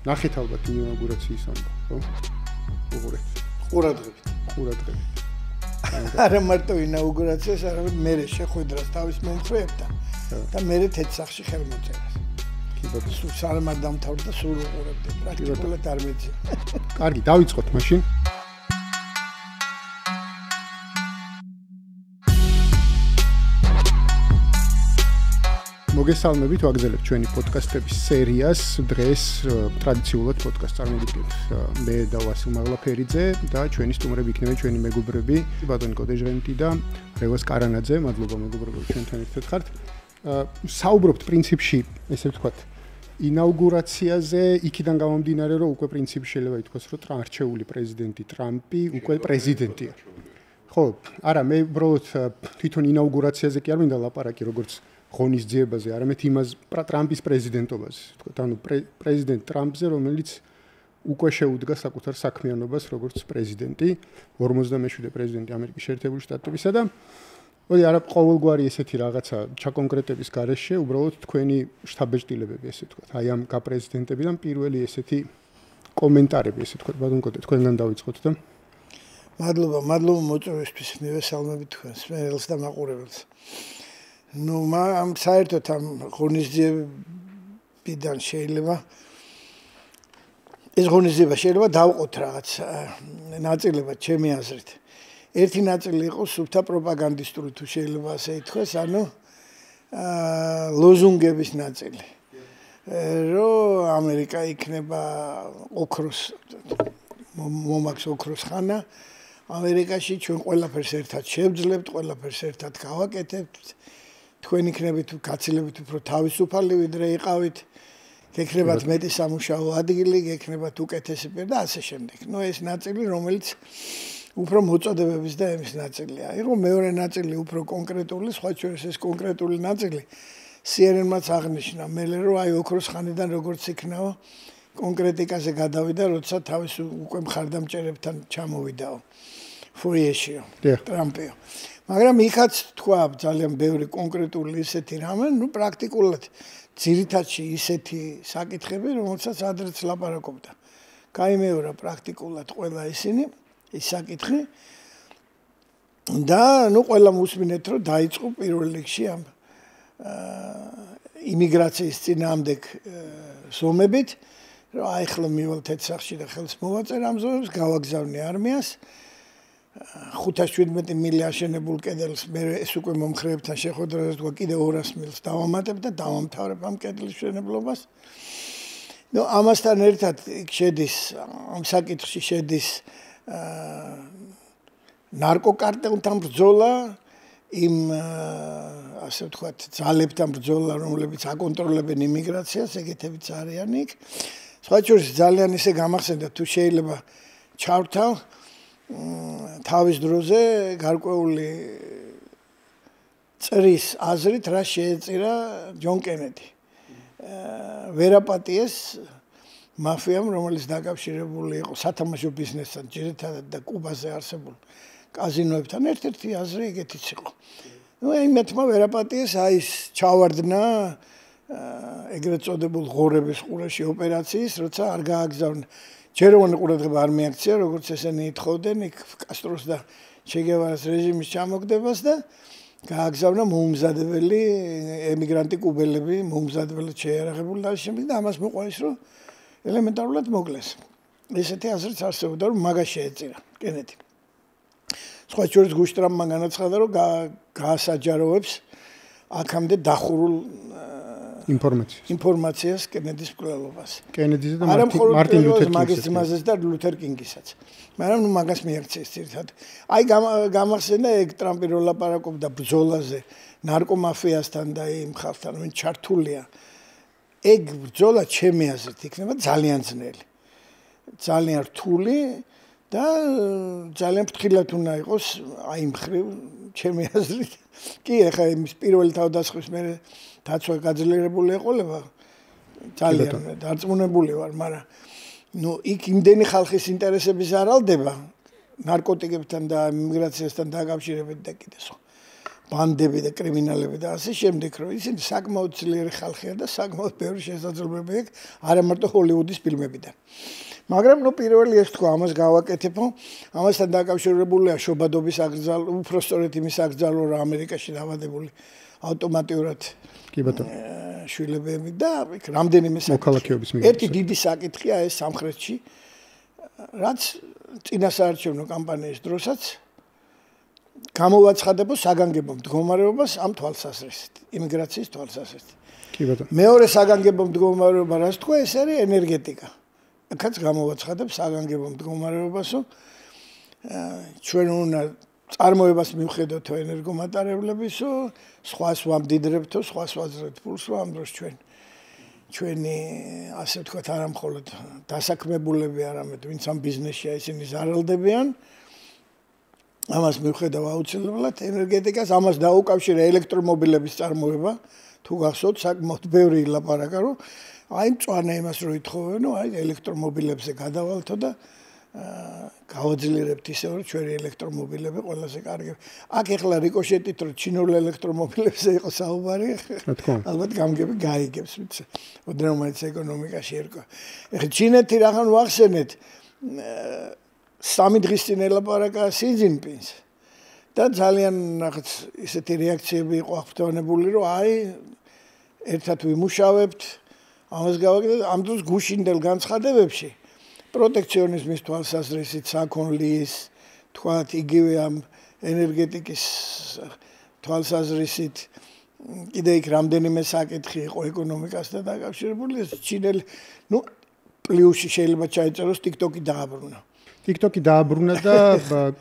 ნახეთ ალბათ ინაუგურაციის ამბავი, ხო? უყურეთ. ყურადღებით. არა მარტო ინაუგურაციას, არამედ მე შეხვედრას თავის მომხრეებთან და მე თეთრსახში ხელმოწერას. კი ბატონო. სულ სალამად დამთავრდა, სულ უყურებდი. პრაქტიკულად არ მეძი. კარგი, დავიწყოთ მაშინ. მოგესალმებით, ვაგრძელებთ ჩვენი პოდკასტების სერიას. დღეს ტრადიციულად პოდკასტს წარმოგიდგენთ მე და ვასილ მაღლაფერიძე და ჩვენი სტუმრები იქნება ჩვენი მეგობრები ბატონი კოდეჟღენტი და რევას კარანაძე. მადლობა მეგობრებო, ჩვენთან ერთად ხართ. საუბრობთ პრინციპში, ესე ვთქვათ, ინაუგურაციაზე, იქიდან გამომდინარე, რომ უკვე პრინციპში შეიძლება ითქვას, რომ არჩეული პრეზიდენტი ტრამპი უკვე პრეზიდენტია. ხო, არა, მე უბრალოდ თვითონ ინაუგურაციაზე კი არ მინდა ლაპარაკი, როგორც ღონისძიებაზე, არამედ იმას ტრამპის პრეზიდენტობაზე, ვთქვათ, ანუ პრეზიდენტ ტრამპზე, რომელიც უკვე შეუდგა საკუთარ საქმიანობას როგორც პრეზიდენტი, 57 პრეზიდენტი ამერიკის შეერთებული შტატებისა და მოდი არა ყოველგვარი ესეთი რაღაცა ჩაკონკრეტების გარეშე, უბრალოდ თქვენი შტაბ-ბეჭდილებები, ესე ვთქვათ, აი ამ გაპრეზიდენტებიდან პირველი ესეთი კომენტარები, ესე ვთქვათ, ბატონ კოდე, თქვენგან დავიწყოთ და მადლობა მოწვევისთვის, მივესალმებით თქვენს, მერელს და მაყურებელს. ამ საერთოდ ამ ღონისძიებიდან შეიძლება ეს ღონისძიება შეიძლება დავყოთ რაღაც ნაწილებად ჩემი აზრით. ერთი ნაწილი იყო სუფთა პროპაგანდისტური, თუ შეიძლება ასე ითქვას, ანუ ლოზუნგების ნაწილი. რომ ამერიკა იქნება ოქროს მომაქვს ოქროს ხანა, ამერიკაში ჩვენ ყველაფერს ერთად შევძლებთ, ყველაფერს ერთად გავაკეთებთ. თქვენ იქნებით გაცილებით უფრო თავისუფალი ვიდრე იყავით, გექნებათ მეტი სამუშაო ადგილი, გექნებათ უკეთესი პირ და ასე შემდეგ. ეს ნაწილი, რომელიც უფრო მოწოდებების და ემის ნაწილია. იყო მეორე ნაწილი უფრო კონკრეტული, სხვა შორის ეს კონკრეტული ნაწილი CNN-მაც აღნიშნა, მელე რომ აი ოქროს ხანიდან როგორც იქნაო, კონკრეტიკაზე გადავიდა, როცა თავის უკვე მხარდამჭერებთან ჩამოვიდაო. ფოიეშიო, ტრამპიო. მაგრამ იქაც თქვა ძალიან ბევრი კონკრეტული ისეთი რამე, პრაქტიკულად ძირითადში ისეთი საკითხები, რომელსაც ადრეც ლაპარაკობდა. გაიმეორა პრაქტიკულად ყველა ისინი, ის საკითხი და ყველამ უსმინეთ, რომ დაიწყო პირველ რიგში ამ იმიგრაციის წინააღმდეგ ზომებით, რომ აი ახლა მივალ თეთრსახში და ხელს მოვაწერ ამ ზომებს, გავაგზავნე არმიას. 517 მილი აშენებულ კედელს მე ეს უკვე მომხრეებთან შეხვედრაზე თქვა კიდე 200 მილს დავამატებ და დავამთავრებ ამ კედლის მშენებლობას. ამასთან ერთად შედის ამ საკითხში შედის ნარკოკარტელთან ბრძოლა, იმ ასე ვთქვათ, ძალებთან ბრძოლა, რომლებიც აკონტროლებენ იმიგრაციას, ეგეთებიც არიან იქ. სხვა შორის ძალიან ისე გამახსენდა, თუ შეიძლება ჩავრთავ თავის დროზე გარკვეული წრის აზრით რა შეეწირა ჯონ კენედი. ვერაპატიეს მაფიამ, რომელიც დაკავშირებული იყო სათამაშო ბიზნესთან, ძირითადად და კუბაზე არსებულ კაზინოებთან, ერთ-ერთი აზრი ეგეთიც იყო. იმეთმა ვერაპატიეს ის ჩავარდნა ეგრეთ წოდებულ ღორების ყურეში ოპერაციის, როცა არ გააგზავნა. ჯეროვანი ყურადღება არ მიაქცია, როგორც ესენი ითხოვდნენ, იქ კასტროს და ჩე გევარას რეჟიმის ჩამოგდებას და გააგზავნა მოუმზადებელი ემიგრანტი კუბელები, მოუმზადებელი შეიარაღებული და შემდეგ და ამას მოყვა ის, რომ ელემენტარულად მოკლეს. ესეთი აზრიც არსებობდა, რომ მაგას შეეწირა კენედი. სხვა შორის გუშტრამმა განაცხადა, რომ გაასაჯაროებს აქამდე დახურულ ინფორმაციას კენედის მკვლელობას. კენედიზე და მარტინ ლუთერ მაგის ძმაზეც და ლუთერ კინგისაც. მაგრამ მაგას მიაქციეს ძირითადად. აი გამახსენდა ეგ ტრამპი რო ლაპარაკობდა ბრძოლაზე ნარკომაფიასთან და იმ ხალხთან, ვინ ჩართულია. ეგ ბრძოლა ჩემი აზრით იქნება ძალიან ძნელი. ძალიან რთული და ძალიან ფრთხილად უნდა იყოს აი მხრივ ჩემი აზრით. კი, ახლა იმის პირველი თავდასხმის მე დაცვა გაძლიერებული ეყოლება ძალიან დარწმუნებული ვარ, მაგრამ იქ იმდენი ხალხის ინტერესების არ ალდება ნარკოტიკებთან და იმიგრაციასთან დაკავშირებით და კიდე სხვა. ბანდები და კრიმინალები და ასე შემდეგ, რომ ისინი საკმაოდ ძლიერი ხალხია და საკმაოდ ბევრი შესაძლებლობები აქვს არა მარტო ჰოლივუდის ფილმებიდან. მაგრამ პირველი ეს თქვა, ამას გავაკეთებო, ამასთან დაკავშირებულია შობადობის აკრძალვა, უпростоრეთ იმის აკრძალვა, რომ ამერიკაში დავადებული ავტომატურად კი ბატონო. შვილებები და რამდენიმე მოქალაქეობის მიღება. ერთი დიდი საკითხია ეს სამხრეთში, რაც წინასაარჩევნო კამპანიის დროსაც გამოვაცხადებო საგანგებო მდგომარეობას ამ თვალსაზრისით, იმიგრაციის თვალსაზრისით. კი ბატონო. მეორე საგანგებო მდგომარეობა რაც თქვა, ეს არის ენერგეტიკა. აქაც გამოვაცხადებ საგანგებო მდგომარეობას, რომ ჩვენ უნდა წარმოებას მივხედოთ ენერგომატარებლების, სხვას ვამდიდრებთო, სხვას ვაძლევთ ფულს, რომ ამ დროს ჩვენი ასე ვთქვათ, არა მხოლოდ დასაქმებულები, არამედ ვინც ამ ბიზნესშია, ისინი ზარალდებიან. ამას მივხედავ აუცილებლად ენერგეტიკას, ამას დაუკავშირა ელექტრომობილების წარმოება. თუ გახსოვთ, საკმაოდ ბევრი ილაპარაკა, რომ აი მწვანე იმას რო ითხოვენ, აი ელექტრომობილებზე გადავალთო და გავაძლიერებთ ისე, რომ ჩვენი ელექტრომობილები ყველაზე კარგი. აქ ეხლა რიკოშეტით რო ჩინურ ელექტრომობილებზე იყო საუბარი, ალბათ გამგები გაიგებს, ვიცი. ოდნავ ეკონომიკაში ერქვა. ეხლა ჩინეთი რახან ვახსენეთ, 3 დღის წინ ელაპარაკა სი ძინპინს და ძალიან რაღაც ისეთი რეაქციები იყო აღფრთოვანებული, რომ აი ერთად ვიმუშავებთ, ამას გავაკეთეთ, ამ დროს გუშინდელ განცხადებებში პროტექციონიზმის თვალსაზრისით, საქონლის, თქვათ, იგივე ამ ენერგეტიკის თვალსაზრისით, კიდე იქ რამდენიმე საკითხი იყო ეკონომიკასთან დაკავშირებული, ჩინელი, პლუსი შეიძლება ჩაიწეროს TikTok-ი დააბრუნა. TikTok-ი დააბრუნა და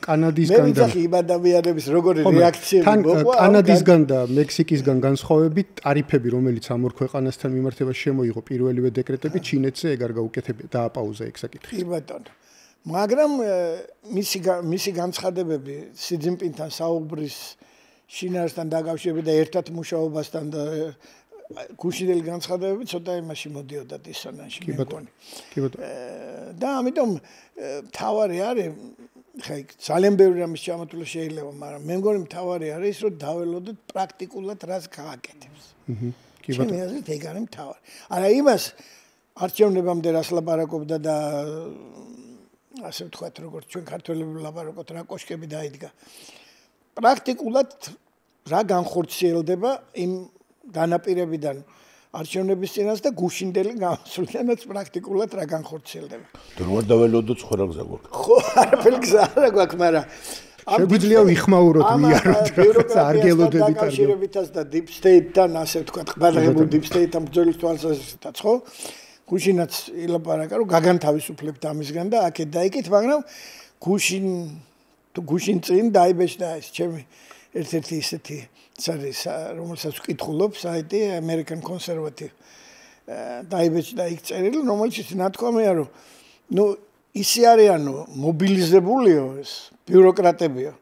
კანადისგან და ადამიანების როგორი რეაქციები მოყვა კანადისგან და მექსიკისგან განსხვავებით ტარიფები, რომელიც ამ ორ ქვეყანასთან მიმართება შემოიღო პირველივე დეკრეტები, ჩინეთზე ეგ არ გაუკეთებია, დააპაუზა ეგ საკითხი. კი ბატონო. მაგრამ მისი განცხადებები სი ძინპინთან საუბრის შინაარსთან დაკავშირებით და ერთად მუშაობასთან და გუშინდელი განცხადებები ცოტა იმაში მოდიოდა დისონანსში მეგონი. კი ბატონო. და ამიტომ თავარი არის, ხა ძალიან ბევრი რამის ჩამოთვლა შეიძლება, მაგრამ მე მგონი თავარი არის, რომ დაველოდოთ პრაქტიკულად რას გააკეთებს. კი ბატონო. ჩემი აზრით ეგ არის თავარი. არა იმას არჩევნებამდე რას ლაპარაკობდა და ასე ვთქვათ, როგორც ჩვენ ქართველები ლაპარაკობთ, რა კოშკები დაიდგა. პრაქტიკულად რა განხორციელდება იმ განაპირებიდან არჩევნების წინას და გუშინდელი გამოსვლიდანაც პრაქტიკულად რა განხორციელდება. თუ არ დაველოდოთ სხვა რა გზა გვაქვს. ხო, არაფერი გზა არ გვაქვს, მაგრამ შეგვიძლია ვიხმაუროთ, ვიაროთ რაღაცა არგელოდებით დაკავშირებითაც და deep state-თან, ასე ვთქვათ, ყბადაღებულ deep state-თან ბრძოლის თვალსაზრისითაც, ხო? გუშინაც ილაპარაკა, რომ გაგანთავისუფლებთ ამისგან და აქეთ და იქით, მაგრამ გუშინ წინ დაიბეჭდა ეს ჩემი ერთ-ერთი ისეთი საერთოდ რომელსაც ვკითხულობ საიტი American Conservative დაიბეჭდა იქ წერილი, რომელიც ნათქვამია, რომ ისე არიანო მობილიზებულიო ეს ბიუროკრატებიო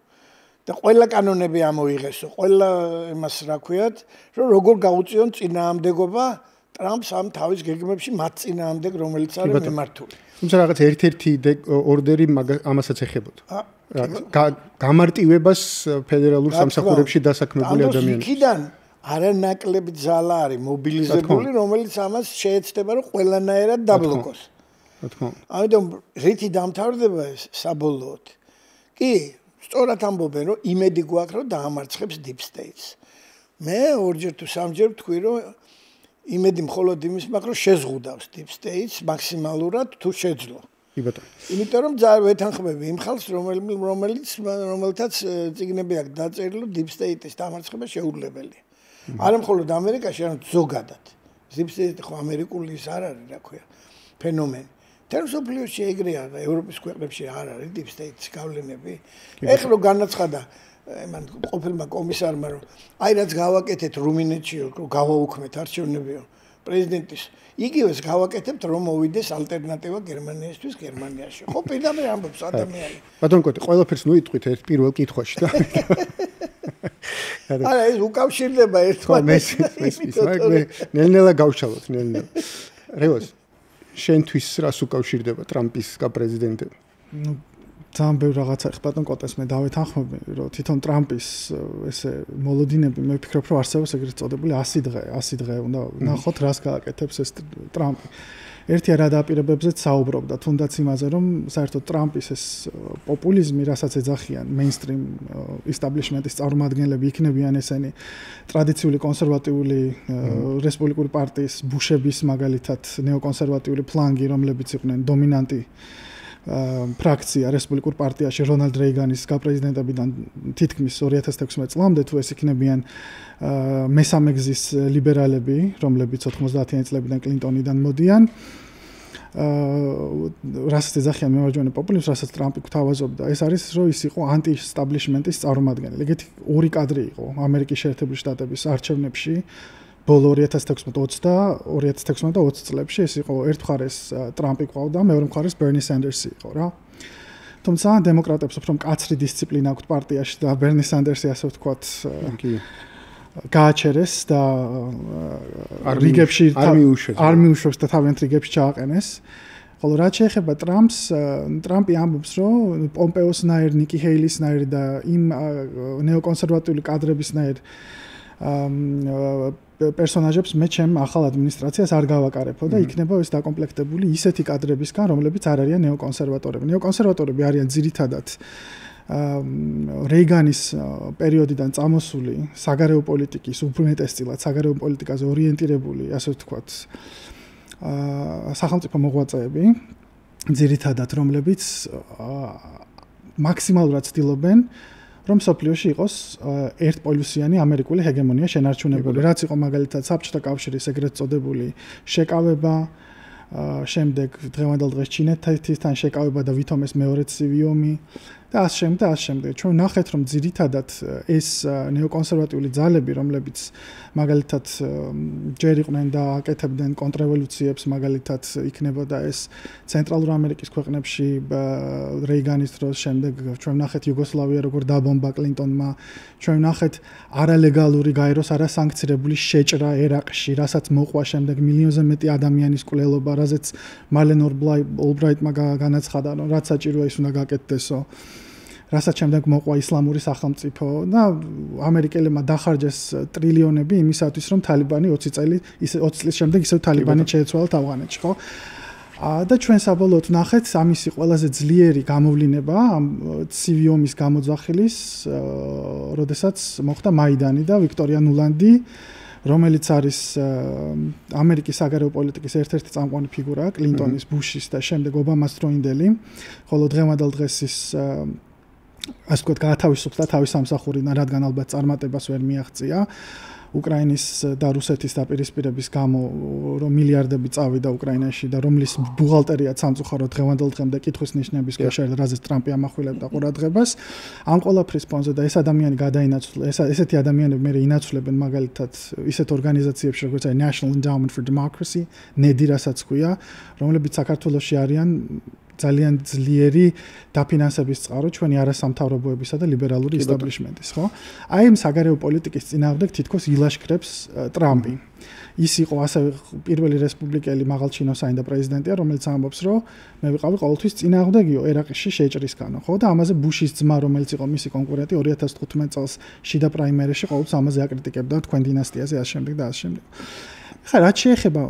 და ყველა კანონები ამოიღესო, ყველა იმას რა ქვიათ, რომ როგორ გაუწიონ წინააღმდეგობა ტრამპს ამ თავის გეგმებში მათ წინააღმდეგ, რომელიც არის მიმართული. თუმცა რაღაც ერთ-ერთი ორდერი ამასაც ეხებოდა. გამარტივებას ფედერალურ სამსახურებში დასაქმებული ადამიანებს. იქიდან არანაკლები ძალა არის მობილიზებული, რომელიც ამას შეეცდება, რომ ყველანაირად დაბლოკოს. ამიტომ რითი დამთავრდება ეს საბოლოოდ? კი, სწორად ამბობენ, რომ იმედი გვაქვს, რომ დაამარცხებს deep states. მე ორჯერ თუ სამჯერ ვთქვი, რომ იმედი მხოლოდ იმის მაქვს, რომ შეზღუდავს deep states მაქსიმალურად თუ შეძლო. კი ბატონო. იმიტომ რომ ძალიან ვეთანხმები იმ ხალხს, რომელთაც წიგნები აქვს დაწერილი, რომ deep state-ის დამარცხება შეუძლებელია. არა მხოლოდ ამერიკაში, არამედ ზოგადად. deep state ხო ამერიკული ის არ არის, რა ქვია, ფენომენი. თერმოსოფლიოში ეგრეა და ევროპის ქვეყნებში არ არის deep state-ის გავლენები. ეხლა რო განაცხადა მან ყოფილმა კომისარმა, რომ აი რაც გავაკეთეთ რუმინეთშიო, რომ გავაუქმეთ არჩევნებიო პრეზიდენტის, იგივეს გავაკეთებთ, რომ მოვიდეს ალტერნატივა გერმანიისთვის გერმანიაში. ხო, პირდაპირ ამბობს ადამიანი. ბატონო კოტი, ყველაფერს ნუიტყვით ერთ პირველ კითხვაში და არა, ეს უკავშირდება ერთმანეთს. მე ნელ-ნელა გავშალოთ, ნელ-ნელა. რევას შენთვის რას უკავშირდება ტრამპის გაპრეზიდენტება? ძალიან ბევრი რაღაცა ხ ბატონ კოტეს მე დავეთანხმები, რომ თვითონ ტრამპის ესე მოლოდინები მე ვფიქრობ, რომ არსებობს ეგრეთ წოდებული 100 დღე უნდა ნახოთ რას გააკეთებს ეს ტრამპი. ერთი რა დაპირებებზეც საუბრობდა, თუნდაც იმაზე, რომ საერთოდ ტრამპის ეს პოპულიზმი, რასაც ეძახიან მეინსტრიმ establishment-ის წარმომადგენლები იქნებიან ესენი ტრადიციული კონსერვატიული რესპუბლიკური პარტიის ბუშების მაგალითად ნეოკონსერვატიული ფლანგი, რომლებიც იყვნენ დომინანტი ფრაქცია რესპუბლიკურ პარტიაში რონალდ რეიგანის გაპრეზიდენტებიდან თითქმის 2016 წლამდე თუ ეს იქნებიან მესამე გზის ლიბერალები, რომლებიც 90-იანი წლებიდან კლინტონიდან მოდიან, რასაც ეძახიან მემარჯვენე პოპულიზმს, რასაც ტრამპი გვთავაზობდა, ეს არის, რომ ის იყო ანტი-establishment-ის წარმომადგენელი. ეგეთი ორი კადრი იყო ამერიკის შეერთებული შტატების არჩევნებში. ბოლო 2016 და 2020 წლებში ეს იყო ერთ მხარეს ტრამპი ყავდა, მეორე მხარეს ბერნი სანდერსი იყო რა. თუმცა დემოკრატებს უფრო მკაცრი დისციპლინა აქვთ პარტიაში და ბერნი სანდერსი ასე ვთქვათ გააჩერეს და რიგებში არ მიუშვებს და თავიანთ რიგებში ჩააყენეს. ხოლო რაც შეეხება ტრამპს, ტრამპი ამბობს, რომ პომპეოსნაირ, ნიკი ჰეილისნაირ და იმ ნეოკონსერვატიული კადრებისნაირ პერსონაჟებს მე ჩემ ახალ ადმინისტრაციას არ გავაკარებო და იქნება ეს დაკომპლექტებული ისეთი კადრებისგან, რომლებიც არ არიან ნეოკონსერვატორები. ნეოკონსერვატორები არიან ძირითადად რეიგანის პერიოდიდან წამოსული საგარეო პოლიტიკის უმეტესწილად საგარეო პოლიტიკაზე ორიენტირებული, ასე ვთქვათ, სახელმწიფო მოღვაწეები, ძირითადად რომლებიც მაქსიმალურად ცდილობენ რომ სოფლიოში იყოს ერთპოლუსიანი ამერიკული ჰეგემონია შენარჩუნებული, რაც იყო მაგალითად საბჭოთა კავშირის ეგრეთ წოდებული შეკავება, შემდეგ დღევანდელ დღეს ჩინეთთან შეკავება და ვითომ ეს მეორე ცივი ომი და ასე შემდეგ. ჩვენ ნახეთ, რომ ძირითადად ეს ნეოკონსერვატიული ძალები, რომლებიც მაგალითად ჯერ იყვნენ და აკეთებდნენ კონტრრევოლუციებს, მაგალითად იქნებოდა ეს ცენტრალურ ამერიკის ქვეყნებში რეიგანის დროს, შემდეგ ჩვენ ნახეთ იუგოსლავია როგორ დაბომბა კლინტონმა, ჩვენ ნახეთ არალეგალური გაეროს არასანქცირებული შეჭრა ერაყში, რასაც მოყვა შემდეგ მილიონზე მეტი ადამიანის კვლელობა, რაზეც მალენ ოლბრაიტმა განაცხადა, რომ რაც საჭიროა ის უნდა გაკეთდესო. რასაც შემდეგ მოყვა ისლამური სახელმწიფო და ამერიკელებმა დახარჯეს ტრილიონები იმისათვის, რომ თალიბანი 20 წლის შემდეგ ისევ თალიბანი შეეცვალათ ავღანეთში, ხო? და ჩვენ საბოლოოდ ნახეთ ამისი ყველაზე ძლიერი გამოვლინება ამ ცივი ომის გამოძახილის, როდესაც მოხდა მაიდანი და ვიქტორია ნულანდი, რომელიც არის ამერიკის საგარეო პოლიტიკის ერთ-ერთი წამყვანი ფიგურა, კლინტონის, ბუშის და შემდეგ ობამას დროინდელი, ხოლო დღევანდელ დღეს ის ასე ვთქვათ, გაათავისუფლდა თავის სამსახურიდან, რადგან ალბათ წარმატებას ვერ მიაღწია. უკრაინის და რუსეთის დაპირისპირების გამო, რომ მილიარდები წავიდა უკრაინაში და რომლის ბუღალტერიაც სამწუხაროდ დღევანდელ დღემდე კითხვის ნიშნების ქვეშ არის, რაზეც ტრამპი ამახვილებდა ყურადღებას. ამ ყველაფრის ფონზე და ეს ადამიანი გადაინაცვლა, ესეთი ადამიანები მე ინაცვლებენ მაგალითად ისეთ ორგანიზაციებში, როგორც არის National Endowment for Democracy, NED, რასაც ქვია, რომლებიც საქართველოში არიან ძალიან ძლიერი დაფინანსების წყარო ჩვენი არასამთავრობოებისა და ლიბერალური establishment-ის, ხო? აი ამ საგარეო პოლიტიკის წინააღმდეგ თითქოს ილაშქრებს ტრამპი. ის იყო ასევე პირველი რესპუბლიკელი მაღალჩინოსანი და პრეზიდენტია, რომელიც ამბობს, რომ მე ვიყავი ყოველთვის წინააღმდეგიო ერაყში შეჭრისგანო, ხო? და ამაზე ბუშის ძმა, რომელიც იყო მისი კონკურენტი 2015 წელს შიდა პრაიმერიში, ყოველთვის ამაზე აკრიტიკებდა თქვენ დინასტიაზე, ასე შემდეგ და ასე შემდეგ. ხა რაც შეეხება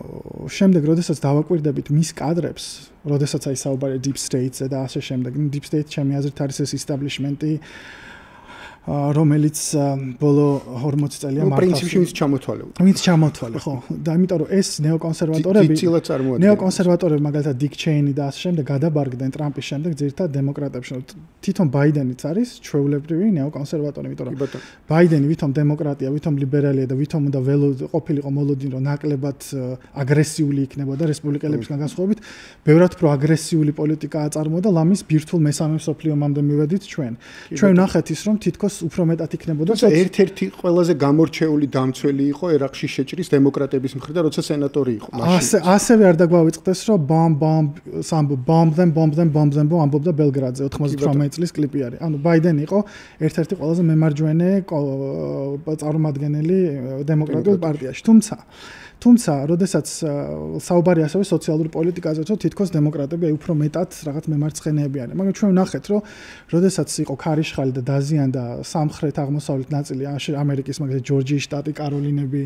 შემდეგ, როდესაც დავაკვირდებით მის კადრებს, როდესაც აი საუბარი deep state-ზე და ასე შემდეგ, deep state ჩემი აზრით არის ეს establishment-ი, რომელიც ბოლო 40 წელია მართავს. პრინციპში ვინც ჩამოთვალე. ვინც ჩამოთვალე, ხო. და იმიტომ რომ ეს ნეოკონსერვატორები, მაგალითად დიკ ჩეინი და ასე შემდეგ გადაბარგდნენ ტრამპის შემდეგ ძირითადად დემოკრატებში. თვითონ ბაიდენიც არის ჩვეულებრივი ნეოკონსერვატორი, იმიტომ რომ ბაიდენი ვითომ დემოკრატია, ვითომ ლიბერალია და ვითომ უნდა ყოფილიყო მოლოდინი, რომ ნაკლებად აგრესიული იქნებოდა რესპუბლიკელებისგან განსხვავებით, ბევრად უფრო აგრესიული პოლიტიკა აწარმოა და ლამის ბირთვულ მესამე მსოფლიო ომამდე მივედით ჩვენ. ჩვენ ნახეთ ის, რომ თითქოს უფრო მეტად იქნებოდა და ერთ-ერთი ყველაზე გამორჩეული დამცველი იყო ერაყში შეჭრის დემოკრატების მხრიდან, როცა სენატორი იყო მაშინ. ასევე არ დაგვავიწყდეს, რომ bomb them ამბობდა ბელგრადზე 98 წლის კლიპი არის. ანუ ბაიდენი იყო ერთ-ერთი ყველაზე მემარჯვენე წარმომადგენელი დემოკრატიულ პარტიაში. თუმცა, როდესაც საუბარი ასევე სოციალური პოლიტიკაზე, რომ თითქოს დემოკრატები უფრო მეტად რაღაც მემარცხენეები არიან. მაგრამ ჩვენ ვნახეთ, რომ როდესაც იყო ქარიშხალი და დაზიანდა სამხრეთ აღმოსავლეთ ნაწილი ამერიკის, მაგალითად ჯორჯიის შტატი, კაროლინები,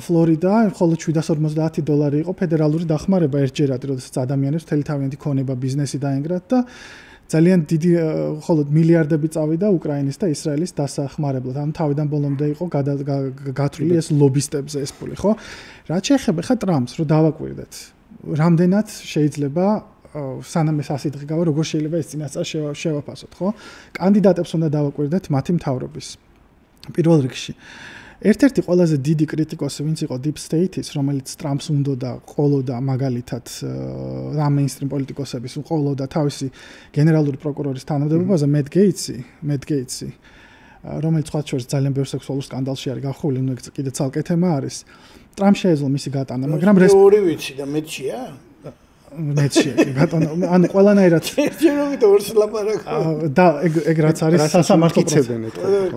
ფლორიდა, მხოლოდ $750 იყო ფედერალური დახმარება ერთჯერადი, როდესაც ადამიანებს მთელი თავიანთი ქონება, ბიზნესი დაენგრათ და ძალიან დიდი მხოლოდ მილიარდები წავიდა უკრაინის და ისრაელის დასახმარებლად. ამ თავიდან ბოლომდე იყო გათვლილი ეს ლობისტებზე ეს ფული, ხო? რაც შეეხება ხა ტრამპს, რომ დავაკვირდეთ. რამდენად შეიძლება სანამ ეს 100 დღე გავა, როგორ შეიძლება ეს წინასწარ შევაფასოთ, ხო? კანდიდატებს უნდა დავაკვირდეთ მათი მთავრობის. პირველ რიგში ერთ-ერთი ყველაზე დიდი კრიტიკოსი ვინც იყო Deep State-ის, რომელიც ტრამპს უნდოდა ყოლოდა მაგალითად რა მეინსტრიმ პოლიტიკოსების ყოლოდა თავისი გენერალური პროკურორის თანამდებობაზე Matt Gaetz-ი, რომელიც სხვა შორის ძალიან ბევრ სექსუალურ სკანდალში არის გახული, ნუ ეს კიდე ცალკე თემა არის. ტრამპს შეეძლო მისი გატანა, მაგრამ ორი ვიცი და მეტშია? მეტში ბატონო ანუ ყველანაირად ჯერობით ორს ლაპარაკობ და ეგ რაც არის სასამართლო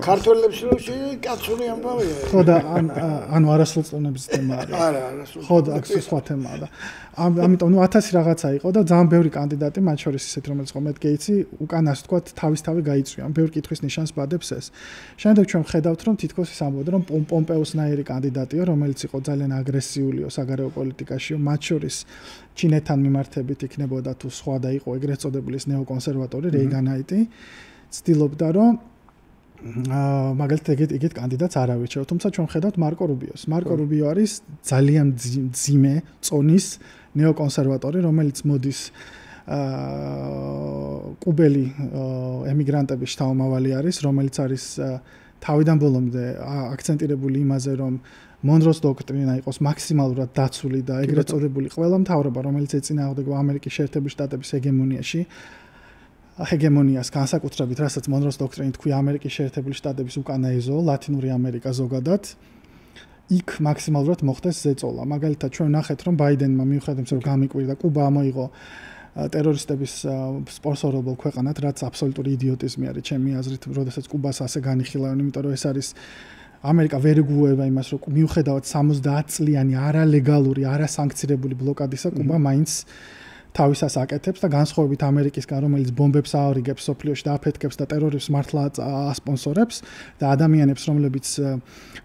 ქართველებს რო კაცური ამბავია ხო და ანუ არასრულწლოვნების თემა არის არა არასრულწლოვნების ხო და აქ სხვა თემაა და ამიტომ ნუ 1000 რაღაცა იყო და ძალიან ბევრი კანდიდატი მათ შორის ისეთ რომელიც ხო Matt Gaetz-ი უკან ასე თქვა თავისთავი გაიწვია ბევრი კითხვის ნიშანს ბადებს ეს შემდეგ ჩვენ ხედავთ რომ თითქოს ის ამბობდა რომ პომპეოსნაირი კანდიდატია რომელიც იყო ძალიან აგრესიულიო საგარეო პოლიტიკაში მათ შორის ჩინეთთან მიმართებით იქნებოდა თუ სხვა და იყო ეგრეთ წოდებული ნეოკონსერვატორი რეიგანაიტი ცდილობდა რომ მაგალითად ეგეთ კანდიდატს არ ავირჩიო თუმცა ჩვენ ხედავთ მარკო რუბიო არის ძალიან ძიმე წონის ნეოკონსერვატორი რომელიც მოდის კუბელი ემიგრანტების შთამომავალი არის რომელიც არის თავიდან ბოლომდე აქცენტირებული იმაზე რომ მონროს დოქტრინა იყოს მაქსიმალურად დაცული და ეგრეთ წოდებული ყველა მთავრობა რომელიც ეწინააღმდეგება ამერიკის შეერთებული შტატების ჰეგემონიას განსაკუთრებით რასაც მონროს დოქტრინით თქვი ამერიკის შეერთებული შტატების უკანა ეზო ლათინური ამერიკა ზოგადად იქ მაქსიმალურად მოხდეს ზეწოლა მაგალითად ჩვენ ნახეთ რომ ბაიდენმა მიუხედავად რომ გამიკვირდა კუბა ამოიღო ტერორისტების სპონსორებულ ქვეყანად რაც აბსოლუტური იდიოტიზმი არის ჩემი აზრით როდესაც კუბას ასე განიხილავენ იმიტომ რომ ეს არის ამერიკა ვერ ეგუება იმას რომ მიუხედავად 70 წლიანი არალეგალური არასანქცირებული ბლოკადისა კუბა მაინც თავისას აკეთებს და განსხვავებით ამერიკისგან რომელიც ბომბებს აარიგებს სოფლიოში და აფეთქებს და ტერორისტს მართლა ასპონსორებს და ადამიანებს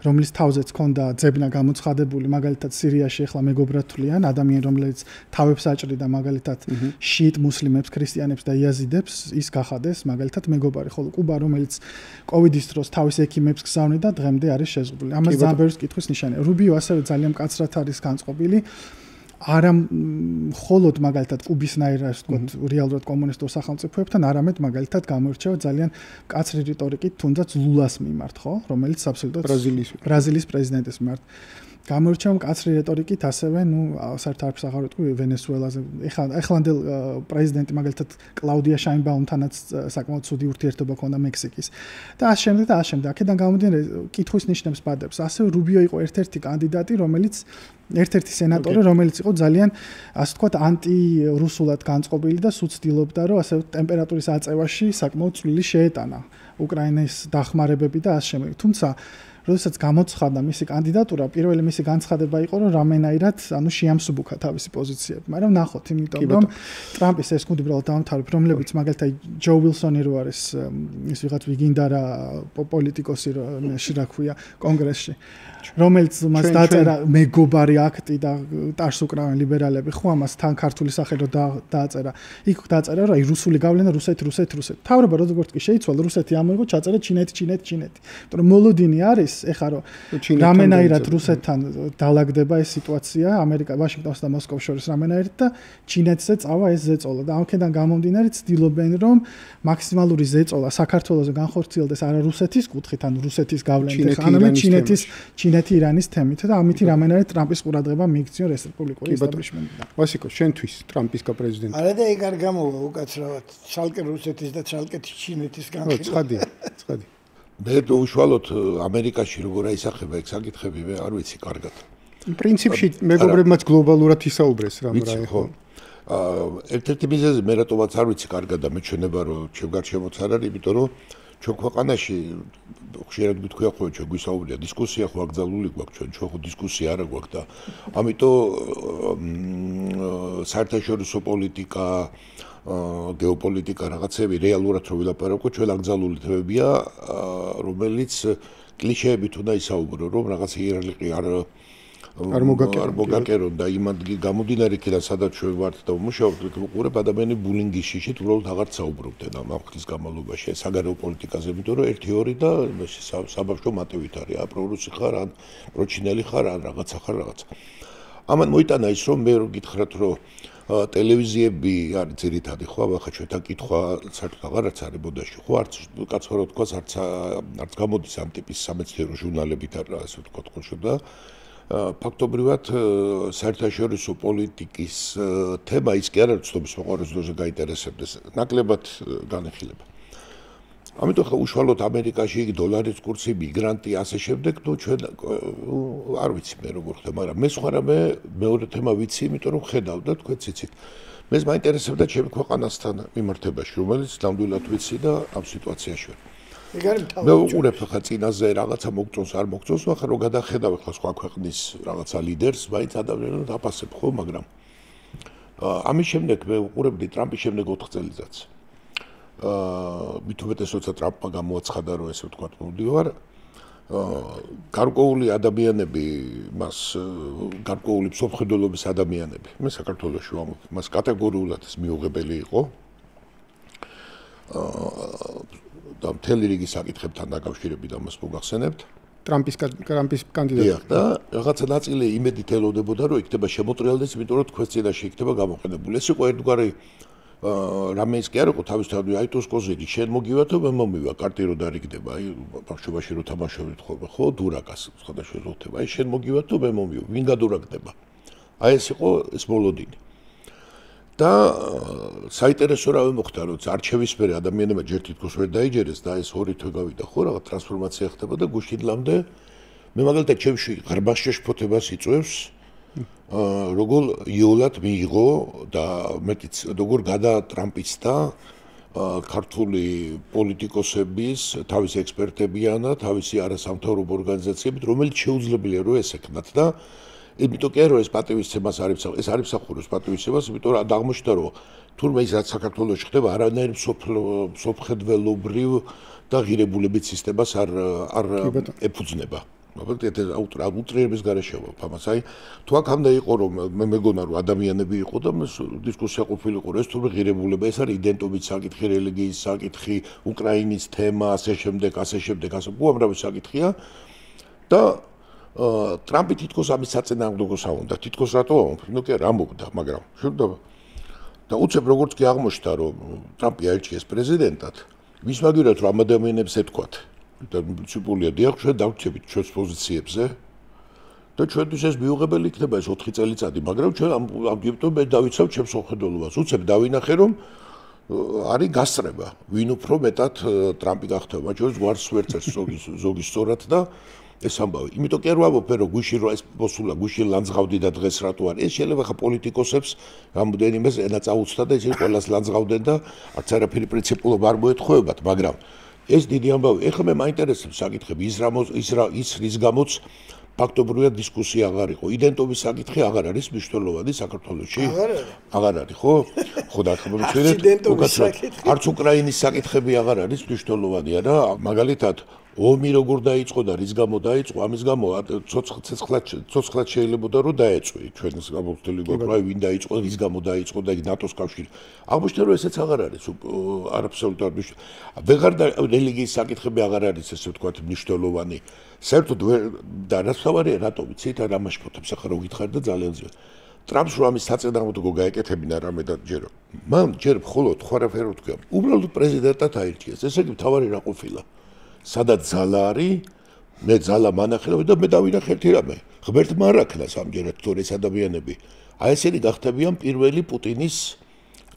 რომლის თავზეც ქონდა ძებნა გამოცხადებული მაგალითად სირიაში ახლა მეგობრათვლიან ადამიანი რომელიც თავებს აჭრიდა მაგალითად შიიტ მუსლიმებს ქრისტიანებს და იაზიდებს ის გახადეს მაგალითად მეგობარი ხოლო კუბა რომელიც კოვიდის დროს თავის ექიმებს გზავნიდა დღემდე არის შეზღუდული ამას ძალიან ბევრი კითხვის ნიშანია რუბიო ასევე ძალიან მკაცრად არის განწყობილი არა მხოლოდ მაგალითად კუბისნაირ ასე ვთქვათ რეალურად კომუნისტურ სახელმწიფოებთან არამედ მაგალითად გამოირჩევა ძალიან მკაცრი რიტორიკით თუნდაც ლულას მიმართ ხო რომელიც აბსოლუტურად ბრაზილიის პრეზიდენტის მიმართ გამოირჩევა მკაცრი რიტორიკით ასევე ნუ საერთოდ არც აღარ ვიტყვი ვენესუელაზე ეხლანდელ პრეზიდენტი მაგალითად კლაუდია შაინბაუმთანაც საკმაოდ ცუდი ურთიერთობა ჰქონდა მექსიკის და ასე შემდეგ აქედან გამომდინარე კითხვის ნიშნებს ბადებს ასევე რუბიო იყო ერთ-ერთი კანდიდატი რომელიც ერთ-ერთი სენატორი რომელიც იყო ძალიან ასე ვთქვათ ანტირუსულად განწყობილი და სუცდილობდა რომ ასე ტემპერატურის აწევაში საკმაოდ წვლილი შეეტანა უკრაინის დახმარებები და ასე შემდეგ თუმცა როდესაც გამოცხადდა მისი კანდიდატურა, პირველი მისი განცხადება იყო, რომ რამენაირად, ანუ შეამსუბუქა თავისი პოზიციები, მაგრამ ნახოთ, იმიტომ რომ ტრამპის ეს კუნდუბრალ დამთავრებ, რომლებიც მაგალითად ჯო ვილსონი რო არის ის ვიღაც ვიგინდარა პოლიტიკოსი რა ქვია კონგრესში, რომელიც მას დაწერა მეგობარი აქტი და ტარს უკრავენ ლიბერალები, ხო ამას თან ქართული სახელი რო დააწერა. იქ დააწერა, რომ აი რუსული გავლენა რუსეთი. თავრობა როგორც კი შეიცვალა, რუსეთი ამოიღო, ჩაწერა ჩინეთი. იმიტომ რომ მოლოდინი არის ეხლა რომ რამენაირად რუსეთთან დაალაგდება ეს სიტუაცია ამერიკა ვაშინგტონს და მოსკოვს შორის რამენაირად და ჩინეთზე წავა ეს ზეწოლა და ამქედან გამომდინარე ცდილობენ რომ მაქსიმალური ზეწოლა საქართველოს განხორციელდეს არა რუსეთის კუთხით ან რუსეთის გავლენით არამედ ჩინეთი ირანის თემით და ამით რამენაირად ტრამპის ყურადღება მიიქციონ რესპუბლიკური ესტაბლიშმენტიდან ვასიკო შენთვის ტრამპის კაპრეზიდენტი არა და ეგ არ გამოვა უკაცრავად ცალკე რუსეთის და ცალკე ჩინეთის განხილვა ცხადია მე უშუალოდ ამერიკაში როგორ აისახება ეგ საკითხები მე არ ვიცი კარგად. პრინციპში მეგობრებმაც გლობალურად ისაუბრეს რამ რა ხო. ერთ-ერთი მიზეზი მე რატომაც არ ვიცი კარგად და მეჩვენება რომ ჩემგარჩემოც არ არის, იმიტომ რომ ჩვენ ქვეყანაში ხშირად გითქვია ხო ჩვენ გვისაუბრია დისკუსია ხო აკრძალული გვაქვს ჩვენ ხო დისკუსია არა გვაქვს და ამიტომ საერთაშორისო პოლიტიკა გეოპოლიტიკა რაღაცები რეალურად რო ვილაპარაკო ჩვენ აკრძალული თემებია რომელიც კლიშეებით უნდა ისაუბრო რომ რაღაც იერარქი არ მოგაკერონ და იმ გამომდინარე იქიდან სადაც ჩვენ ვართ და ვმუშაობთ უყურებ ადამიანი ბულინგის შიშით უბრალოდ აღარ საუბრობდნენ ამ ხნის განმავლობაში საგარეო პოლიტიკაზე იმიტომ რომ 1-2 და საბავშვო მოტივით არის აპრორუსი ხარ ან პროჩინელი ხარ ან რაღაცა ხარ რაღაცა ამან მოიტანა ის რომ მე რო გითხრათ რომ ტელევიზიები არის ძირითადი ხო ახლა ჩვენთან კითხვა საერთოდ აღარაც არის ბოდაში ხო არც კაცო რო თქვა არც გამოდის ამ ტიპის სამეცნიერო ჟურნალებით ასე ვთქვათ ხო და ფაქტობრივად საერთაშორისო პოლიტიკის თემა ის კი არ არის ცნობის მოყვარეს დროზე გაინტერესებდეს ნაკლებად განეხილება ამიტომ ხა უშუალოდ ამერიკაში იგი დოლარის კურსი მიგრანტი ასე შემდეგ ნუ ჩვენ არ ვიცი მე როგორ ხდება მაგრამ მე სხვა რამე მეორე თემა ვიცი იმიტომ რომ ხედავ და თქვენ ციცით მე მაინტერესებდა ჩემი ქვეყანასთან მიმართებაში რომელიც ნამდვილად ვიცი და ამ სიტუაციაში ვარ მე უყურებ ხა წინაზე რაღაცა მოგწონს არ მოგწონს ახლა რომ გადახედავ ხა სხვა ქვეყნის რაღაცა ლიდერს მაინც ადამიანებს დაფასებ ხო მაგრამ ამის შემდეგ მე უყურებდი ტრამპის შემდეგ 4 წელიწადს მით უმეტეს როცა ტრამპმა გამოაცხადა რომ ესე ვთქვათ მოვდივარ გარკვეული ადამიანები მას გარკვეული მსოფლმხედველობის ადამიანები მე საქართველოში ვამბობ მას კატეგორიულად ეს მიუღებელი იყო და მთელი რიგი საკითხებთან დაკავშირებით ამას მოგახსენებთ ტრამპის კანდიდატი და რაღაცა ნაწილი იმედით ელოდებოდა რომ იქნება შემოტრიალდეს იმიტომ რომ თქვენს წინაშე იქნება გამოყენებული ეს იყო ერთგვარი რამე ის კი არ იყო თავისთავად აიტოს კოზირი შენ მოგივათო მე მომივა კარტი რო დარიგდება აი ბავშვობაში რო თამაშობთ ხო დურაკას სხვადასხვა ზოთება აი შენ მოგივათო მე მომივა ვინ გადურაგდება აი ეს იყო ეს მოლოდინი და საინტერესო რა მოხდა რომ არჩევის მერე ადამიანებმა ჯერ თითქოს ვერ დაიჯერეს და ეს 2 თვე გავიდა ხო რაღაც ტრანსფორმაცია ხდება და გუშინლამდე მე მაგალითად ჩემში ღრმაშ შეფოთებას იწვევს როგორ იოლად მიიღო და მეტიც როგორ გადა ტრამპისტა ქართული პოლიტიკოსების თავის ექსპერტებიანა თავისი არასამთავრობო ორგანიზაციებით რომელიც შეუძლებელია რომ ესექნათ და იმიტომ კი რომ ეს პატივისცემას არის ეს არის მსახურობს პატივისცემას იმიტომ რომ აღმოჩნდა რომ თურმე ის რაც საქართველოში ხდება არანაირ მსოფლმხედველობრივ და ღირებულებით სისტემას არ ეფუძნება მაგრამ უტრირების გარეშე ვარ ამას აი თუ აქამდე იყო რომ მე მეგონა რომ ადამიანები იყო და დისკუსია ყოფილიყო ეს თურმე ღირებულება ეს არის იდენტობის საკითხი რელიგიის საკითხი უკრაინის თემა ასე შემდეგ ასე უამრავი საკითხია და ტრამპი თითქოს ამის საწინააღმდეგო საუნდა თითქოს რატო ნუ კი არ ამბობდა მაგრამ და უცებ როგორც კი აღმოჩნდა რომ ტრამპი აირჩიეს პრეზიდენტად ვის მაგერად რომ ამ ადამიანებს ეთქვათ და პრინციპულია დიახ ჩვენ დავჩებით ჩვენს პოზიციებზე და ჩვენთვის ეს მიუღებელი იქნება ეს 4 წელიწადი მაგრამ ჩვენ ამიტომ მე დავიცავ ჩემს მოხდელობას უცებ დავინახე რომ არის გასწრება ვინ უფრო მეტად ტრამპი გახდება ჩვენ გვარს ვერცერს ზოგი სწორად და ეს ამბავი იმიტომ კი არ ვამბობ რომ გუში რო ეს მოსულა გუში ლანძღავდი და დღეს რატო არის ეს შეიძლება ხა პოლიტიკოსებს რამოდენიმე ენა წაუცდა და ისინი ყველას ლანძღავდნენ და არც არაფერი პრინციპულობა არ მოეთხოვებათ მაგრამ ეს დიდი ამბავი ეხლა მე მაინტერესებს საკითხები ის რის გამოც ფაქტობრივად დისკუსია აღარ იყო იდენტობის საკითხი აღარ არის მნიშვნელოვანი საქართველოში აღარ არის ხო ხო და ახლა მოვიწერეთ არც უკრაინის საკითხები აღარ არის მნიშვნელოვანი არა მაგალითად ომი როგორ დაიწყო და რის გამო დაიწყო ამის გამო ცოცხლად შეიძლებოდა რომ დაეწვი ჩვენს გამოცდილი გვაქვს აი ვინ დაიწყო რის გამო დაიწყო და ნატოს კავშირი აღმოჩნდა რომ ესეც აღარ არის აბსოლუტურად ვეღარ რელიგიის საკითხები აღარ არის ესე ვთქვათ მნიშვნელოვანი საერთოდ და რაც თავარია რატო ვიცით არ ამაშფოთებს ახლა რო გითხარ და ძალიან ძვირ ტრამპს რომ ამის საწინააღმდეგო გაეკეთებინა რამე და ჯერო მან ჯერ მხოლოდ ხო არაფერი რო თქვა უბრალოდ პრეზიდენტად აირჩიეს ესე იგი თავარი რა ყოფილა სადაც ძალა არის მე ძალა მანახელა და მე დავინახე ერთი რამე ღმერთმა არ აქნას ამჯერად თორე ეს ადამიანები აი ესენი გახდებიან პირველი პუტინის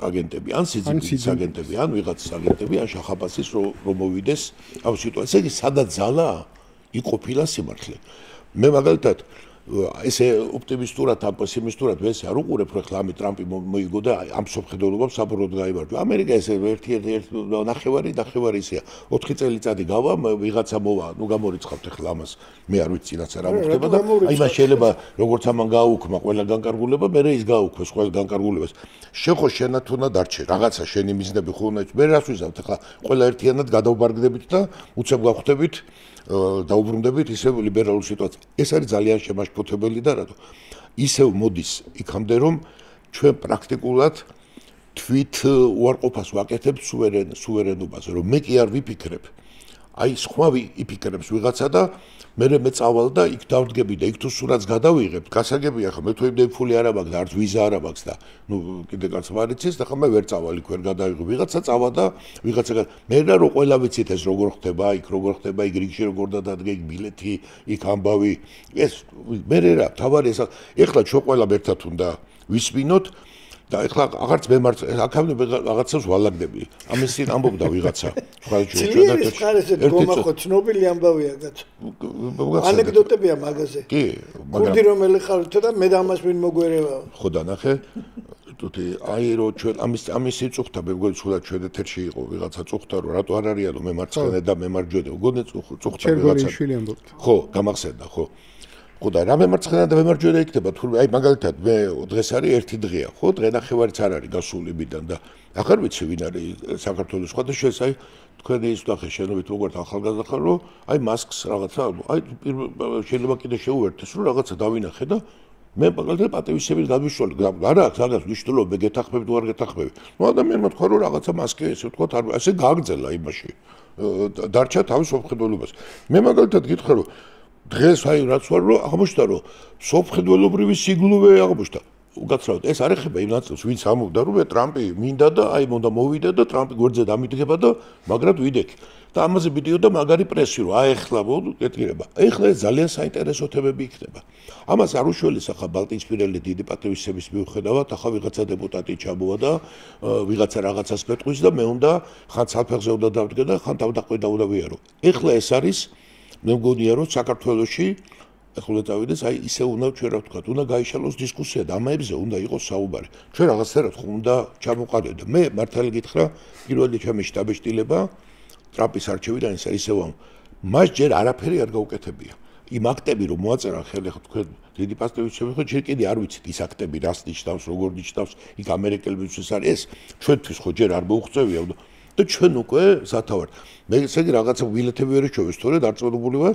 აგენტები ან სიძინების აგენტები ან ვიღაცის აგენტები ან შახაბასის რომ მოვიდეს ამ სიტუაციაზე სადაც ძალა იყოფილა სიმართლე მე მაგალითად ესე ოპტიმისტურად ან პესიმისტურად ეს არ უყურებ, რომ ხლა ამი ტრამპი მოიგო და ამ სოფხედელობას საბოლოოდ გაიმარჯვა. ამერიკა ესე ერთ ნახევარი ისეა. 4 წელიწადი გავა, ვიღაცა მოვა, ნუ გამორიცხავთ ხლა ამას. მე არ ვიცი რაც რა მოხდება და აი მას შეიძლება როგორც ამან გააუქმა ყველა განკარგულება, მე ის გააუქმეს ყველა განკარგულებას. შეხო შენათ უნდა დარჩე, რაღაცა შენი მიზნები ხო უნდა მე რას ვიზავთ ხლა ყველა ერთიანად გადავბარგდებით და უცებ გავხდებით დაუბრუნდებით ისევ ლიბერალურ სიტუაციას. ეს არის ძალიან შემაშფოთებელი და რატო? ისევ მოდის იქამდე რომ ჩვენ პრაქტიკულად თვით უარყოფას ვაკეთებ სუვერენობას, რომ მე კი არ ვიფიქრებ. აი სხვა იფიქრებს ვიღაცა და მე წავალ და იქ დავდგები და იქ თუ სურათს გადავიღებ, გასაგებია ხა მე თუ იმდენი ფული არ აქვს და არც ვიზა არ აქვს და ნუ კიდე კაც მარიცის და ხა მე ვერ წავალ იქ ვერ გადავიღებ. ვიღაცა წავა და ვიღაცა მე რა ყველა ვიცით ეს როგორ ხდება, იქ როგორ ხდება, იქ რიგში როგორ დადგე, იქ ბილეთი, იქ ამბავი. ეს მე რა თავარი ეს ეხლა ჩვენ ყველა ერთად უნდა ვისმინოთ და ეხლა აღარც მემართ აქამდე რაღაცას ვალაგდები. ამის წინ ამბობდა ვიღაცა. ძლიერის ხარესეთ გომახო ცნობილი ამბავია კაცო. ანეკდოტებია მაგაზე. კი, მაგრამ კურდი რომელი ხართ და მე და ამას ვინ მოგვერევა. ხო და ნახე. თუთი აი რო ჩვენ ამის წუხთა მეგონა სულად ჩვენ ეთერში იყო ვიღაცა წუხთა რომ რატო არ არიან რომ მემარცხენე და მემარჯვენე. მგონი წუხთა ვიღაცა. ხო, გამახსენდა, ხო. ხო და რა მემარცხენე და მემარჯვენე იქნება თურმე აი მაგალითად მე დღეს არის ერთი დღეა ხო დღე ნახევარიც არ არის გასული მიდან და ახარ ვიცი ვინ არის საქართველოს სხვა და შეს აი თქვენი ის ნახე შენობით როგორც ახალგაზრდა ხარ რომ აი მასკს რაღაცა აი შეიძლება კიდე შეუერთდეს რომ რაღაცა დავინახე და მე მაგალითად პატივისცემით გადვიშვალე არა აქვს რაღაც მნიშვნელობა მე გეთახმები თუ არ გეთახმები ნუ ადამიანმა თქვა რომ რაღაცა მასკი ესე ვთქვა არ ასე გააგრძელა იმაში დარჩა თავის ოფხედულობას მე მაგალითად გითხრა რომ დღეს აი რაც ვარ რომ აღმოჩნდა რომ სოფხედველობრივი სიგლუვე აღმოჩნდა უკაცრავად ეს არ ეხება იმ ნაწილს ვინც ამობდა რომ ტრამპი მინდა და აი მონდა მოვიდა და ტრამპი გვერდზე დამიდგება და მაგრად ვიდექი და ამაზე ვიდეოდა მაგარი პრესი რომ აი ეხლა მოგეთირება ეხლა ეს ძალიან საინტერესო თემები იქნება ამას არ უშველის ახლა ბალტიისპირელი დიდი პატივისცემის მიუხედავად ახლა ვიღაცა დეპუტატი ჩამოვა და ვიღაცა რაღაცას მეტყვის და მე უნდა ხან საფეხზე უნდა დავდგე და ხან დავდაყვედა უნდა ვიარო ეხლა ეს არის მე მგონია რომ საქართველოში ახლა წავიდეს აი ისე უნდა ჩვენ რა ვთქვათ უნდა გაიშალოს დისკუსია და ამებზე უნდა იყოს საუბარი ჩვენ რაღაცერად ხომ უნდა ჩამოყალიბდეთ და მე მართალი გითხრა პირველი ჩემი შტაბეშტილება ტრამპის არჩევიდან ისევ მას ჯერ არაფერი არ გაუკეთებია იმ აქტები რომ მოაწერა ხელი ხო თქვენ დიდი პასტევიცები ხო ჯერ კიდე არ ვიცით ის აქტები რას ნიშნავს როგორ ნიშნავს იქ ამერიკელებისთვის არის ეს ჩვენთვის ხო ჯერ არ მოუღწევია და ჩვენ უკვე სათავარ მე ესე იგი რაღაცა ბილეთები ვერ ეჩვევეს თორე დარწმუნებული ვარ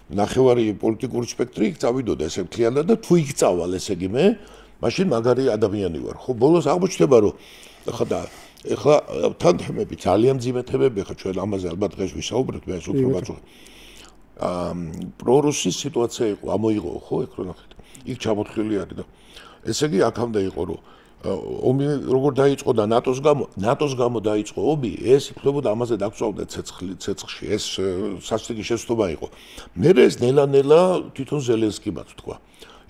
ნახევარი პოლიტიკური სპექტრი იქ წავიდოდა ესე მთლიანად და თუ იქ წავალ ესე იგი მე მაშინ მაგარი ადამიანი ვარ ხო ბოლოს აღმოჩნდება რომ ეხლა თან თემები ძალიან მძიმე თემები ხა ჩვენ ამაზე ალბათ დღეს ვისაუბრებთ მე ეს უფრო გაწუხე პრორუსის სიტუაცია იყო ამოიღო ხო ეხლა ნახეთ იქ ჩამოთვლილი არის და ესე იგი აქამდე იყო რომ ომი როგორ დაიწყო და ნატოს გამო დაიწყო ომი ეს იქნებოდა ამაზე დაგწვავდა ცეცხლში ეს სასტიკი შეცდომა იყო მე ეს ნელა თვითონ ზელენსკიმაც თქვა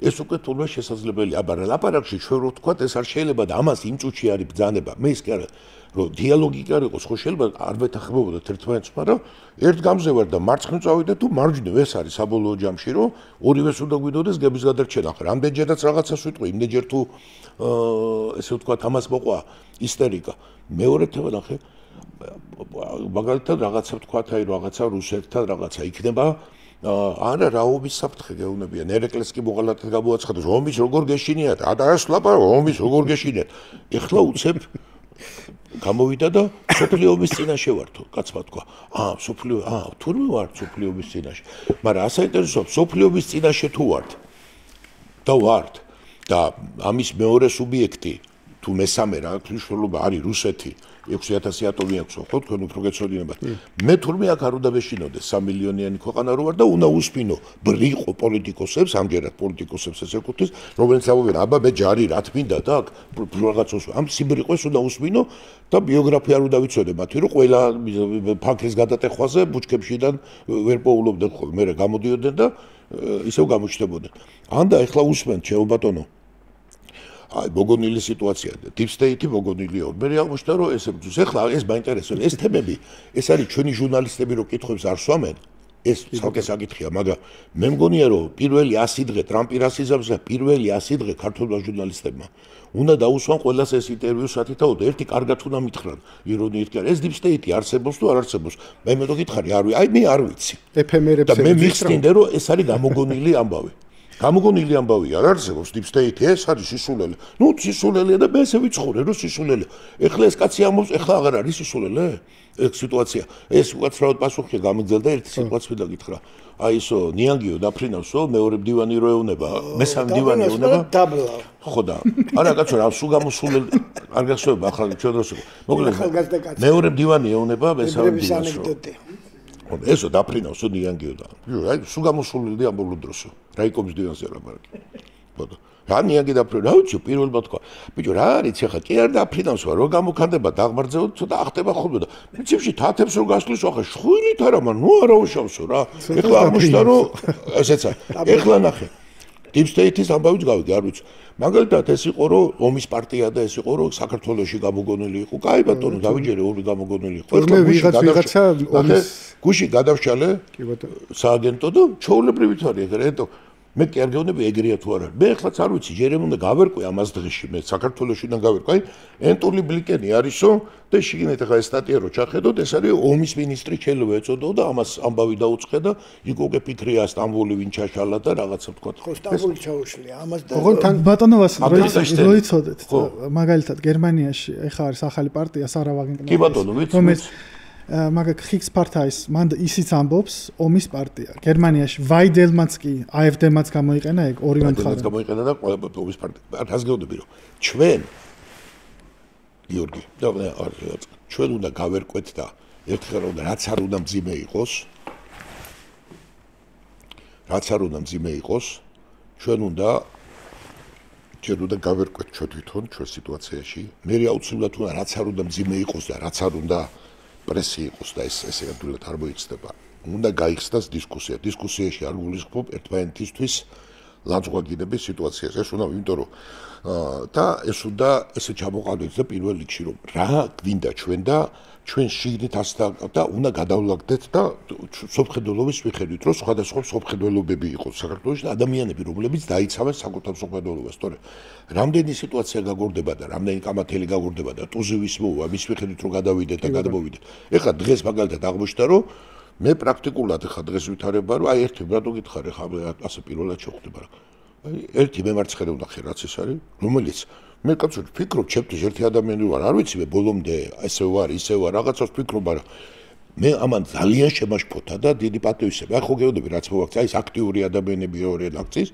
ეს უკვე თურმე შესაძლებელია აბა ლაპარაკში ჩვენ რო ვთქვათ ეს არ შეიძლება და ამას იმ წუთში არის ბრძანება მე ის კი არა რომ დიალოგი კი არ იყოს ხო შეიძლება არ მეთანხმებოდეთ ერთმანეთს მაგრამ ერთ გამზე ვარ და მარცხნივ წავიდე თუ მარჯვნივ ეს არის საბოლოო ჯამში რომ ორივეს უნდა გვიდოდეს გების გადარჩენა ხო რამდენჯერაც რაღაცას ვიტყვი იმდენჯერ თუ ესე ვთქვათ ამას მოყვა ისტერიკა მეორე თემა ნახე მაგალითად რაღაცა ვთქვათ აი რაღაცა რუსეთთან რაღაცა იქნება არა რა ომის საფრთხე გეუბნებიან ერეკლეს კი მოღალატედ გამოაცხადეს ომის როგორ გეშინიათ ადას ლაპარაკ ომის როგორ გეშინიათ ეხლა უცებ გამოვიდა და სოფლიო ომის წინაშე ვართო კაცმა თქვა სოფლიო თურმე ვარ სოფლიო ომის წინაშე მაგრამ ასაინტერესოა სოფლიო ომის წინაშე თუ ვართ და ვართ და ამის მეორე სუბიექტი თუ მესამე რა მნიშვნელობა არის რუსეთი 6000 ატომი აქვს ხო თქვენ უფრო გეცოდინებათ მე თურმე აქ არ უნდა ვეშინოდეს 3 მილიონიანი ქვეყანა რო ვარ და უნდა უსპინო ბრიყო პოლიტიკოსებს ამჯერად პოლიტიკოსებს ესე ვქუთის რომელიც ამბობენ აბა მე ჯარი რა თმინდა და აქ რაღაცას ამ სიბრიყოს უნდა უსპინო და ბიოგრაფია არ უნდა ვიცოდე მათი რომ ყველა ფანქრის გადატეხვაზე ბუჩქებშიდან ვერ პოულობდნენ ხოლმე მე გამოდიოდნენ და ისევ გამოჩნდებოდნენ ან და ეხლა უსმენ ჩემო ბატონო აი მოგონილი სიტუაცია deep state-ი მოგონილია მე აღმოჩნდა რომ ეს ეხლა ეს მაინტერესებს ეს თემები ეს არის ჩვენი ჟურნალისტები რო კითხვებს არ სვამენ ეს ცალკე საკითხია, მაგრამ მე მგონია რომ პირველი 100 დღე ტრამპი რასიზმს და პირველი 100 დღე ქართულმა ჟურნალისტებმა უნდა დაუსვან ყველას ეს ინტერვიუ სათითაოდ და ერთი კარგად უნდა მითხრან ირონიით კი არა ეს deep state არსებობს თუ არ არსებობს მე მეტო გითხარი აი მე არ ვიცი ეფემერებს და მე მიხსნიდე რომ ეს არის გამოგონილი ამბავი გამოგონილი ამბავი არ არსებობს deep state ეს არის სისულელე ნუ სისულელეა და მე ესე ვიცხოვრე რომ სისულელე ეხლა ეს კაცი ამბობს ეხლა აღარ არის სისულელე ეს სიტუაცია ეს უკაცრავად პასუხი გამიგზელდა ერთი სიტუაცია და გითხრა აი ისო ნიანგიო დაფრინავსო მეორე მდივანი რო ეუნება მესამე მდივანი ეუნება დაბლა ხო და არა კაცო რა სულ გამოსულელი არ გასწრება ახლა ჩვენ დროს მოკლედ მეორე მდივანი ეუნება მესამე მდივანს ხო ესო დაფრინავსო ნიანგიო და აი სულ გამოსულელი ამბოლო დროსო რაიკომის მდივანზე რა მაგრამ ხო და რა ნიანგი დაფრინავ რა ვიცი პირველმა თქვა ბიჭო რა არის ახლა კი არ დაფრინავსო რო გამოქანდება დაღმართზეო ცოტა ახტება ხოლმე და პრინციპში თათებს რო გასulis ახლა შვილი თარა მან ნუ არა უშავსო რა ეხლა აღმოჩნდა რომ ესეცა ეხლა ნახე deep state-ის ამბავიც გავიგე არ ვიცი მაგალითად ეს იყო რომ ომის პარტია და ეს იყო რომ საქართველოში გამოგონილი იყო კაი ბატონო დავიჯერე ორი გამოგონილი იყო ეხლა ვიღაცა ომის გუში გადავშალე კი ბატონო სააგენტო და ჩაოლებრივით არის ეგრე მე კი არ გეუბნები ეგრეა თუ არა მე ეხლაც არ ვიცი ჯერ უნდა გავერკვე ამას დღეში მე საქართველოსიდან გავერკვე აი ენტული ბლიკენი არისო და შიგნით ახლა ეს სტატია რო ჩახედოთ ეს არის ომის მინისტრი ჩელოვე ეწოდო და ამას ამბავი დაუწყე და იქ ფიქრია სტამბოლი ვინ ჩაშალა და რაღაცა თქვა ხო სტამბოლი ჩაუშლია ამას და ოღონდ ბატონო ვასილი როიცოდეთ მაგალითად გერმანიაში ეხლა არის ახალი პარტია სარავაგენ კი ბატონო ვიცი მაგა ხიქს პარტიის მან ისიც ამბობს ომის პარტია გერმანიაში ვაიდელმანც კი AfD-მაც გამოიყენა ეგ ორივე მხარე გამოიყენა და ყველა ომის პარტია რას გეუბნები რომ ჩვენ გიორგი და ჩვენ უნდა გავერკვეთ და ერთხელ რომ რაც არ უნდა მძიმე იყოს ჩვენ უნდა ჯერ უნდა გავერკვეთ ჩვენ თვითონ ჩვენ სიტუაციაში მე აუცილებლად უნდა რაც არ უნდა მძიმე იყოს და რაც არ უნდა პრესი იყოს და ესე ადვილად არ მოიცდება. უნდა გაიხსნას დისკუსია. დისკუსიაში არ გულისხმობ ერთმანეთისთვის ლანძღვაგინების სიტუაციას. ეს უნდა, იმიტომ რომ და ეს უნდა ესე ჩამოყალიბდეს და პირველ რიგში რომ რა გვინდა ჩვენ და ჩვენ შიგნით და უნდა გადავლაგდეთ და სოფხედელობის მიხედვით, რომ სხვადასხვა სოფხედელობები იყოს საქართველოში და ადამიანები, რომლებიც დაიცავენ საკუთარ სოფხედელობას. თორე რამდენი სიტუაცია გაგორდება და რამდენი კამათელი გაგორდება და ტუზივის მოვა, მის მიხედვით რომ გადავიდეთ და გადმოვიდეთ. ეხლა დღეს მაგალითად აღმოჩნდა რომ მე პრაქტიკულად ეხლა დღეს ვითარება რომ აი ერთი ბრატო გითხარი ხა ასე პირველად შევხვდება რა. აი ერთი მემარცხენე უნდა ხე რაც ეს არის, რომელიც მე კაცო ვფიქრობ, ჩემთვის ერთი ადამიანი ვარ, არ ვიცი მე ბოლომდე ესე ვარ, ისე ვარ, რაღაცას ვფიქრობ, მაგრამ მე ამან ძალიან შემაშფოთა და დიდი პატივისცემა. აი ხო გეუბნები რაც მოვაქცე, აი ეს აქტიური ადამიანები ორი რედაქციის,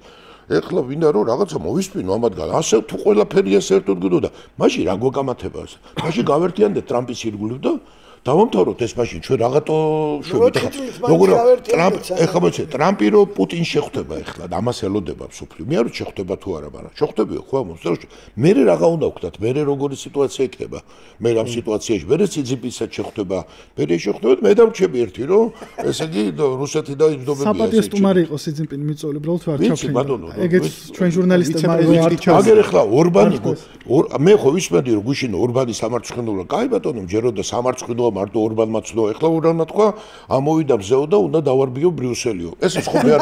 ეხლა ვინდა რომ რაღაცა მოვისპინო ამათგან, ასე თუ ყველაფერია საერთოდ გდოდა, მაშინ რა გვეკამათება ეს? მაშინ გავერთიანდეთ ტრამპის ირგვლივ და დავამთავროთ ეს მაშინ ჩვენ რაღაცა შვებით როგორ ეხლა მოიცე ტრამპი რო პუტინს შეხვდება ეხლა და ამას ელოდება მსოფლიო მე არ ვიცი შეხვდება თუ არა მაგრამ შეხვდებიო ხო მოსწრებში მე რა უნდა ვქნათ მე როგორი სიტუაცია იქნება მე ამ სიტუაციაში მე სიძიფისაც შეხვდება მე შეხვდება მე დავრჩები ერთი რომ ესე იგი რუსეთი და ინდოები საპატიო სტუმარი იყო სიძინპინი მიწოли უბრალოდ ვარ ჩაფრინდა ეგეც ჩვენ ჟურნალისტებმა არ ჩავს აგერ ეხლა ორბანი მე ხო ვისმენდი რომ გუშინ ორბანი სამარცხინოა კაი ბატონო ჯეროდა სამარცხინო მარტო ორბანმა ცნო ეხლა ორბანმა თქვა ამოვიდა მზეო და უნდა დავარბიო ბრიუსელიო ეს ხო მე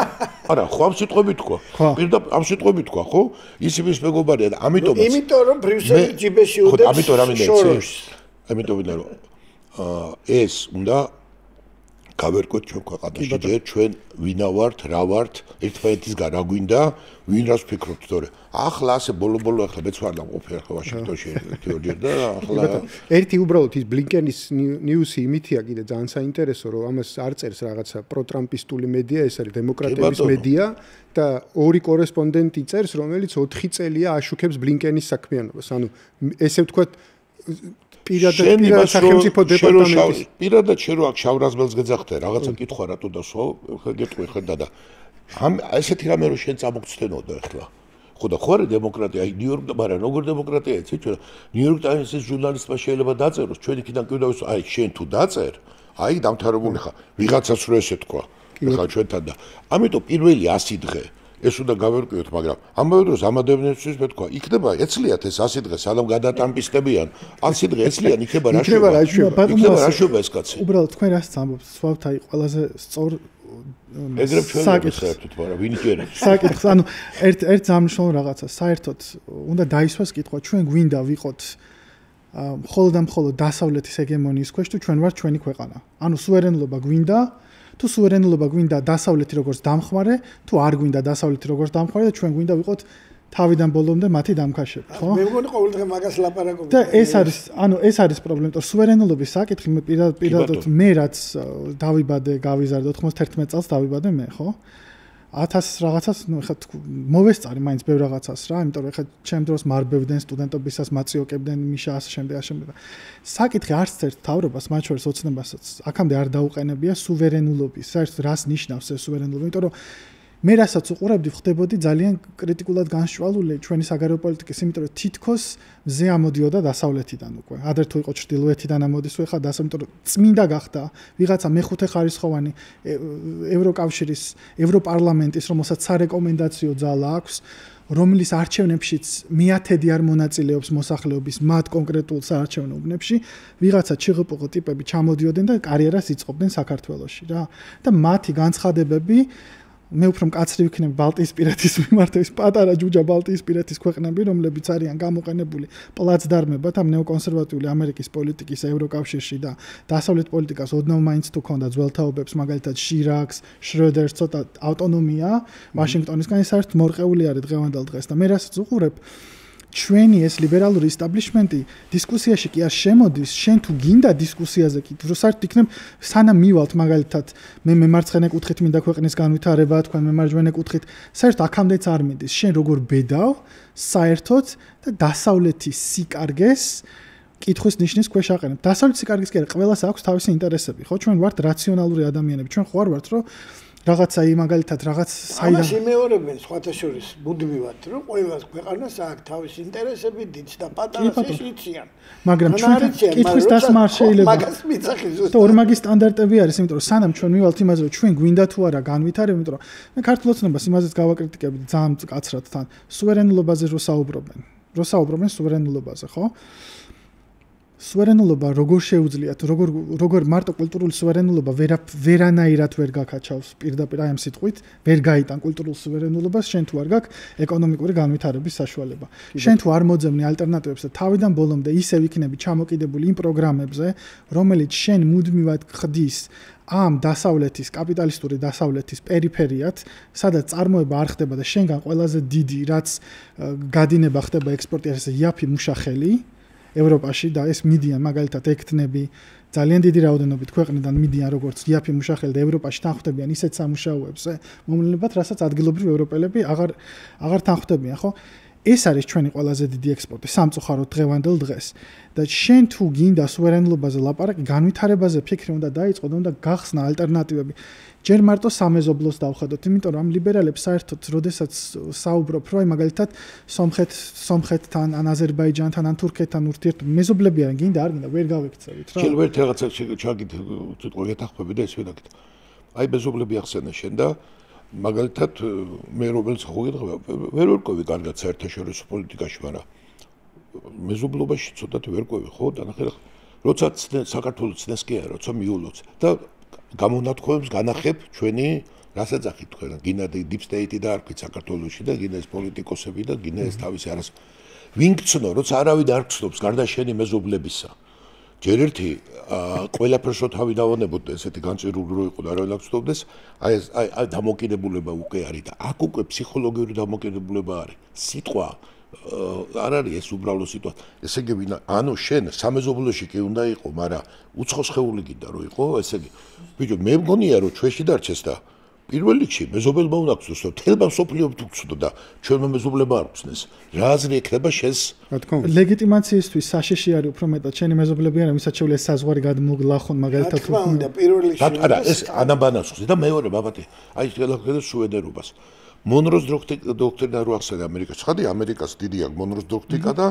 არა ხო ამ სიტყვებით თქვა პირდაპირ ამ სიტყვებით თქვა ხო ისიმის მეგობარია და ამიტომაც იმიტომ რომ ბრიუსელი ჯიბეში უდებს ამიტომ რა მინდა ამიტომ მინდა რომ ეს უნდა გავერკვეთ ჩვენ ქვეყანაში ჯერ ჩვენ ვინა ვართ რა ვართ ერთმანეთისგან რა გვინდა ვინ რას ფიქრობთ თორე ახლა ასე ბოლო ახლა მეც ვარ დაყოფი ახლა ვაშინგტონში თეორიერ და ახლა ერთი უბრალოდ ის ბლინკენის ნიუსი იმითია კიდე ძალიან საინტერესო რომ ამას არ წერს რაღაცა პროტრამპისტული მედია ეს არის დემოკრატების მედია და ორი კორესპონდენტი წერს რომელიც 4 წელია აშუქებს ბლინკენის საქმიანობას ანუ ესე ვთქვათ პირადად სახელმწიფო დეპარტამენტის პირადად შენ რო აქ შავრაზმელს გეძახდე რაღაცა კითხვა რატო დასვა ხა გეტყვი ხედა და ამ ესეთი რამე რო შენ წამოგწდენოდა ახლა ხო და ხო არის დემოკრატია აი ნიუ-იორკ და მაგრამ როგორ დემოკრატია იცი ჩვენ ნიუ-იორკ ტაიმსის ჟურნალისტმა შეიძლება დაწეროს ჩვენ იქიდან კიდევ აი შენ თუ დაწერ აი დამთავრებული ხა ვიღაცას რო ესე თქვა ხა ჩვენთან და ამიტომ პირველი 100 დღე ეს უნდა გავერკვიოთ, მაგრამ ამავე დროს ამადევნებისთვის მე თქვა, იქნება ეცლიათ ეს 100 დღე, სანამ გადატამპისდებიან, 100 დღე ეცლიან, იქნება რა შვება ეს კაცი. უბრალოდ თქვენ რას ამბობთ, სხვათა ყველაზე სწორ ეგრე ჩვენებს საერთოდ, მაგრამ ვინ იჯერებს? საკითხს, ანუ ერთ ზამნიშნულ რაღაცას, საერთოდ უნდა დაისვას კითხვა, ჩვენ გვინდა ვიყოთ მხოლოდ და მხოლოდ დასავლეთის ჰეგემონიის ქვეშ თუ ჩვენ ვართ ჩვენი ქვეყანა. ანუ სუვერენობა გვინდა, თუ სუვერენობა გვინდა დასავლეთი როგორც დამხმარე, თუ არ გვინდა დასავლეთი როგორც დამხმარე და ჩვენ გვინდა ვიყოთ თავიდან ბოლომდე მათი დამქაშები, ხო? მე მგონი ყოველდღე მაგას ლაპარაკობ. და ეს არის პრობლემა, რომ სუვერენობის საკითხი მე პირადად მე რაც დავიბადე, გავიზარდე 91 წელს დავიბადე მე, ხო? 1000 რაღაცას, ნუ ხა მოვესწარი მაინც ბევრ რაღაცას რა, იმიტომ რომ ხა ჩემ დროს მარბევდნენ სტუდენტობისას, მაციოკებდნენ მიშა ასე შემდეგ. საკითხი არც ერთ თავრობას, მათ შორის ოცნებასაც, აქამდე არ დაუყენებია სუვერენულობის. საერთოდ რას ნიშნავს ეს სუვერენულობა? იმიტომ რომ მე რასაც უყურებდი, ხდებოდი ძალიან კრიტიკულად განშვალული ჩვენი საგარეო პოლიტიკის, იმიტომ რომ თითქოს მზე ამოდიოდა დასავლეთიდან უკვე. ადრე თუ იყო ჩრდილოეთიდან ამოდის, ხა იმიტომ რომ წმინდა გახდა ვიღაცა მეხუთე ხარისხოვანი ევროკავშირის, ევროპარლამენტის, რომელსაც სარეკომენდაციო ძალა აქვს, რომლის არჩევნებშიც მეათედი არ მონაწილეობს მოსახლეობის მათ კონკრეტულ საარჩევნო უბნებში, ვიღაცა ჩიღუპუღო ტიპები ჩამოდიოდნენ და კარიერას იწყობდნენ საქართველოში რა. და მათი განცხადებები მე უფრო მკაცრი ვიქნები ბალტიისპირეთის მიმართ ეს პატარა ჯუჯა ბალტიისპირეთის ქვეყნები, რომლებიც არიან გამოყენებული პლაცდარმებად ამ ნეოკონსერვატიული ამერიკის პოლიტიკის ევროკავშირში და დასავლეთ პოლიტიკას ოდნავ მაინც თუ ქონდა ძველთაობებს, მაგალითად შირაკს, შროდერს ცოტა ავტონომია ვაშინგტონისგან, ეს საერთოდ მორყეული არის დღევანდელ დღეს და მე რასაც უყურებ ჩვენი ეს ლიბერალური ისტაბლიშმენტი დისკუსიაში კი არ შემოდის, შენ თუ გინდა დისკუსიაზე კი, რომ საერთოდ იქნებ სანამ მივალთ მაგალითად მე მემარცხენე კუთხით მინდა ქვეყნის განვითარება, თქვენ მემარჯვენე კუთხით, საერთოდ აქამდეც არ მიდის. შენ როგორ ბედავ საერთოდ და დასავლეთის სიკარგეს კითხვის ნიშნის ქვეშ აყენებ. დასავლეთის სიკარგეს კი არა, ყველას აქვს თავისი ინტერესები, ხო? ჩვენ ვართ რაციონალური ადამიანები, ჩვენ ხო არ ვართ, რომ რაღაცა მაგალითად რაღაც საიდან ამას იმეორებენ სხვათა შორის მუდმივად, რომ ყველა ქვეყანას აქვს თავისი ინტერესები, დიდს და პატარას იციან. მაგრამ ჩვენ კითხვის დასმა არ შეიძლება. მაგას მიცახი ზუსტად. და ორმაგი სტანდარტები არის, იმიტომ რომ სანამ ჩვენ მივალთ იმაზე, რომ ჩვენ გვინდა თუ არა განვითარება, იმიტომ რომ მე ქართულ ოცნებას იმაზეც გავაკრიტიკებდი ძალიან მკაცრად თან. სუვერენულობაზე რო საუბრობენ სუვერენულობაზე, ხო? სუვერენულობა როგორ შეუძლიათ, როგორ მარტო კულტურული სუვერენულობა ვერანაირად ვერ გაკაჩავს პირდაპირ აი ამ სიტყვით, ვერ გაიტან კულტურულ სუვერენულობას, შენ თუ არ გაქვს ეკონომიკური განვითარების საშუალება. შენ თუ არ მოძებნი ალტერნატივებს და თავიდან ბოლომდე ისევ იქნები ჩამოკიდებული იმ პროგრამებზე, რომელიც შენ მუდმივად ხდის ამ დასავლეთის, კაპიტალისტური დასავლეთის პერიფერიად, სადაც წარმოება არ ხდება და შენგან ყველაზე დიდი, რაც გადინება ხდება ექსპორტი, ეს იაფი მუშახელი ევროპაში და ეს მიდიან მაგალითად ექთნები ძალიან დიდი რაოდენობით ქვეყნიდან მიდიან როგორც იაფი მუშახელი და ევროპაში თანხმდებიან ისეთ სამუშაოებს მომლელებად, რასაც ადგილობრივი ევროპელები აღარ თანხმდებიან, ხო? ეს არის ჩვენი ყველაზე დიდი ექსპორტი სამწუხაროდ დღევანდელ დღეს და შენ თუ გინდა სუვერენულობაზე ლაპარაკი, განვითარებაზე ფიქრი უნდა დაიწყო და უნდა გახსნა ალტერნატივები. ჯერ მარტო სამეზობლოს დავხედოთ, იმიტომ რომ ამ ლიბერალებს საერთოდ როდესაც საუბრობ, რომ აი მაგალითად სომხეთთან, ან აზერბაიჯანთან, ან თურქეთთან ურთიერთობა მეზობლები არიან, გინდა არ გინდა ვერ გავიქცევით რა. შეიძლება ერთ რაღაცა ჩაგით თვითონ გეთახმები და ესე ვიდაგით. აი მეზობლები ახსენე შენ და მაგალითად მე რომელიც ხო გითხება, ვერ ვერკვევი კარგად საერთაშორისო პოლიტიკაში, მაგრამ მეზობლობაში ცოტათი ვერკვევი, ხო? დანახე როცა საქართველოს ცნეს კი არა, როცა მიულოც და გამონათქვამებს განახებ ჩვენი რასაც ახით თქვენ გინდა deep state-ი და არქით საქართველოში და გინდა ეს პოლიტიკოსები და გინდა ეს თავისი არას ვინ გწნო როცა არავინ არ გწნობს გარდა შენი მეზობლებისა ჯერ ერთი ყველაფერს რო თავი დავანებოთ ესეთი განწირული რო იყო და არავინ არ გწნობდეს აი დამოკიდებულება უკვე არის და აქ უკვე ფსიქოლოგიური დამოკიდებულება არის სიტყვა არ არის ეს უბრალო სიტუაცია. ესე იგი, ანუ შენ სამეზობლოში კი უნდა იყო, მაგრამ უცხო სხეული გინდა რომ იყო, ესე იგი. ბიჭო, მე მგონია რომ ჩვენში დარჩეს და პირველ რიგში მეზობელმა უნდა გწნოს, რომ თელბა სოფლიო თუ გწნო და ჩვენმა მეზობლებმა არ გწნეს. რა აზრი ექნება შენს? რა თქმა უნდა. ლეგიტიმაციისთვის საშიში არის უფრო მეტად შენი მეზობლები არა, ვისაც შეუძლია საზღვარი გადმოგლახონ მაგალითად თუ. რა თქმა უნდა, პირველ რიგში. არა, ეს ანაბანას ხსნი და მეორე ბაბათი. აი ხელახლა სუვერენობას. მონროს დოქტრინა რო ახსენე ამერიკაში. ხადი ამერიკას დიდი აქვს მონროს დოქტრინა და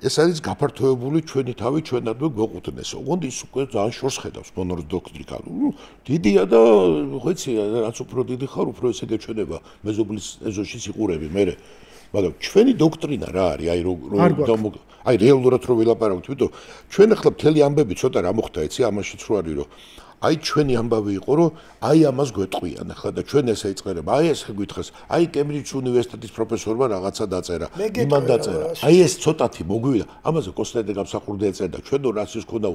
ეს არის გაფართოებული ჩვენი თავი ჩვენად გვეყუთნეს. ოღონდ ის უკვე ძალიან შორს ხედავს მონროს დოქტრინა. დიდია და ხოიცი რაც უფრო დიდი ხარ, უფრო ესე გეჩვენება მეზობლის ეზოში სიყურები მერე. მაგრამ ჩვენი დოქტრინა რა არის? აი რეალურად რო ვილაპარაკოთ, იმიტომ ჩვენ ახლა მთელი ამბები ცოტა რა მოხდა, იცი, ამაშიც რო არის რომ აი ჩვენი ამბავი იყო, რომ აი ამას გვეტყვიან ახლა და ჩვენ ესე იწყერება. აი ესე გითხეს, აი კემბრიჯის უნივერსიტეტის პროფესორმა რაღაცა დაწერა, იმან დაწერა. აი ეს ცოტათი მოგვივიდა. ამაზე კოსტენე გამსახურდა ეწერა და ჩვენ რაც ის ქონდა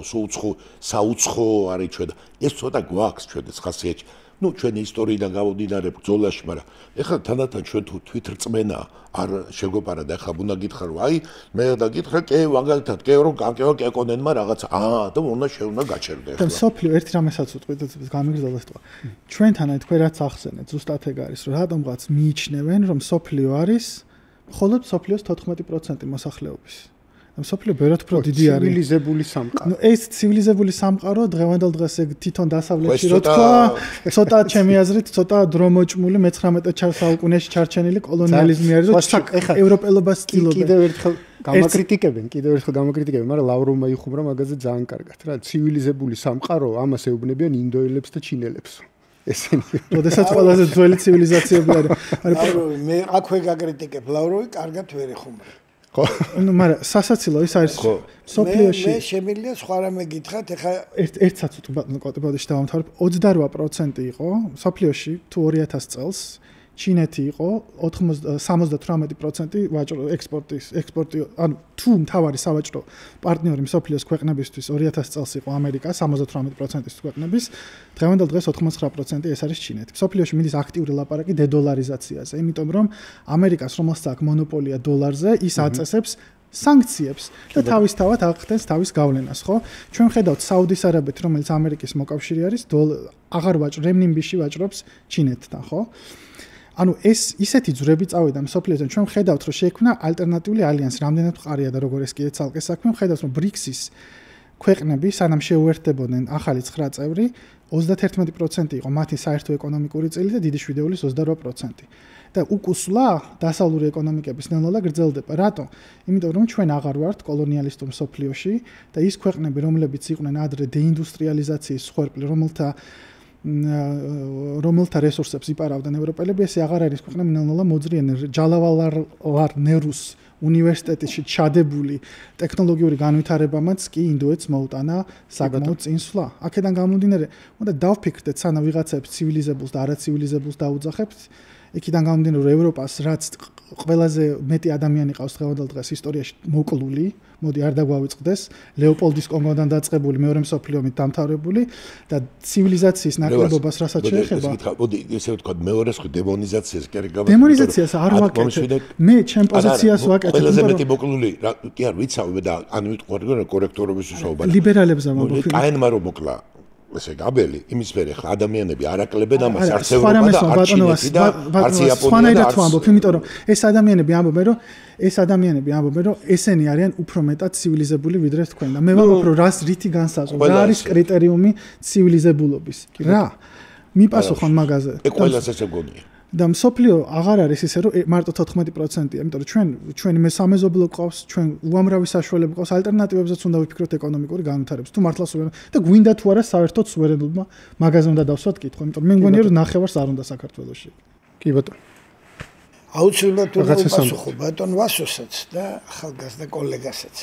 საუცხო არის ჩვენ. ეს ცოტა გვაქვს ჩვენს ხასიათში. ну ჩვენი ისტორიიდან გამომდინარე ბრძოლაში, მაგრამ ეხლა თანდათან ჩვენ თუ თვითრწმენა არ შეგვეპარა და ეხლა უნდა გითხრა რომ აი მე და გითხრა კი მაგალითად კი რომ კეკონენმა რაღაც და უნდა გაჩერდე ეხლა. და სოფლიო ერთი რამესაც უთქვი და გამიგრძელდა თქო. ჩვენთან თქვენ რაც ახსენეთ ზუსტად ეგ არის რომ რატომღაც მიიჩნევენ რომ სოფლიო არის მხოლოდ სოფლიოს 14% მოსახლეობის. სოფლიო ბევრად უფრო დიდი არის. ცივილიზებული სამყარო. ეს ცივილიზებული სამყარო დღევანდელ დღეს ეგ თვითონ დასავლეთში რო თქვა, ცოტა ჩემი აზრით, ცოტა დრომოჭმული მე-19 საუკუნეში ჩარჩენილი კოლონიალიზმი არის, რომ ევროპელობას ცდილობენ. კიდევ ერთხელ გამაკრიტიკებენ, მაგრამ ლავროვმა იხუმრა მაგაზე ძალიან კარგად რა. ცივილიზებული სამყარო ამას ეუბნებიან ინდოელებს და ჩინელებს. ესენი. როდესაც ყველაზე ძველი ცივილიზაციები არის. მე აქვე გაკრიტიკებ, ლავროვი კარგად ვერ იხუმრა. ну მაგრამ სასაცილო ის არის სოფლიოში მე შემიძლია სხვა რამე გითხრათ ეხა ერთსაც თუ კოტებოდეში დავამთავრებ 28% იყო სოფლიოში თუ 2000 წელს ჩინეთი იყო 78% ვაჭრო ექსპორტი ანუ თუ მთავარი სავაჭრო პარტნიორი სოფლიოს ქვეყნებისთვის 2000 წელს იყო ამერიკა 78%-ის ქვეყნების დღევანდელ დღეს 89% ეს არის ჩინეთი. სოფლიოში მიდის აქტიური ლაპარაკი დედოლარიზაციაზე, იმიტომ რომ ამერიკას რომელსაც აქვს მონოპოლია დოლარზე, ის აწესებს სანქციებს და თავისთავად აღხდენს თავის გავლენას, ხო? ჩვენ ხედავთ საუდის არაბეთი, რომელიც ამერიკის მოკავშირე არის, აღარ რემნიმბიში ვაჭრობს ჩინეთთან, ხო? ანუ ეს ისეთი ძვრები წავიდა მსოფლიოსთან, ჩვენ ხედავთ, რომ შეიქმნა ალტერნატიული ალიანსი, რამდენად მყარია და როგორ ეს კიდე ცალკე საქმე, ხედავთ, რომ ბრიქსის ქვეყნები სანამ შეუერთდებოდნენ ახალი 9 წევრი, 31% იყო მათი საერთო ეკონომიკური წილი და დიდი შვიდეულის 28%. და უკუსვლა დასავლური ეკონომიკების ნელ-ნელა გრძელდება. რატო? იმიტომ რომ ჩვენ აღარ ვართ კოლონიალისტურ მსოფლიოში და ის ქვეყნები, რომლებიც იყვნენ ადრე დეინდუსტრიალიზაციის მსხვერპლი, რომელთა რესურსებს იპარავდნენ ევროპელები, ესე აღარ არის ქვეყნები ნელ-ნელა მოძრიანენ ჯალავალარ ნერუს უნივერსიტეტში ჩადებული ტექნოლოგიური განვითარებამაც კი ინდოეთს მოუტანა საკმაოდ წინსვლა. აქედან გამომდინარე, უნდა დავფიქრდეთ, სანამ ვიღაცებს ცივილიზებულს და არაცივილიზებულს დაუძახებთ, იქიდან გამომდინარე, რომ ევროპას რაც ყველაზე მეტი ადამიანი ყავს დღევანდელ დღეს ისტორიაში მოკლული, მოდი არ დაგვავიწყდეს, ლეოპოლდის კონგოდან დაწყებული მეორე მსოფლიო ომით დამთავრებული და ცივილიზაციის ნაკლებობას რასაც შეეხება. მოდი ესე ვთქვა, მეორე ხი დემონიზაციას კი არ გავაკეთებ. დემონიზაციას არ ვაკეთებ. მე ჩემ პოზიციას ვაკეთებ. ყველაზე მეტი მოკლული, კი არ ვიცავ და ანუ ვიტყვი რომ კორექტორობის ვისაუბრა. ლიბერალებზე ვამბობ. კაენმა რომ მოკლა ესე გაბელი იმის მერე ხა ადამიანები არ აკლებენ ამას არც ევროპა და არც ჩინეთი და არც იაპონია და არც ვამბობ, იმიტომ რომ ეს ადამიანები ამბობენ რომ ესენი არიან უფრო მეტად ცივილიზებული ვიდრე თქვენ და მე ვამბობ რომ რას რითი განსაზღვრა რა არის კრიტერიუმი ცივილიზებულობის რა მიპასუხონ მაგაზე ეგ ყველას ესე გონია და მსოფლიო აღარ არის ისე რომ მარტო 14%-ია, იმიტომ რომ ჩვენი მესამეზობლო ყავს, ჩვენ უამრავი საშუალება ყავს, ალტერნატივებზეც უნდა ვიფიქროთ ეკონომიკური განვითარების. თუ მართლა სუვერენ და გვინდა თუ არა საერთოდ სუვერენულმა მაგაზე უნდა დავსვათ კითხვა, იმიტომ რომ მე მგონია რომ ნახევარს არ უნდა საქართველოში. კი ბატონო. აუცილებლად უნდა უპასუხო ბატონ ვასოსაც და ახალგაზრდა კოლეგასაც.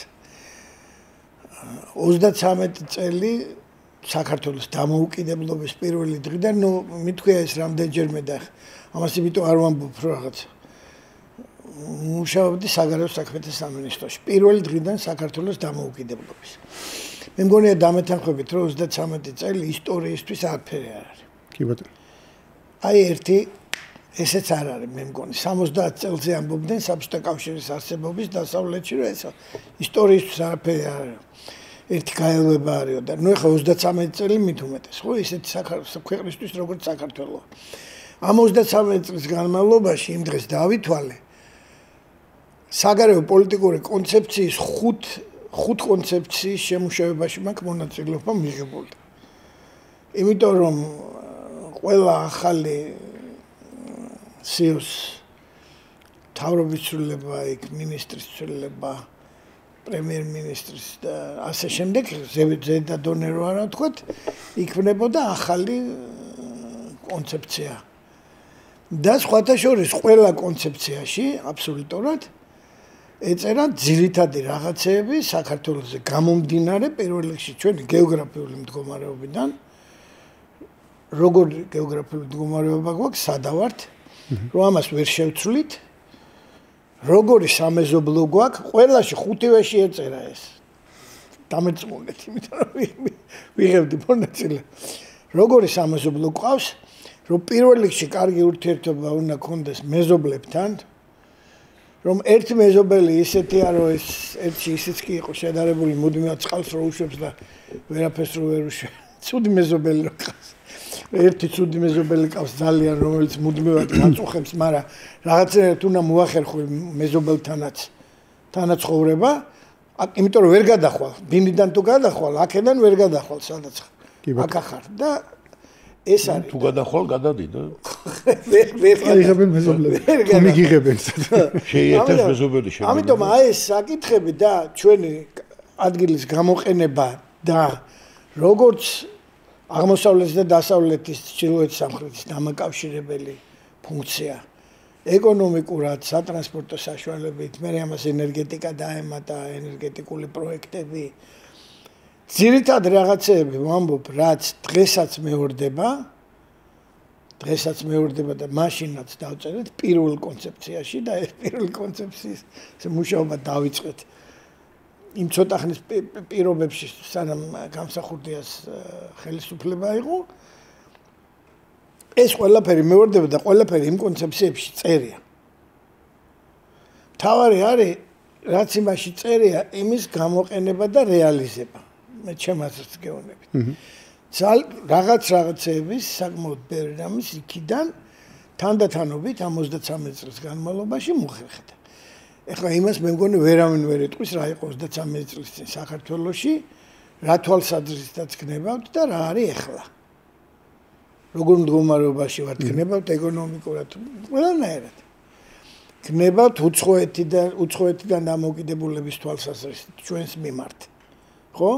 33 წელი საქართველოს დამოუკიდებლობის პირველი დღიდან, ნუ მithქვია ეს რამდენჯერმე და ამას იმიტომ არ ვამბობ რომ რაღაც მუშაობდი საგარეო საქმეთა სამინისტროში პირველი დღიდან საქართველოს დამოუკიდებლობის. მე მგონია დამეთანხმებით რომ 33 წელი ისტორიისთვის არაფერი არ არის. კი ბატონო. აი ერთი ესეც არ არის მე მგონი 70 წელზე ამბობდნენ საბჭოთა კავშირის არსებობის დასავლეთში რომ ეს ისტორიისთვის არაფერი არ არის. ერთი გაელვება არისო და ნუ ეხლა 33 წელი მით უმეტეს ხო ისეთი ქვეყნისთვის როგორც საქართველო. ამ 33 წლის განმავლობაში იმ დღეს დავითვალე საგარეო პოლიტიკური კონცეფციის ხუთ კონცეფციის შემუშავებაში მაქვს მონაწილეობა მიღებული. იმიტომ რომ ყველა ახალი სიოს თავრობის ცვლილება იქ მინისტრის ცვლილება პრემიერ-მინისტრის და ასე შემდეგ ზედა დონე რო არა ვთქვათ იქნებოდა ახალი კონცეფცია. და სხვათა შორის ყველა კონცეფციაში აბსოლუტურად ეწერა ძირითადი რაღაცეები საქართველოს გამომდინარე პირველ რიგში ჩვენი გეოგრაფიული მდგომარეობიდან როგორ გეოგრაფიული მდგომარეობა გვაქვს, სადა ვართ, რომ ამას ვერ შევცვლით. როგორი სამეზობლო გვაქვს, ყველაში ხუთივეში ეწერა ეს. დამეწმუნეთ, იმიტომ რომ ვიღებდი მონაწილე. როგორი სამეზობლო გვყავს, რომ პირველ რიგში კარგი ურთიერთობა უნდა გქონდეს მეზობლებთან, რომ ერთ მეზობელი ისეთია, რომ ეს ერთში ისიც კი იყო შედარებული, მუდმივად წყალს რო უშვებს და ვერაფერს რო ვერ უშვებს. ცუდი მეზობელი რო ყავს. ერთი ცუდი მეზობელი ყავს ძალიან, რომელიც მუდმივად გაწუხებს, მაგრამ რაღაცნაირად უნდა მოახერხო მეზობელთანაც თანაცხოვრება, იმიტომ რომ ვერ გადახვალ. ბინიდან თუ გადახვალ, აქედან ვერ გადახვალ, სადაც აქ ახარ და ეს არის. თუ გადახვალ, გადადი და ვერ აიღებენ მეზობლები. თუ მიგიღებენ. შეიერთებს მეზობელი შემდგომ. ამიტომ აი ეს საკითხები და ჩვენი ადგილის გამოყენება და როგორც აღმოსავლეთის და დასავლეთის ჩრდილოეთ სამხრეთის დამაკავშირებელი ფუნქცია ეკონომიკურად, სატრანსპორტო საშუალებით, მე ამას ენერგეტიკა დაემატა, ენერგეტიკული პროექტები. ძირითად რაღაცეები ვამბობ, რაც დღესაც მეორდება და მაშინაც დავწერეთ პირველ კონცეფციაში და ეს პირველ კონცეფციის მუშაობა დავიწყეთ. იმ ცოტა ხნის პირობებში, სანამ გამსახურდიას ხელისუფლება იყო, ეს ყველაფერი მეორდება და ყველაფერი იმ კონცეფციებში წერია. თავარი არის, რაც იმაში წერია, იმის გამოყენება და რეალიზება. მე ჩემასაც გეუბნებით. რაღაცეების საკმაოდ ბევრი რამის იქიდან თანდათანობით 73 წლის განმავლობაში მოხერხდა. ეხლა იმას მე მგონი ვერავინ ვერ იტყვის რა იყო 33 წლის წინ საქართველოში, რა თვალსაზრისითაც გნებავთ და რა არის ეხლა. როგორ მდგომარეობაში ვართ გნებავთ ეკონომიკურად, ყველანაირად. გნებავთ უცხოეთიდან დამოუკიდებლობის თვალსაზრისით ჩვენს მიმართ. ხო?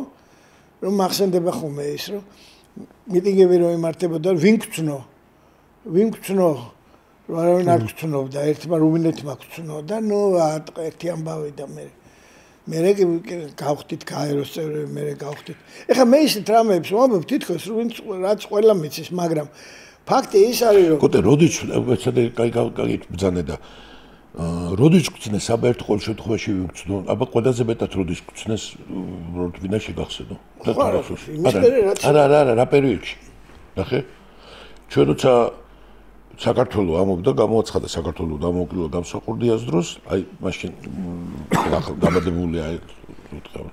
რომ მახსენდება ხოლმე ის, რომ მიტინგები რო იმართებოდა, ვინ გწნო არავინ არ გწნობდა, ერთმა რუმინეთმა გწნოდა, ნუ ერთი ამბავი და მე გავხდით გაეროს წევრები, მე გავხდით. ეხლა მე ისეთ რამეებს ვამბობ, თითქოს რაც ყველა მიცის, მაგრამ ფაქტი ის არის, რომ კოტე როდიც კაი ბძანე და როდიც გწნეს საბერთო ყოველ შემთხვევაში ვიგწნო, აბა ყველაზე მეტად როდიც გწნეს ვინა შეგახსენო. არა, რა პერიოდში. ნახე? ჩვენ როცა საქართველო ამობდა, გამოაცხადა საქართველო დამოუკიდებლობა გამსახურდიას დროს, აი მაშინ დაბადებული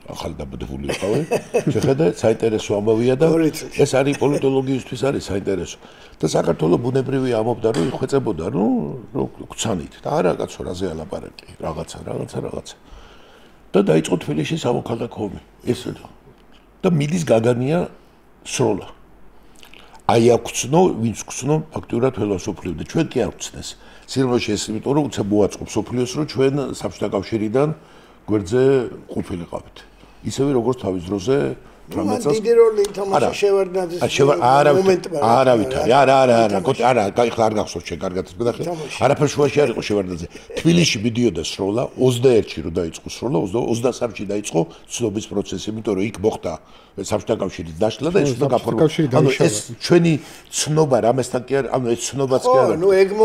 ახალი დაბადებული ვიყავი. შეხედე, საინტერესო ამბავია და ეს არის პოლიტოლოგიისთვის არის საინტერესო. და საქართველო ბუნებრივი ამობდა, რომ იხვეწებოდა, რომ გცანით და არა კაცო რაზე ალაპარაკი, რაღაცა. და დაიწყო თბილისში სამოქალაქო ომი. ეს და მიდის გაგანია სროლა. აი აქცნო, ვინც გცნო ფაქტურად ველოსოფლიო და ჩვენ კი არ გცნეს. სილმოში ეს იმიტომ რომ უცებ მოაწყობს სოფლიოს, რომ ჩვენ საბჭოთა კავშირიდან გვერდზე ყოფილიყავით. ისევე როგორც თავის დროზე 18 წელს. დიდი როლი ითამაშა შევარდნაძის მომენტმა. არა, ხა არ გახსოვს შენ კარგად გახსოვს. არაფერ შუაში არ იყო შევარდნაძე. თბილისში მიდიოდა სროლა, 21-ში რო დაიწყო სროლა, 23-ში დაიწყო ცნობის პროცესი, იმიტომ რომ იქ მოხდა საბჭოთა კავშირის დაშლა და ეს უნდა გაფორმებოდა. ანუ ეს ჩვენი ცნობა რამესთან კი არ, ანუ ეს ცნობაც კი არ.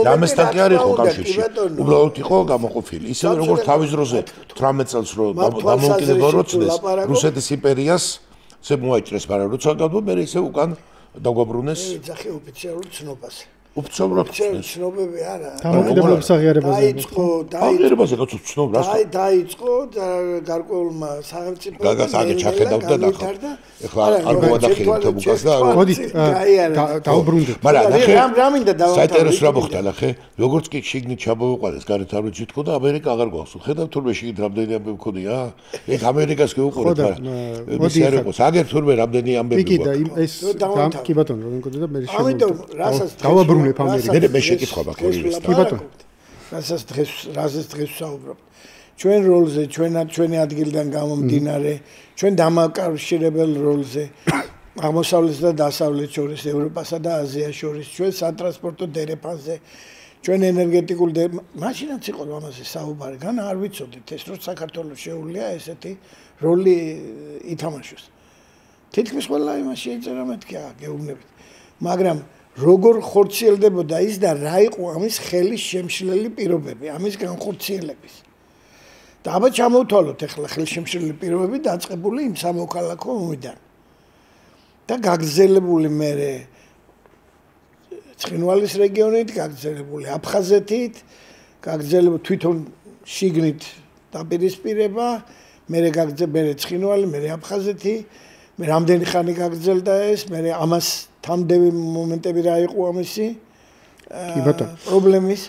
რამესთან კი არ იყო კავშირში. უბრალოდ იყო გამოყოფილი. ისევე როგორც თავის დროზე 18 წელს რო დამოუკიდებლობა როცნეს რუსეთის იმპერიას ზე მოაჭრეს, მაგრამ როცა გადმო მე ისე უკან დაგვაბრუნეს. ეძახი ოფიციალურ ცნობას. ოფიციალურად ცნობები არა. დამოუკიდებლობის აღიარებაზე. აღიარებაზე კაცო ცნობას. დაიწყო და გარკვეულმა სახელმწიფო ჩახედავდა და ეხლა არ მოვადახილებ თებუკას და მოდი დაუბრუნდეთ. მაგრამ ნახე რა მინდა დავამთავრე. საინტერესო რა მოხდა ნახე, როგორც კი შიგნით ჩამოვიყვანეს, გარეთ არ ვიცი თქო და ამერიკა აღარ გვახსოვს. ხედავ თურმე შიგნით რამდენი ამბები მქონია? ეგ ამერიკას კი უყურეთ, მაგრამ მოდი არ იყოს. აგერ თურმე რამდენი ამბები გვაქვს. კი და ეს კი ბატონო, რომ მქონდა და მე შევ. ამიტომ რასაც დავაბრუნებ ამერიკას. მე შეკითხვა მაქვს ორივეს. კი ბატონო. რასაც დღეს ვსაუბრობ. ჩვენ როლზე, ჩვენი ადგილიდან გამომდინარე, ჩვენ დამაკავშირებელ როლზე, აღმოსავლეთსა და დასავლეთს შორის, ევროპასა და აზიას შორის, ჩვენ სატრანსპორტო დერეფანზე, ჩვენ ენერგეტიკულ მაშინაც იყო ამაზე საუბარი, განა არ ვიცოდით ეს რომ საქართველოს შეუძლია ესეთი როლი ითამაშოს. თითქმის ყველა იმას შეიძლება მეთქი გეუბნებით. მაგრამ როგორ ხორციელდებოდა ის და რა იყო ამის ხელის შემშლელი პირობები, ამის განხორციელების. და აბა ჩამოვთვალოთ ახლა ხელშემშლელი პირობები დაწყებული იმ სამოქალაქო ომიდან. და გაგრძელებული მერე ცხინვალის რეგიონით, გაგრძელებული აფხაზეთით, გაგრძელებული თვითონ შიგნით დაპირისპირება, მერე გაგრძელებული ცხინვალი, მერე აფხაზეთი, მე რამდენი ხანი გაგრძელდა ეს, მერე ამას თამდევი მომენტები რა იყო ამისი პრობლემის.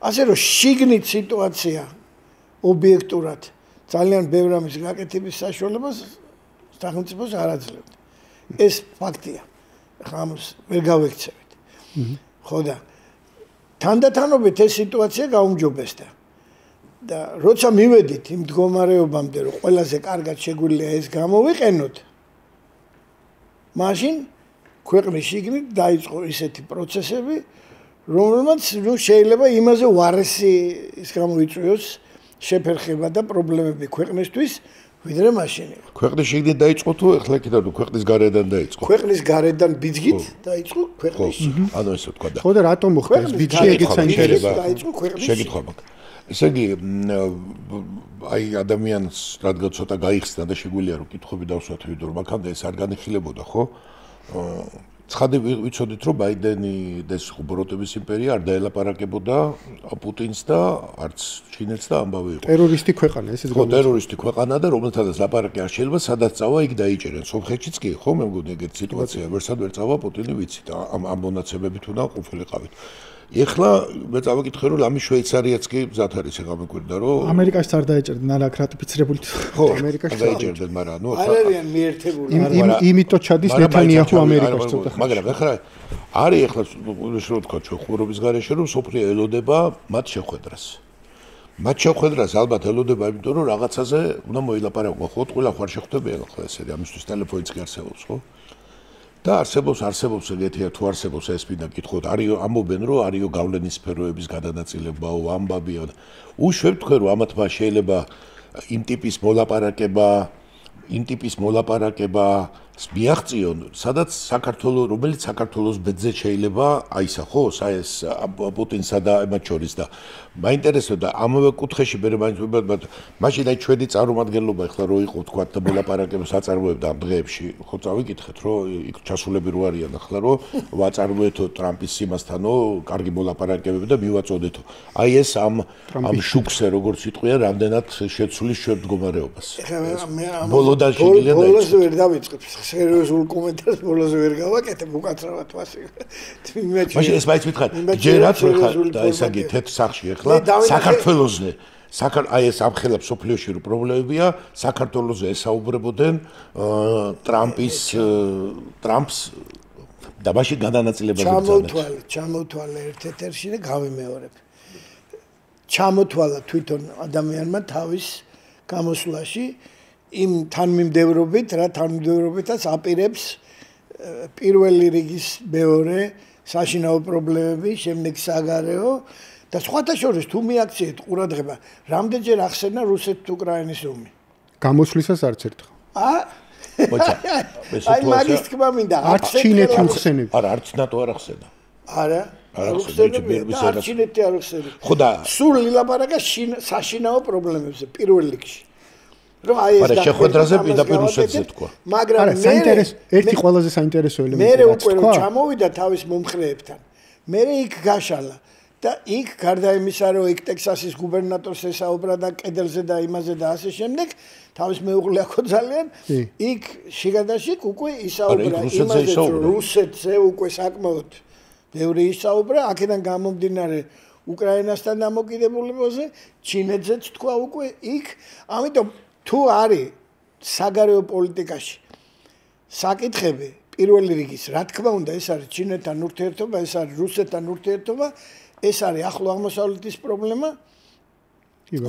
ასე რომ შიგნით სიტუაცია ობიექტურად ძალიან ბევრ ამის გაკეთების საშუალებას სახელმწიფოს არ აძლევდა. ეს ფაქტია. ხა ამას ვერ გავექცევით. ხო და თანდათანობით ეს სიტუაცია გაუმჯობესდა. და როცა მივედით იმ მდგომარეობამდე, რომ ყველაზე კარგად შეგვიძლია ეს გამოვიყენოთ, მაშინ ქვეყნის შიგნით დაიწყო ისეთი პროცესები, რომელმაც შეიძლება იმაზე უარესი ის გამოიწვიოს შეფერხება და პრობლემები ქვეყნისთვის, ვიდრე მაშინ იყო. ქვეყნის შიგნით დაიწყო თუ ეხლა კიდევ ქვეყნის გარედან დაიწყო? ქვეყნის გარედან ბიძგით დაიწყო ქვეყნის შიგნით. ანუ ესე ვთქვა და ხო და რატომ მოხდა ეს ბიძგი ეგეც საინტერესოა. დაიწყო ქვეყნის შეგითხვა მაქვს. ესე იგი აი ადამიანს რადგან ცოტა გაიხსნა და შეგვიძლია რომ კითხვები დავსვათ ვიდრე მაგამდე ეს არ განიხილებოდა ხო? ცხადე ვიცოდით რომ ბაიდენი და ეს ხუბროტების იმპერია არ დაელაპარაკებოდა პუტინს და არც ჩინეთს და ამბავი იყო. ტერორისტი ქვეყანა ესეც ხო ტერორისტი ქვეყანა და რომელთანაც ლაპარაკი არ შეიძლება სადაც წავა იქ დაიჭერენ. სომხეთშიც კი ხო მე მგონი ეგეთი სიტუაცია ვერსად ვერ წავა პუტინი ვიცით ამ მონაცემებით უნდა ყოფილიყავით. ეხლა მე წავიკითხე რომ ლამი შვეიცარიაც კი მზად არის ეგ ამეკვირდა რომ ამერიკაში არ დაეჭერდნენ არა რატიფიცირებული ხო ამერიკაში დაეჭერდნენ მაგრამ ნუ არ არიან მიერთებული. იმიტომ ჩადის ნეთანიაჰუ ამერიკაში ცოტა ხანში. მაგრამ ეხლა არის ეხლა რო თქვა ჩვენ ხურობის გარეშე რომ სოფია ელოდება მათ შეხვედრას. მათ შეხვედრას ალბათ ელოდება იმიტომ რომ რაღაცაზე უნდა მოილაპარაკო ხო ყველა ხარ შეხვდებიან ახლა ესე ამისთვის ტელეფონიც კი არსებობს ხო? და არსებობს ეგეთია თუ არსებობს ეს მინდა გითხოთ არისო ამობენ რომ არისო გავლენის სფეროების გადანაწილებაო ამბაბია უშვებ თქვენ რომ ამათმა შეიძლება იმ ტიპის მოლაპარაკება მიაღწიონ სადაც საქართველოს რომელიც საქართველოს ბედზე შეიძლება აისა ხო საეს პუტინსა და მათ შორის და მაინტერესებდა ამავე კუთხეში მე მაშინ აი ჩვენი წარმომადგენლობა ახლა რო იყო თქვა და მოლაპარაკება საწარმოებდა ამ დღეებში ხო წავიკითხეთ რომ იქ ჩასულები რო არიან ახლა რომ ვაწარმოეთო ტრამპის იმასთანო კარგი მოლაპარაკებები და მივაწოდეთო აი ეს ამ შუქზე როგორც იტყვიან რამდენად შეცვლის ჩვენ მდგომარეობას ბოლოდან შეგიძლია ბოლოს ვერ დავიწყებ სერიოზულ კომენტარს ბოლოს ვერ გავაკეთებ უკაცრავად ვასი მაშინ ეს მაინც მითხარ ჯერაც ხა და ესაგი თეთრ სახში ახლა საქართველოსზე აი ეს ამხელა სოფლიოში რო პრობლემებია საქართველოსზე ესაუბრებოდნენ ტრამპს და მაშინ გადანაწილებაზე ჩამოთვალე ერთ-ერთში და გავიმეორებ ჩამოთვალა თვითონ ადამიანმა თავის გამოსვლაში იმ თანმიმდევრობით რა თანმიმდევრობითაც აპირებს პირველი რიგის მეორე საშინაო პრობლემები შემდეგ საგარეო და სხვათა შორის თუ მიაქციეთ ყურადღება რამდენჯერ ახსენა რუსეთ-უკრაინის ომი გამოსვლისას არც ერთხელ აი მაგის თქმა მინდა არც ჩინეთი უხსენები არა არც ნატო არ ახსენა არა არ ჩინეთი არ ახსენები ხო და სულ ლაპარაკა საშინაო პრობლემებზე პირველ რიგში რომ აი ეს შეხვედრაზე პირდაპირ რუსეთზე თქვა მაგრამ ერთი ყველაზე საინტერესო ელემენტი მე უკვე რომ ჩამოვიდა თავის მომხრეებთან მე იქ გაშალა და იქ გარდა იმისა რომ იქ ტექსასის გუბერნატორს ესაუბრა და კედელზე და იმაზე და ასე შემდეგ თავის მეუღლე აქო ძალიან იქ შიგადაშიგ უკვე ისაუბრა იმაზე რომ რუსეთზე უკვე საკმაოდ ბევრი ისაუბრა აქედან გამომდინარე უკრაინასთან დამოკიდებულებაზე ჩინეთზეც თქვა უკვე იქ ამიტომ თუ არის საგარეო პოლიტიკაში საკითხები პირველი რიგის რა თქმა უნდა ეს არის ჩინეთთან ურთიერთობა ეს არის რუსეთთან ურთიერთობა ეს არის ახლო აღმოსავლეთის პრობლემა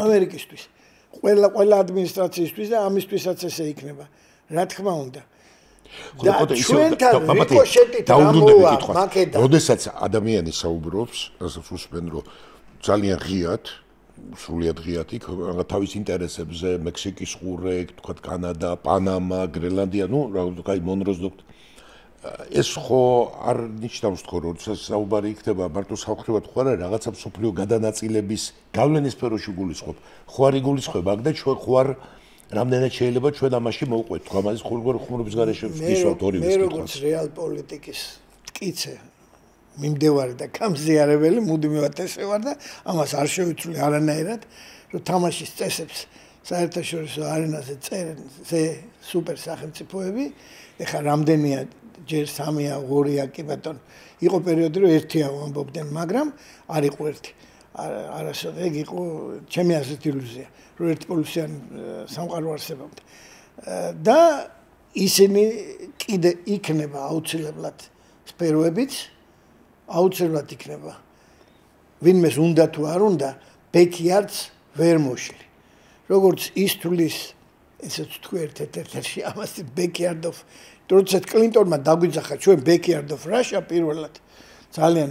ამერიკისთვის ყველა ადმინისტრაციისთვის და ამისთვისაც ესე იქნება რა თქმა უნდა და ჩვენთან რიკოშეტით ამოვა მაკედა როდესაც ადამიანი საუბრობს რასაც უსმენ რომ ძალიან ღიად სრულიად ღიად იქ თავის ინტერესებზე მექსიკის ყურე, თქვა კანადა, პანამა, გრენლანდია, ნუ რა ვთქვი, მონროს ეს ხო არ ნიშნავს თქო რომ საუბარი იქნება მარტო სამხრივად ხო არა რაღაცა მსოფლიო გადანაწილების გავლენის სფეროში გულისხმობ ხო არ იგულისხმება აქ და ჩვენ ხო არ რამდენად შეიძლება ჩვენ ამაში მოვყვეთ თქო ამას ხუმრობის გარეშე ვისვათ ორივე მე როგორც რეალ პოლიტიკის მტკიცე მიმდევარი და გამზიარებელი მუდმივად ესე ვარ და ამას არ შევიცვლი არანაირად რომ თამაშის წესებს საერთაშორისო არენაზე წერენ სუპერ სახელმწიფოები ეხლა რამდენია ჯერ 3-ია 2-ია კი ბატონ იყო პერიოდი რომ 1-ია ვამბობდნენ მაგრამ არ იყო 1 არასოდეს ეგ იყო ჩემი აზრით ილუზია რომ ერთპოლუსიანი სამყარო არსებობდა და ისინი კიდე იქნება აუცილებლად სფეროებიც აუცილებლად იქნება ვინმეს უნდა თუ არ უნდა ბექიარდს ვერ მოშლი როგორც ის თulis ესეც თქვი ერთ-ერთი ამას backyard of როდესაც კლინტონმა დაგვიძახა ჩვენ backyard of Russia პირველად ძალიან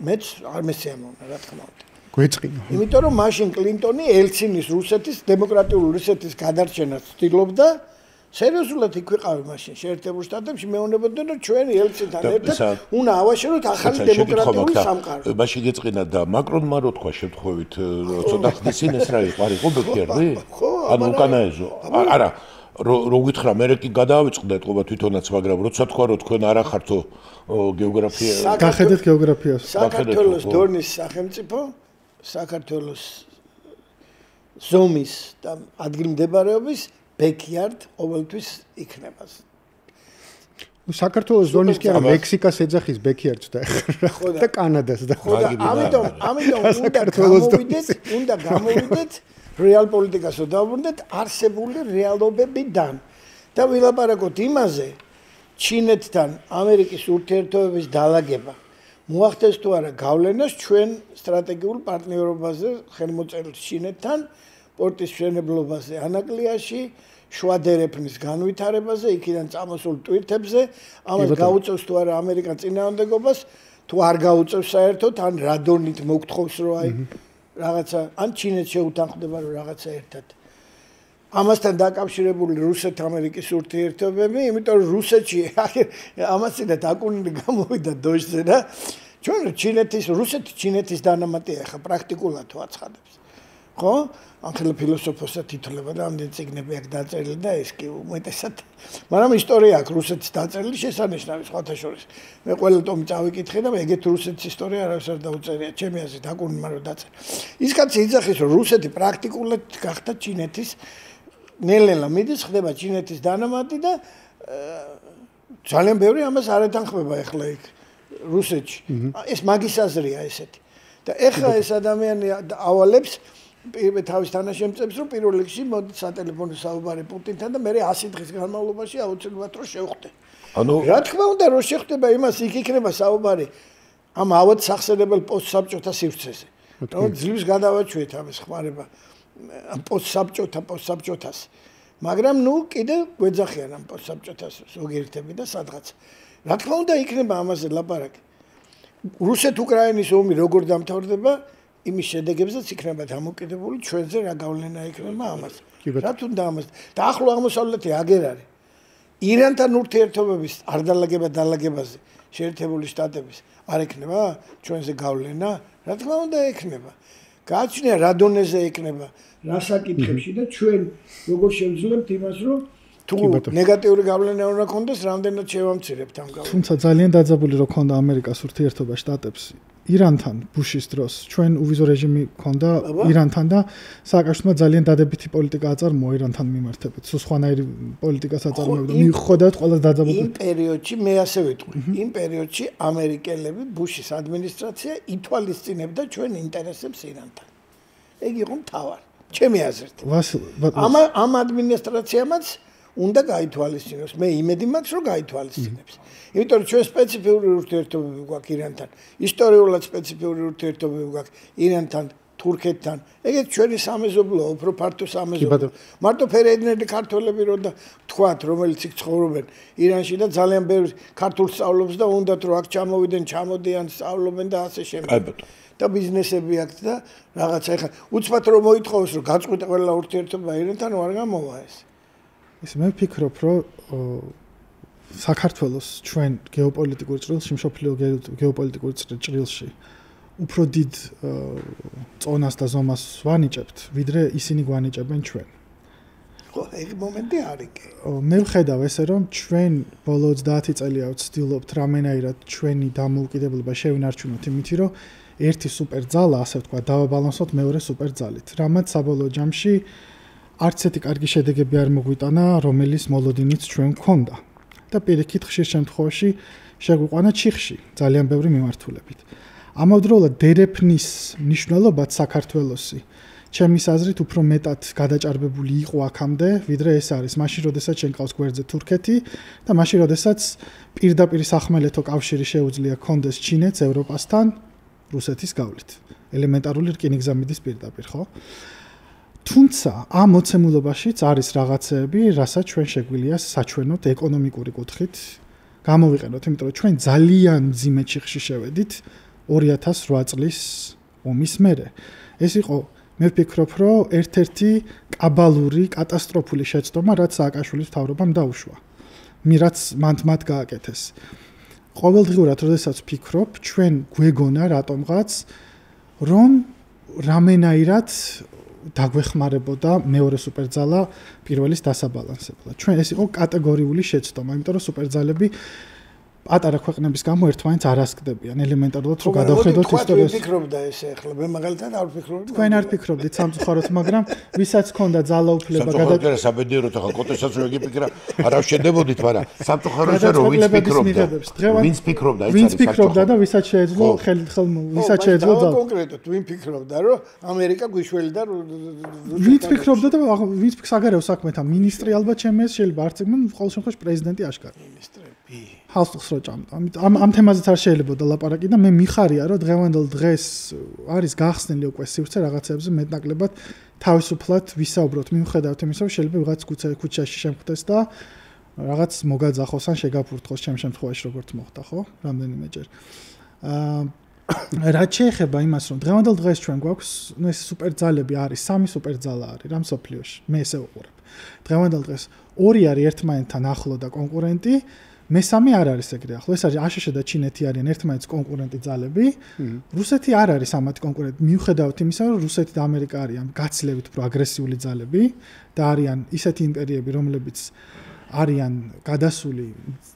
მეც არ მესიამოვნა რა თქმა უნდა გვეწყინა იმიტომ რომ მაშინ კლინტონი ელცინის რუსეთის დემოკრატიული რუსეთის გადარჩენას ცდილობდა სერიოზულად იქ ვიყავი მაშინ შეერთებულ შტატებში მეუბნებოდნენ რომ ჩვენ ელცინთან ერთად უნდა ავაშენოთ ახალი დემოკრატიული სამყარო მაშინ გეწყინა და მაკრონმა რო თქვა შემთხვევით ცოტა ხნის წინ ეს რა იყო ბექიარდი ანუ უკანაეზო არა რო გითხრა მე კი გადაავიწყდა ეთყობა თვითონაც მაგრამ როცა თქვა რომ თქვენ არ ახართო გეოგრაფია გახედეთ გეოგრაფიას საქართველოს დორნის სახელმწიფო საქართველოს ზომის და ადგილმდებარეობის backyard ყოველთვის იქნება. საქართველოს ზონის კი არა მექსიკას ეძახის backyard-ს და კანადას და ამიტომ უნდა გამოვიდეთ რეალ პოლიტიკასო დავბრუნდეთ არსებული რეალობებიდან და ვილაპარაკოთ იმაზე ჩინეთთან ამერიკის ურთიერთობების დაალაგება მოახდენს თუ არა გავლენას ჩვენ სტრატეგიულ პარტნიორობაზე ხელმოწერილ ჩინეთთან პორტის მშენებლობაზე ანაკლიაში შუადერეფნის განვითარებაზე იქიდან წამოსულ ტვირთებზე ამას გაუწევს თუ არა ამერიკა წინააღმდეგობას თუ არ გაუწევს საერთოდ ან რა დონით მოგთხოვს რომ აი რაღაცა ან ჩინეთს შეუთანხმდება რომ რაღაცა ერთად ამასთან დაკავშირებული რუსეთ-ამერიკის ურთიერთობები იმიტომ რომ რუსეთში ამასინა დაკუნილი გამოვიდა დოშზე და ჩვენ რუსეთი ჩინეთის დანამატია ხა პრაქტიკულად აცხადებს ხო ახლა ფილოსოფოსად ითვლება და ამდენ წიგნები აქვს დაწერილი და ეს კი უმეტესად მაგრამ ისტორია აქვს რუსეთის დაწერილი შესანიშნავი სხვათა შორის მე ყველა ტომი წავიკითხე და ეგეთ რუსეთის ისტორია არავის არ დაუწერია ჩემი აზრით აკუნმა რომ დაწერა ის კაცი იძახის რომ რუსეთი პრაქტიკულად გახდა ჩინეთის ნელ-ნელა მიდის ხდება ჩინეთის დანამატი და ძალიან ბევრი ამას არ ეთანხმება ახლა იქ რუსეთში ეს მაგის აზრია ესეთი და ახლა ეს ადამიანი ავალებს თავის თანაშემწეებს რომ პირველ რიგში მოდი სატელეფონო საუბარი პუტინთან და მე 100 დღის განმავლობაში აუცილებლად რომ შევხვდე. ანუ რა თქმა უნდა რომ შევხვდება იმას იქ იქნება საუბარი ამ ავად სახსენებელ პოსტსაბჭოთა სივრცეზე. რომ ძლივს გადავაჩვიეთ ამის ხმარება ამ პოსტსაბჭოთას. მაგრამ ნუ კიდე გვეძახიან ამ პოსტსაბჭოთას ზოგიერთები და სადღაც. რა თქმა უნდა იქნება ამაზე ლაპარაკი. რუსეთ-უკრაინის ომი როგორ დამთავრდება იმის შედეგებზეც იქნება დამოკიდებული ჩვენზე რა გავლენა იქნება ამას. რა თუნდა ამას და ახლო აღმოსავლეთი აგერ არის. ირანთან ურთიერთობების არ დაალაგებაზე შეერთებული შტატების არ იქნება ჩვენზე გავლენა? რა თქმა უნდა იქნება. გააჩნია რა დონეზე იქნება, რა საკითხებში და ჩვენ როგორ შევძლებთ იმას რომ თუ ნეგატიური გავლენა უნდა გქონდეს, რამდენად შევამცირებთ ამ გავლენას. თუმცა ძალიან დაძაბული რო ქონდა ამერიკას ურთიერთობა შტატებს ირანთან ბუშის დროს ჩვენ უვიზო რეჟიმი ქონდა ირანთან და სააკაშვილმა ძალიან დადებითი პოლიტიკა აწარმოა ირანთან მიმართებით. სულ სხვანაირი პოლიტიკას აწარმოებდა. მიხვდათ ყველა დაძაბული. იმ პერიოდში მე ასე ვიტყვი. იმ პერიოდში ამერიკელები ბუშის ადმინისტრაცია ითვალისწინებდა ჩვენ ინტერესებს ირანთან. ეგ იყო მთავარი. ჩემი აზრით. ამ ადმინისტრაციამაც უნდა გაითვალისწინოს. მე იმედი მაქვს რომ გაითვალისწინებს. იმიტომ რომ ჩვენ სპეციფიური ურთიერთობები გვაქვს ირანთან, ისტორიულად სპეციფიური ურთიერთობები გვაქვს ირანთან, თურქეთთან. ეგეც ჩვენი სამეზობლოა, უფრო ფართო სამეზობლო. მარტო ფერეიდნელი ქართველები რო და თქვათ, რომელიც იქ ცხოვრობენ ირანში და ძალიან ბევრი ქართულ სწავლობს და უნდათ რომ აქ ჩამოვიდნენ, ჩამოდიან, სწავლობენ და ასე შემდეგ. და ბიზნესები აქვს და რაღაცა ეხლა უცბად რომ მოითხოვოს რომ გაწყვიტა ყველა ურთიერთობა ირანთან არ გამოვა ეს. მე ვფიქრობ რომ საქართველოს ჩვენ გეოპოლიტიკურ ჭრილში, მსოფლიო გეოპოლიტიკურ ჭრილში უფრო დიდ წონას და ზომას ვანიჭებთ, ვიდრე ისინი გვანიჭებენ ჩვენ. ხო, ეგ მომენტი არის კი. მე ვხედავ ესე რომ ჩვენ ბოლო 30 წელია ვცდილობთ რამენაირად ჩვენი დამოუკიდებლობა შევინარჩუნოთ იმითი რომ ერთი სუპერძალა, ასე ვთქვა, დავაბალანსოთ მეორე სუპერძალით. რამაც საბოლოო ჯამში არც ერთი კარგი შედეგები არ მოგვიტანა, რომელიც მოლოდინიც ჩვენ გვქონდა. და პირიქით ხშირ შემთხვევაში შეგვიყვანა ჩიხში ძალიან ბევრი მიმართულებით. ამავდროულად დერეფნის მნიშვნელობაც საქართველოსი ჩემის აზრით უფრო მეტად გადაჭარბებული იყო აქამდე, ვიდრე ეს არის მაშინ, როდესაც შენ ყავს გვერდზე თურქეთი და მაშინ, როდესაც პირდაპირ სახმელეთო კავშირი შეუძლია კონდეს ჩინეთს ევროპასთან რუსეთის გავლით. ელემენტარული რკინიგზა მიდის პირდაპირ, ხო? თუმცა ამ მოცემულობაშიც არის რაღაცები, რასაც ჩვენ შეგვიძლია საჩვენოთ ეკონომიკური კუთხით გამოვიყენოთ, იმიტომ რომ ჩვენ ძალიან მძიმე ჩიხში შევედით 2008 წლის ომის მერე. ეს იყო მე ვფიქრობ, რომ ერთ-ერთი კაბალური, კატასტროფული შეცდომა, რაც სააკაშვილის მთავრობამ დაუშვა. რაც მათ გააკეთეს. ყოველდღიურად, როდესაც ვფიქრობ, ჩვენ გვეგონა რატომღაც, რომ რამენაირად დაგვეხმარებოდა მეორე სუპერძალა პირველის დასაბალანსებლად. ჩვენ ეს იყო კატეგორიული შეცდომა, იმიტომ რომ სუპერძალები პატარა ქვეყნების გამო ერთმანეთს არ ასკდებიან ელემენტარულად რომ გადავხედოთ ისტორიას. თქვენ ფიქრობდა ესე ახლა მე მაგალითად არ ვფიქრობდი. თქვენ არ ფიქრობდით სამწუხაროდ, მაგრამ ვისაც ჰქონდა ძალაუფლება გადაგერა საბედიეროდ ახლა კოტესაც რო იგიფიქრა არ შევდებოდით, მაგრამ სამწუხაროდ რომ ვინც ფიქრობდა, ვინც ფიქრობდა და ვისაც შეეძლო ვისაც შეეძლო ძალა. კონკრეტულად ვინ ფიქრობდა რომ ამერიკა გვიშველი და ვინც ფიქრობდა და ვინც საგარეო საქმეთა მინისტრი ალბათ ჩემს შეიძლება არც ყოველ შემთხვევაში პრეზიდენტი აშკარა მინისტრები ჰალსტუხს რო ჭამდა. ამ თემაზეც არ შეიძლება ლაპარაკი და მე მიხარია რომ დღევანდელ დღეს არის გახსნილი უკვე სივრცე რაღაცებზე მეტნაკლებად თავისუფლად ვისაუბროთ. მიუხედავად იმისა, რომ შეიძლება ვიღაც ქუჩაში შემხვდეს და რაღაც მოგაძახოს ან შეგაფურთხოს ჩემ შემთხვევაში როგორც მოხდა, ხო? რამდენიმეჯერ. რაც შეეხება იმას, რომ დღევანდელ დღეს ჩვენ გვაქვს, ეს სუპერძალები არის, სამი სუპერძალა არის რა მსოფლიოში. მე ესე ვუყურებ. დღევანდელ დღეს ორი არის ერთმანეთთან ახლო და კონკურენტი. მესამე არ არის ეგრე ახლო. ეს არის აშშ და ჩინეთი არიან ერთმანეთის კონკურენტი ძალები. რუსეთი არ არის ამათი კონკურენტი. მიუხედავად იმისა, რომ რუსეთი და ამერიკა არიან გაცილებით უფრო აგრესიული ძალები და არიან ისეთი იმპერიები, რომლებიც არიან გადასული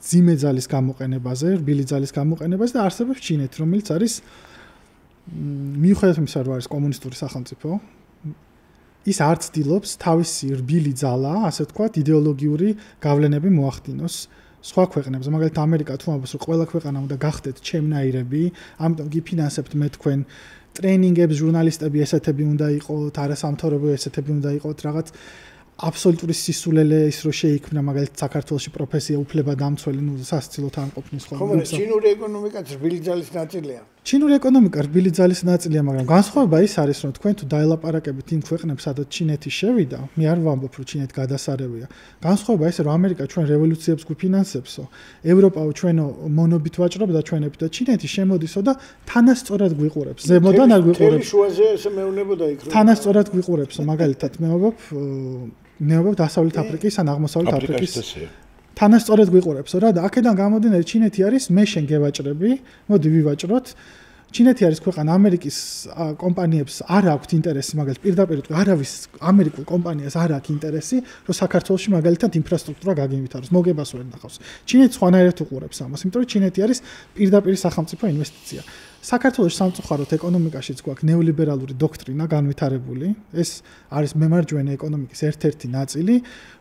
ძიმე ძალის გამოყენებაზე, რბილი ძალის გამოყენებაზე და არსებობს ჩინეთი, რომელიც არის მიუხედავად იმისა, რომ არის კომუნისტური სახელმწიფო, ის არ ცდილობს თავისი რბილი ძალა, ასე ვთქვათ, იდეოლოგიური გავლენები მოახდინოს სხვა ქვეყნებზე. მაგალითად ამერიკა თუ ამბობს, რომ ყველა ქვეყანა უნდა გახდეთ ჩემნაირები, ამიტომ გიფინანსებთ მე თქვენ ტრეინინგებს, ჟურნალისტები ესეთები უნდა იყოთ, არასამთავრობო ესეთები უნდა იყოთ, რაღაც აბსოლუტური სისულელე ის რო შეიქმნა მაგალითად საქართველოში პროფესია უფლება დამცველი, ნუ სასაცილოდ არ ყოფნის ხოლმე. ხომ ჩინური ეკონომიკა რბილი ძალის ნაწილია. ჩინური ეკონომიკა რბილი ძალის ნაწილია, მაგრამ განსხვავება ის არის, რომ თქვენ თუ დაელაპარაკებით იმ ქვეყნებს, სადაც ჩინეთი შევიდა, მე არ ვამბობ, რომ ჩინეთი გადასარევია. განსხვავება ის, რომ ამერიკა ჩვენ რევოლუციებს გვიფინანსებსო, ევროპა ჩვენო მონობით ვაჭრობ და ჩვენები და ჩინეთი შემოდისო და თანასწორად გვიყურებს. ზემოდან არ გვიყურებს. შუაზე ესე მეუნებოდა იქ რომ თანასწორად გვიყურებსო, მაგალითად მე ვამბობ დასავლეთ აფრიკის ან აღმოსავლეთ აფრიკის თანასწორად გვიყურებსო რა და აქედან გამომდინარე ჩინეთი არის მე შენ გევაჭრები, მოდი ვივაჭროთ. ჩინეთი არის ქვეყანა ამერიკის კომპანიებს არ აქვს ინტერესი, მაგალითად პირდაპირ არავის ამერიკულ კომპანიას არ აქვს ინტერესი, რომ საქართველოში მაგალითად ინფრასტრუქტურა გაგიმვითაროს, მოგებას ვერ ნახავს. ჩინეთი სხვანაირად უყურებს ამას, იმიტომ რომ ჩინეთი არის პირდაპირ სახელმწიფო ინვესტიცია. საქართველოს სამწუხაროდ ეკონომიკაშიც გვაქვს ნეოლიბერალური დოქტრინა განვითარებული. ეს არის მემარჯვენე ეკონომიკის ერთ-ერთი ნაწილი,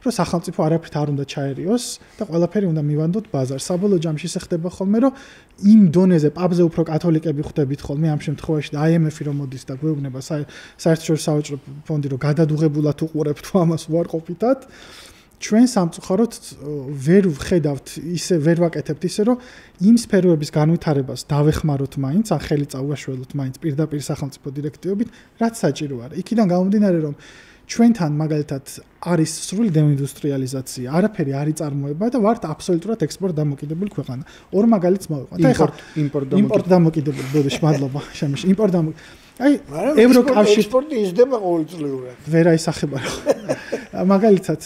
რომ სახელმწიფო არაფრით არ უნდა ჩაერიოს და ყველაფერი უნდა მივანდოთ ბაზარს. საბოლოო ჯამში ისე ხდება ხოლმე, რომ იმ დონეზე პაბზე უფრო კათოლიკები ხვდებით ხოლმე ამ შემთხვევაში და IMF-ი რომ მოდის და გვეუბნება საერთაშორისო სავაჭრო ფონდი რომ გადადუღებულად უყურებთ ამას უარყოფითად. ჩვენ სამწუხაროდ ვერ ვხედავთ ისე ვერ ვაკეთებთ ისე რომ იმ სფეროების განვითარებას დავეხმაროთ მაინც ან ხელი წაუაშველოთ მაინც პირდაპირ სახელმწიფო დირექტივებით რაც საჭირო არის. იქიდან გამომდინარე რომ ჩვენთან მაგალითად არის სრული დეინდუსტრიალიზაცია, არაფერი არ იწარმოება და ვართ აბსოლუტურად ექსპორტ დამოკიდებული ქვეყანა. ორ მაგალითს მოვიყვანთ. იმპორტ დამოკიდებული, ბოდიში, მადლობა, შემეში. იმპორტ აი ევროკავშირი ექსპორტი იზრდება ყოველწლიურად. ვერ აისახება რა. მაგალითად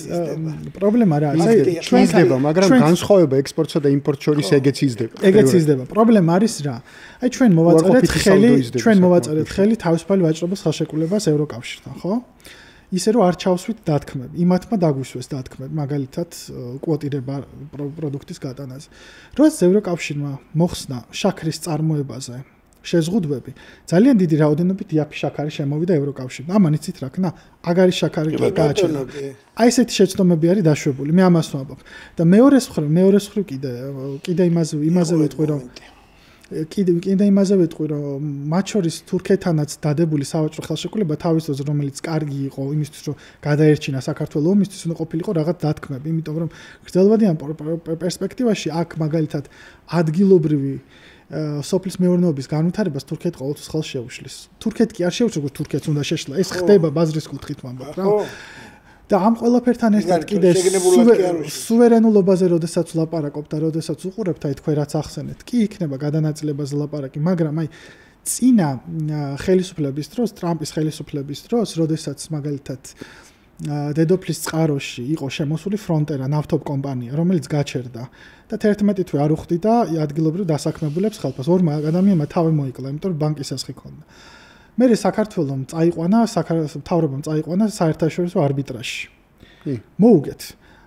პრობლემა რა არის? აი ჩვენ იზრდება, მაგრამ განსხვავება ექსპორტსა და იმპორტს შორის ეგეც იზრდება. ეგეც იზრდება. პრობლემა არის რა? აი ჩვენ მოვაწერეთ ხელი თავისუფალი ვაჭრობის ხელშეკრულებას ევროკავშირთან, ხო? ისე რომ არ ჩავსვით დათქმები. იმათმა დაგვისვეს დათქმები, მაგალითად კვოტირება პროდუქტის გატანაზე. როდესაც ევროკავშირმა მოხსნა შაქრის წარმოებაზე შეზღუდვები, ძალიან დიდი რაოდენობით იაფი შაქარი შემოვიდა ევროკავშირში. ამან იცით რა ქნა? აგარის შაქარი გააჩერდა. აი ესეთი შეცდომები არის დაშვებული. მე ამას ვამბობ. და მეორე მხრივ კიდე იმაზე ვიტყვი რომ კიდე იმაზე ვიტყვი რომ მათ შორის თურქეთანაც დადებული სავაჭრო ხელშეკრულება თავის დროზე რომელიც კარგი იყო იმისთვის რომ გადაერჩინა საქართველოს ომისთვის უნდა ყოფილიყო რაღაც დათქმები, იმიტომ რომ გრძელვადიან პერსპექტივაში აქ მაგალითად ადგილობრივი სოფლის მეურნეობის განვითარებას თურქეთი ყოველთვის ხელს შეუშლის. თურქეთი კი არ შეუშლის, როგორც თურქეთს უნდა შეშლა. ეს ხდება ბაზრის კუთხით ვამბობ რა. და ამ ყველაფერთან ერთად კიდე სუვერენულობაზე როდესაც ვლაპარაკობ და როდესაც უყურებთ აი თქვენ რაც ახსენეთ, კი იქნება გადანაწილებაზე ლაპარაკი, მაგრამ აი წინა ხელისუფლების დროს, ტრამპის ხელისუფლების დროს, როდესაც მაგალითად დედოფლის წყაროში იყო შემოსული ფრონტერა ნავთობ კომპანია, რომელიც გაჩერდა და 11 თვე არ უხდიდა ადგილობრივ დასაქმებულებს ხელფას. ორმა ადამიანმა თავი მოიკლა, იმიტომ რომ ბანკის ასხი ჰქონდა. მერე საქართველოს მთავრობამ წაიყვანა საერთაშორისო არბიტრაჟში. მოუგეთ.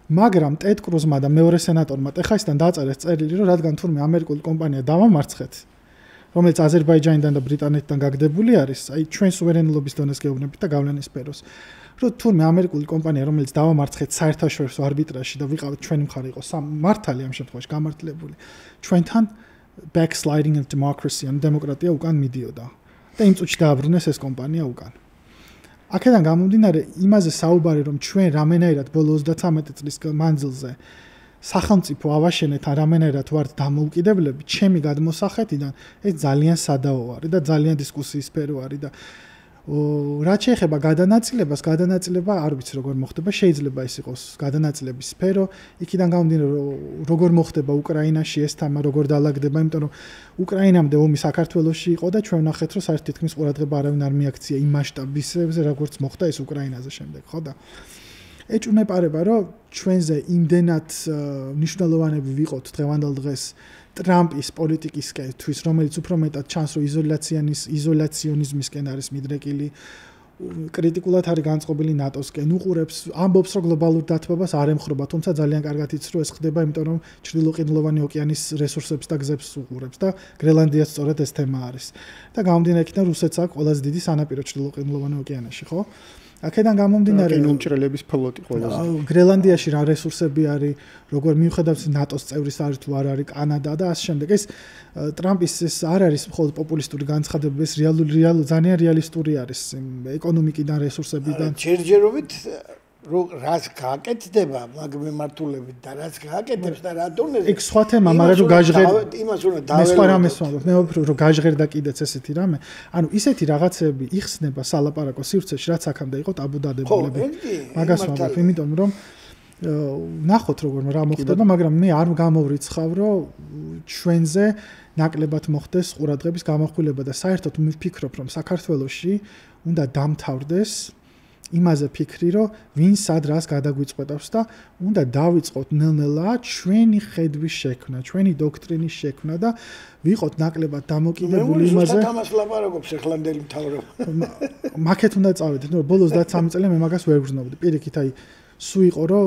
მაგრამ ტედ კრუზმა და მეორე სენატორმა ტეხასიდან დაწერეს წერილი, რომ რადგან თურმე ამერიკული კომპანია დავამარცხეთ, რომელიც აზერბაიჯანიდან და ბრიტანეთიდან გაგდებული არის, აი ჩვენ სუვერენულობის დონეს გეუბნებით და გავლენის სფეროს. რომ თურმე ამერიკული კომპანია, რომელიც დავამარცხეთ საერთაშორისო არბიტრაჟში და ვიყავით ჩვენი მხარე იყო მართალი ამ შემთხვევაში გამართლებული, ჩვენთან backsliding of democracy ან დემოკრატია უკან მიდიოდა. და იმ წუთში დააბრუნეს ეს კომპანია უკან. აქედან გამომდინარე, იმაზე საუბარი, რომ ჩვენ რამენაირად ბოლო 33 წლის მანძილზე სახელმწიფო ავაშენეთ ან რამენაირად ვართ დამოუკიდებლები, ჩემი გადმოსახედიდან ეს ძალიან სადაო არის და ძალიან დისკუსიის სფერო არის და რაც შეეხება გადანაწილება არ ვიცი როგორ მოხდება, შეიძლება ის იყოს გადანაწილების სფერო, იქიდან გამომდინარე როგორ მოხდება უკრაინაში ეს თემა, როგორ დაალაგდება, იმიტომ რომ უკრაინამდე ომი საქართველოში იყო და ჩვენ ვნახეთ, რომ საერთოდ თითქმის ყურადღება არავინ არ მიაქცია იმ მასშტაბისებზე, როგორც მოხდა ეს უკრაინაზე შემდეგ, ხო და ეჭვმეპარება, რომ ჩვენზე იმდენად მნიშვნელოვანები ვიყოთ დღევანდელ დღეს ტრამპის პოლიტიკისკენთვის, რომელიც უფრო მეტად ჩანს, რომ იზოლაციონიზმისკენ არის მიდრეკილი, კრიტიკულად არის განწყობილი ნატოსკენ, უყურებს, ამბობს, რომ გლობალურ დათბობას არ ემხრობა, თუმცა ძალიან კარგად იცის, რომ ეს ხდება, იმიტომ რომ ჩრდილოყინულოვანი ოკეანის რესურსებს და გზებს უყურებს და გრენლანდიას სწორედ ეს თემა არის. და გამომდინარე იქიდან რუსეთს აქვს ყველაზე დიდი სანაპირო ჩრდილოყინულოვანი ოკეანეში, ხო? აქედან გამომდინარე უმჭრელების ფლოტი ყველაზე. გრენლანდიაში რა რესურსები არის, როგორ მიუხედავად ნატოს წევრის არის თუ არ არის კანადა და ასე შემდეგ. ეს ტრამპის ეს არ არის მხოლოდ პოპულისტური განცხადებები, ეს ძალიან რეალისტური არის ეკონომიკიდან, რესურსებიდან. ჯერჯერობით რაც გააკეთდება მაგ მიმართულებით და რაც გააკეთებს და რა დონეზე. ეგ სხვა თემა, მაგრამ რომ გაჟღერ იმას უნდა დაველოდოთ. მე სხვა რამეს ვამბობ, მე ვფიქრობ, რომ გაჟღერდა კიდეც ესეთი რამე. ანუ ისეთი რაღაცები იხსნება სალაპარაკო სივრცეში, რაც აქამდე იყო ტაბუდადებულები. მაგას ვამბობ, იმიტომ რომ ნახოთ როგორ რა მოხდება, მაგრამ მე არ გამოვრიცხავ, რომ ჩვენზე ნაკლებად მოხდეს ყურადღების გამახვილება და საერთოდ ვფიქრობ, რომ საქართველოში უნდა დამთავრდეს იმაზე ფიქრი, რომ ვინ სად რას გადაგვიწყვეტავს და უნდა დავიწყოთ ნელ-ნელა ჩვენი ხედვის შექმნა, ჩვენი დოქტრინის შექმნა და ვიყოთ ნაკლებად დამოკიდებული იმაზე. მე ამას ლაპარაკობს ეხლანდელი მთავრობა. მაქეთ უნდა წავიდეთ, ნუ ბოლოს 23 წელი მე მაგას ვერ გრძნობდი. პირიქით აი სულ იყო რომ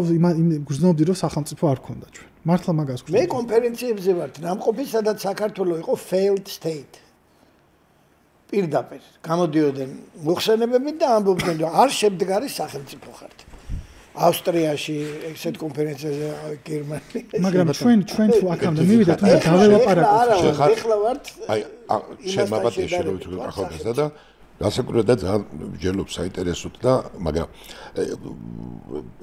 გრძნობდი რომ სახელმწიფო არ ქონდა ჩვენ. მართლა მაგას გრძნობდი. მე კონფერენციებზე ვარ, ნამყოფი სადაც საქართველოს იყო failed state. პირდაპირ გამოდიოდნენ მოხსენებები და ამბობდნენ რომ არ შემდგარი სახელმწიფო ხართ. ავსტრიაში ეგეთ კონფერენციაზე გერმანიაში. მაგრამ ჩვენ თუ აქამდე მივიდეთ უნდა დაველაპარაკოთ. ეხლა ვართ აი შემაბატე შეგავით ახალგაზრდა და გასაკუთრებულად ძალიან ვჯერლობ საინტერესოდ და მაგრამ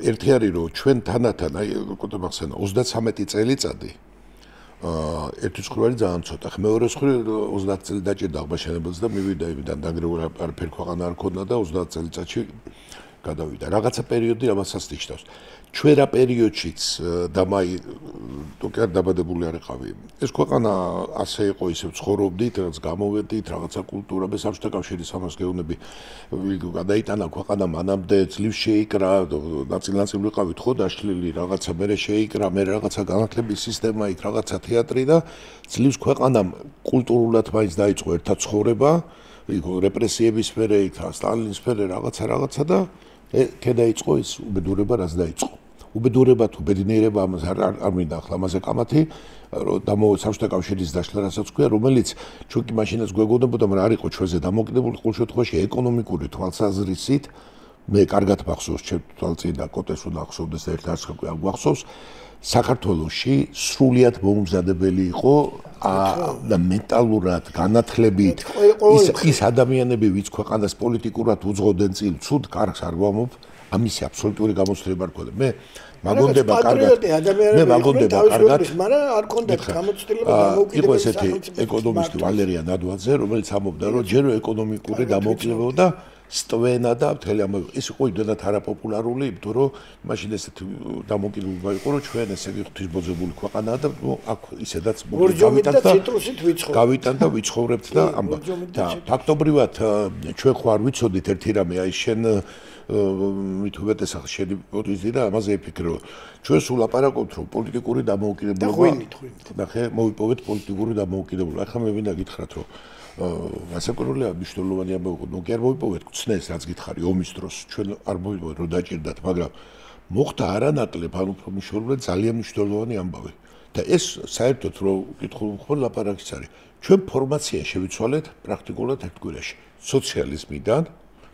ერთი არის რომ ჩვენ თანდათან აი უკვე მახსენა 33 წელიწადი ერთი მხრივ არის ძალიან ცოტა. მეორე მხრივ 30 წელი დაჭირდა აღმაშენებელს და მივიდა იმიდან დაგრეული არაფერი ქვეყანა არ ქონდა და 30 წელიწადში გადავიდა. რაღაცა პერიოდი ამასაც ნიშნავს. ჩვენ რა პერიოდშიც დამაი თუკი დაბადებული არ იყავი. ეს ქვეყანა ასე იყო, ისევ ცხოვრობდით, რაღაც გამოვედით, რაღაცა კულტურა, საბჭოთა კავშირის ამას გეუბნები გადაიტანა ქვეყანა მანამდე ძლივს შეიკრა, ნაწილ-ნაწილ ვიყავით ხო დაშლილი, რაღაცა მერე შეიკრა, მერე რაღაცა განათლების სისტემა იქ, რაღაცა თეატრი და ძლივს ქვეყანამ კულტურულად მაინც დაიწყო ერთად ცხოვრება, იქ რეპრესიების სფერო, იქ სტალინის სფერო, რაღაცა და დაიწყო ის უბედურება, რაც დაიწყო. უბედურება თუ ბედნიერება ამას არ მინდა ახლა ამაზე კამათი, რომ საბჭოთა კავშირის დაშლა რასაც ქვია, რომელიც ჩვენ კი მაშინაც გვეგონებოდა, მაგრამ არ იყო ჩვენზე დამოკიდებული ყოველ შემთხვევაში ეკონომიკური თვალსაზრისით. მე კარგად მახსოვს, ჩემ თვალწინ და კოტეს უნდა ახსოვდეს და ერთ ასხაკი არ გვახსოვს, საქართველოში სრულიად მომზადებელი იყო და მენტალურად, განათლებით ის ადამიანები, ვინც ქვეყანას პოლიტიკურად უძღოდნენ წინ, ცუდ კარგს არ ვამობ, ამისი აბსოლუტური გამოცდილება არ ქონდა. მე მაგონდება კარგად. მე მაგონდება კარგად, მაგრამ არ ქონდათ გამოცდილება დამოუკიდებელი. იყო ესეთი ეკონომისტი ვალერია ნადვაძე, რომელიც ამბობდა, რომ ჯერო ეკონომიკური დამოუკიდებლობა და სტვენა და მთელი ამ ის იყო იმდენად არაპოპულარული, იმიტომ რომ მაშინ ესეთი დამოუკიდებლობა იყო, რომ ჩვენ ესე ღვთისმოძებული ქვეყანაა და აქ ისედაც გავიტან და ვიცხოვრებთ და ამბა. და ფაქტობრივად ჩვენ ხო არ ვიცოდით ერთი რამე, აი შენ მით უმეტესად შენი პოზიცია და ამაზე იფიქრო. ჩვენ სულ ლაპარაკობთ, რომ პოლიტიკური დამოუკიდებლობა ნახე, მოვიპოვეთ პოლიტიკური დამოუკიდებლობა. ახლა მე მინდა გითხრათ, რომ გასაკურულია მნიშვნელოვანი ამბავი, ნუ კი არ მოვიპოვეთ ცნეს, რაც გითხარი ომის დროს, ჩვენ არ მოვიპოვეთ, რომ დაჭირდათ, მაგრამ მოხდა არანაკლებ, ანუ მნიშვნელოვნად ძალიან მნიშვნელოვანი ამბავი. და ეს საერთოდ რომ კითხულ მხოლოდ ლაპარაკიც არის. ჩვენ ფორმაცია შევიცვალეთ პრაქტიკულად ერთ კვირაში. სოციალიზმიდან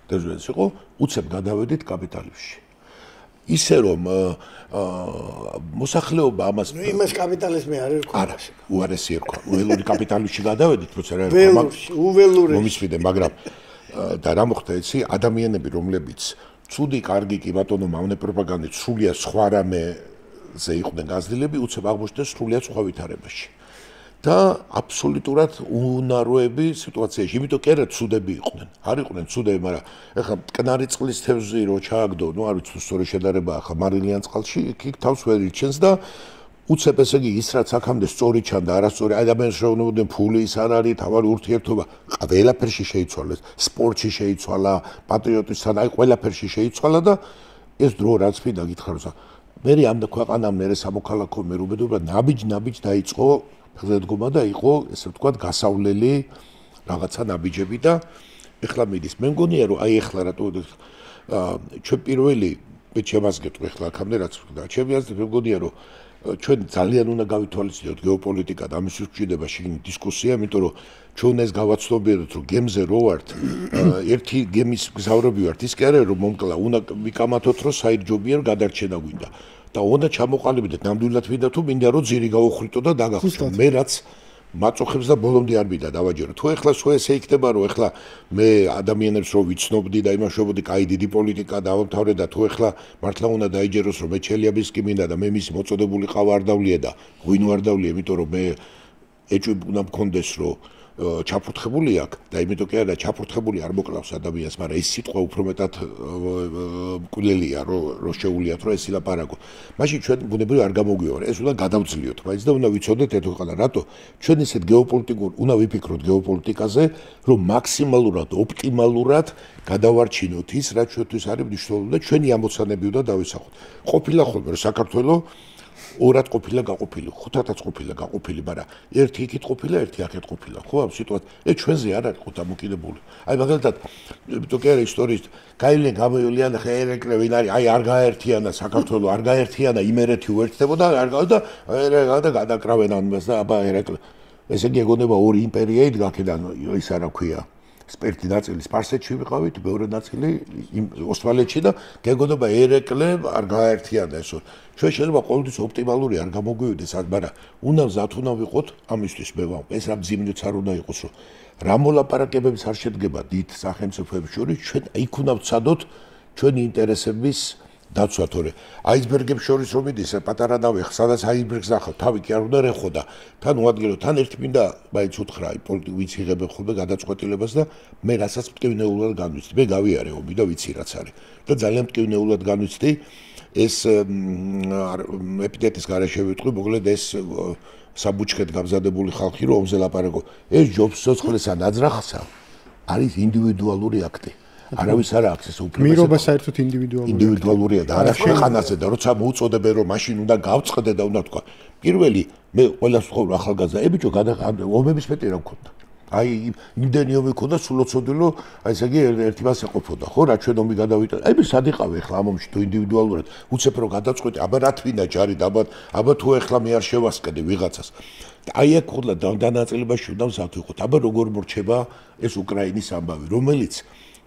დაზვერს იყო, უცებ გადავედით კაპიტალიზმში. ისე რომ მოსახლეობა ამას იმას კაპიტალიზმი არ ერქვა. არა, უარესი ერქვა. ველური კაპიტალიზმში გადავედით, თორსა რა ერქვა. უველური. მომისვიდე, მაგრამ და რა მოხდა იცი, ადამიანები, რომლებიც ცუდი, კარგი კი ბატონო მავნე პროპაგანდით სრულიად სხვა რამეზე იყვნენ გაზრდილები, უცებ აღმოჩნდნენ სრულიად სხვა ვითარებაში. და აბსოლუტურად უნაროები სიტუაციაში, იმიტომ კი არა ცუდები იყვნენ. არ იყვნენ ცუდები, მაგრამ ეხლა მტკნარი წყლის თევზი რო ჩააგდო, ნუ არ ვიცი სწორი შედარება ახლა მარილიან წყალში, იქ თავს ვერ იჩენს და უცებ ესე იგი ის რაც აქამდე სწორი ჩანდა, არასწორი ადამიანს შეუნობდნენ ფული ის არ არის, თავარი ურთიერთობა, ყველაფერში შეიცვალეს, სპორტში შეიცვალა, პატრიოტისთან, აი ყველაფერში შეიცვალა და ეს დრო რაც მინდა გითხაროს. მე ამ ქვეყანამ მე სამოქალაქო მერუბედობა ნაბიჯ დაიწყო დგომა და იყო ესე ვთქვათ გასავლელი რაღაცა ნაბიჯები და ეხლა მიდის მე მგონია რომ აი ეხლა რატო ჩვენ პირველი მე ჩემს გეტყვი ეხლა აქამდე რაც და ჩემი აზრით მე მგონია რომ ჩვენ ძალიან უნდა გავითვალისწინოთ გეოპოლიტიკა და ამის უჩიდება შიგნით დისკუსია, იმიტომ რომ ჩვენ ეს გავაცნობიეროთ რომ გემზე რო ვართ, ერთი გემის გზავრები ვართ, ის კი არა რომ მომკლა, უნდა ვიკამათოთ რომ საერთჯობიერ გადარჩენა გვინდა. და უნდა ჩამოყალიბდეთ ნამდვილად მინდა თუ მინდა რომ ძირი გავუხრიტო და დაგახსნო. მე რაც მაწუხებს და ბოლომდე არ მინდა დავაჯერო. თუ ეხლა სულ ესე იქნება რომ ეხლა მე ადამიანებს რო ვიცნობდი და იმაშობოდი, კაი დიდი პოლიტიკა დავამთავრე და თუ ეხლა მართლა უნდა დაიჯეროს რომ მე ჩელიაბინსკი მინდა და მე მისი მოწოდებული ყავა არ დავლია და ღვინო არ დავლია, იმიტომ რომ მე ეჭვი უნდა მქონდეს რომ ჩაფურთხებული აქვს და იმიტომ კი არა ჩაფურთხებული არ მოკლავს ადამიანს, მაგრამ ეს სიტყვა უფრო მეტად მკვლელია რომ შეუულიათ რომ ეს ილაპარაკო. მაშინ ჩვენ ბუნებრივად არ გამოგვიوارა, ეს უნდა გადავძლიოთ, მაინც და უნდა ვიცოდეთ ერთ ქვეყანა, რატო ჩვენ ისეთ გეოპოლიტიკურ უნდა ვიფიქროთ გეოპოლიტიკაზე, რომ მაქსიმალურად, ოპტიმალურად გადავარჩინოთ ის, რაც ჩვენთვის არის მნიშვნელოვანი და ჩვენი ამოცანები უნდა დავისახოთ. ყოფილა ხოლმე რომ საქართველოს ორად ყოფილა გაყოფილი, ხუთათაც ყოფილა გაყოფილი, მაგრამ ერთი იქით ყოფილა, ერთი აქეთ ყოფილა, ხო, ამ სიტუაციას. ჩვენზე არ არის ხო დამოკიდებული. აი მაგალითად, იმიტომ კი არა ისტორიის გაივლენ გამოივლიან ხა ერეკლე ვინ არის, აი არ გაერთიანა საქართველოს, არ გაერთიანა იმერეთი უერთდებოდა, არ გავდა და გადაკრავენ ამას და აბა ერეკლე. ესე იგი ეგონება ორი იმპერია იდგა აქედან, ის არა ქვია. სპერტი ნაწილი სპარსეთში ვიყავით, მეორე ნაწილი ოსმალეთში და გეგონება ერეკლე არ გაერთიანდა ესო. ჩვენ შეიძლება ყოველთვის ოპტიმალური არ გამოგვივიდეს, მაგრამ უნდა მზად უნდა ვიყოთ ამისთვის მე ვამბობ. ეს რა მძიმნიც არ უნდა იყოს, რომ რა მოლაპარაკებებს არ შედგება დიდ სახელმწიფოებს შორის, ჩვენ იქ უნდა ვცადოთ ჩვენი ინტერესების დაცვა თორე აისბერგებს შორის რომ მიდის პატარა ნავი სადაც აისბერგს ნახავ თავი კი არ უნდა რეხო და თან უადგილო თან ერთი მინდა მაინც უთხრა პოლიტიკ ვიცი იღებენ ხოლმე გადაწყვეტილებას და მე რასაც მტკივნეულად განვიცდი მე გავიარე ომი და ვიცი რაც არის და ძალიან მტკივნეულად განვიცდი ეს ეპიდემიის გარეშე ვიტყვი მოკლედ ეს საბუჩქეთ გამზადებული ხალხი რომ ომზე ლაპარაკო ეს ჯობს სოცხლესა ნაძრახსა არის ინდივიდუალური აქტი არავის არ აქვს ეს უფლება მირობა საერთოდ ინდივიდუალურია და არა შეყანაზე და როცა მოუწოდებენ რომ მაშინ უნდა გავწყდე და უნდა თქვა პირველი მე ყველას ვთხოვ ახალგაზრდა ბიჭო ომების მეტი რა გქონდა აი იმდენი ომი ქონდა სულოცოდილო აი ესე იგი ერთი მას ეყოფოდა ხო რა ჩვენ ომი გადავიტანე აი მე სად იყავი ახლა ამ ომში თუ ინდივიდუალურად უცებ რო გადაწყვეტი აბა რა თვინა ჯარი და აბა თუ ახლა მე არ შევასყედე ვიღაცას აი აქ ხოლმე დანაწილებაში უნდა ვსათვიყოთ აბა როგორ მორჩება ეს უკრაინის ამბავი რომელიც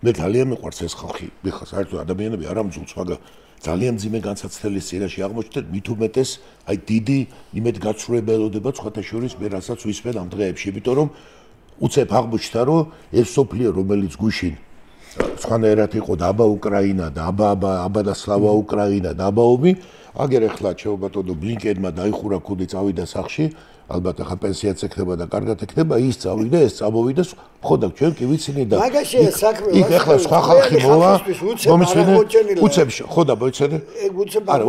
მე ძალიან მიყვარს ეს ხალხი მიხა საერთოდ ადამიანები არ ამძულს მაგრამ ძალიან ძიმე განსაცდელის წინაშე აღმოჩნდეთ მით უმეტეს აი დიდი იმედგაცრუებელოდება სხვათა შორის მე რასაც ვისმენ ამ დღეებში იმიტომ რომ უცებ აღმოჩნდა რომ ეს სოფლიო რომელიც გუშინ სხვანაირად იყო და აბა უკრაინა და აბა და სლავა უკრაინა და აბა ომი აგერ ახლა ჩეუბათო ბლინკენმა დაიხურა ქუდი წავიდა სახში ალბათ ახლა პენსიაც ექნება და კარგად ექნება ის წავიდა ეს წამოვიდა ხო და ჩვენ კი ვიცინი და მაგაში ეს საქმე იქ ახლა სხვა ხალხი მოვა მომისვენე უცებ ხო და მოიცადე არა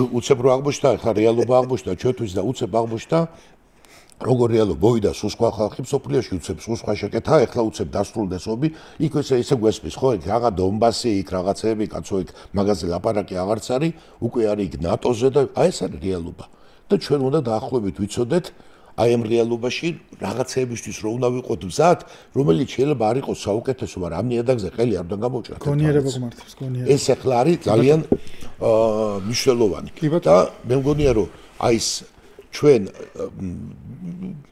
უცებ რო აღმოჩნდა ახლა რეალობა აღმოჩნდა ჩვენთვის და უცებ აღმოჩნდა როგორ რეალობა მოვიდა სულ სხვა ხალხი მსოფლიოში უცებ სულ სხვა შეკეთა ახლა უცებ დასრულდეს ომი იქ ესე გვესმის ხო იქ რაღა დონბასი იქ რაღაცები კაცო იქ მაგაზე ლაპარაკი აღარც არის უკვე არის იქ ნატოზე და აი ეს არის რეალობა და ჩვენ უნდა დაახლოებით ვიცოდეთ აი ამ რეალობაში რაღაცეებისთვის რო უნდა ვიყოთ მზად რომელიც შეიძლება არ იყოს საუკეთესო მაგრამ ამ ნიადაგზე ყელი არ უნდა გამოვჭრათ გონიერება გმართავს გონიერება ეს ახლა არის ძალიან მნიშვნელოვანი და მე მგონია რომ აი ეს ჩვენ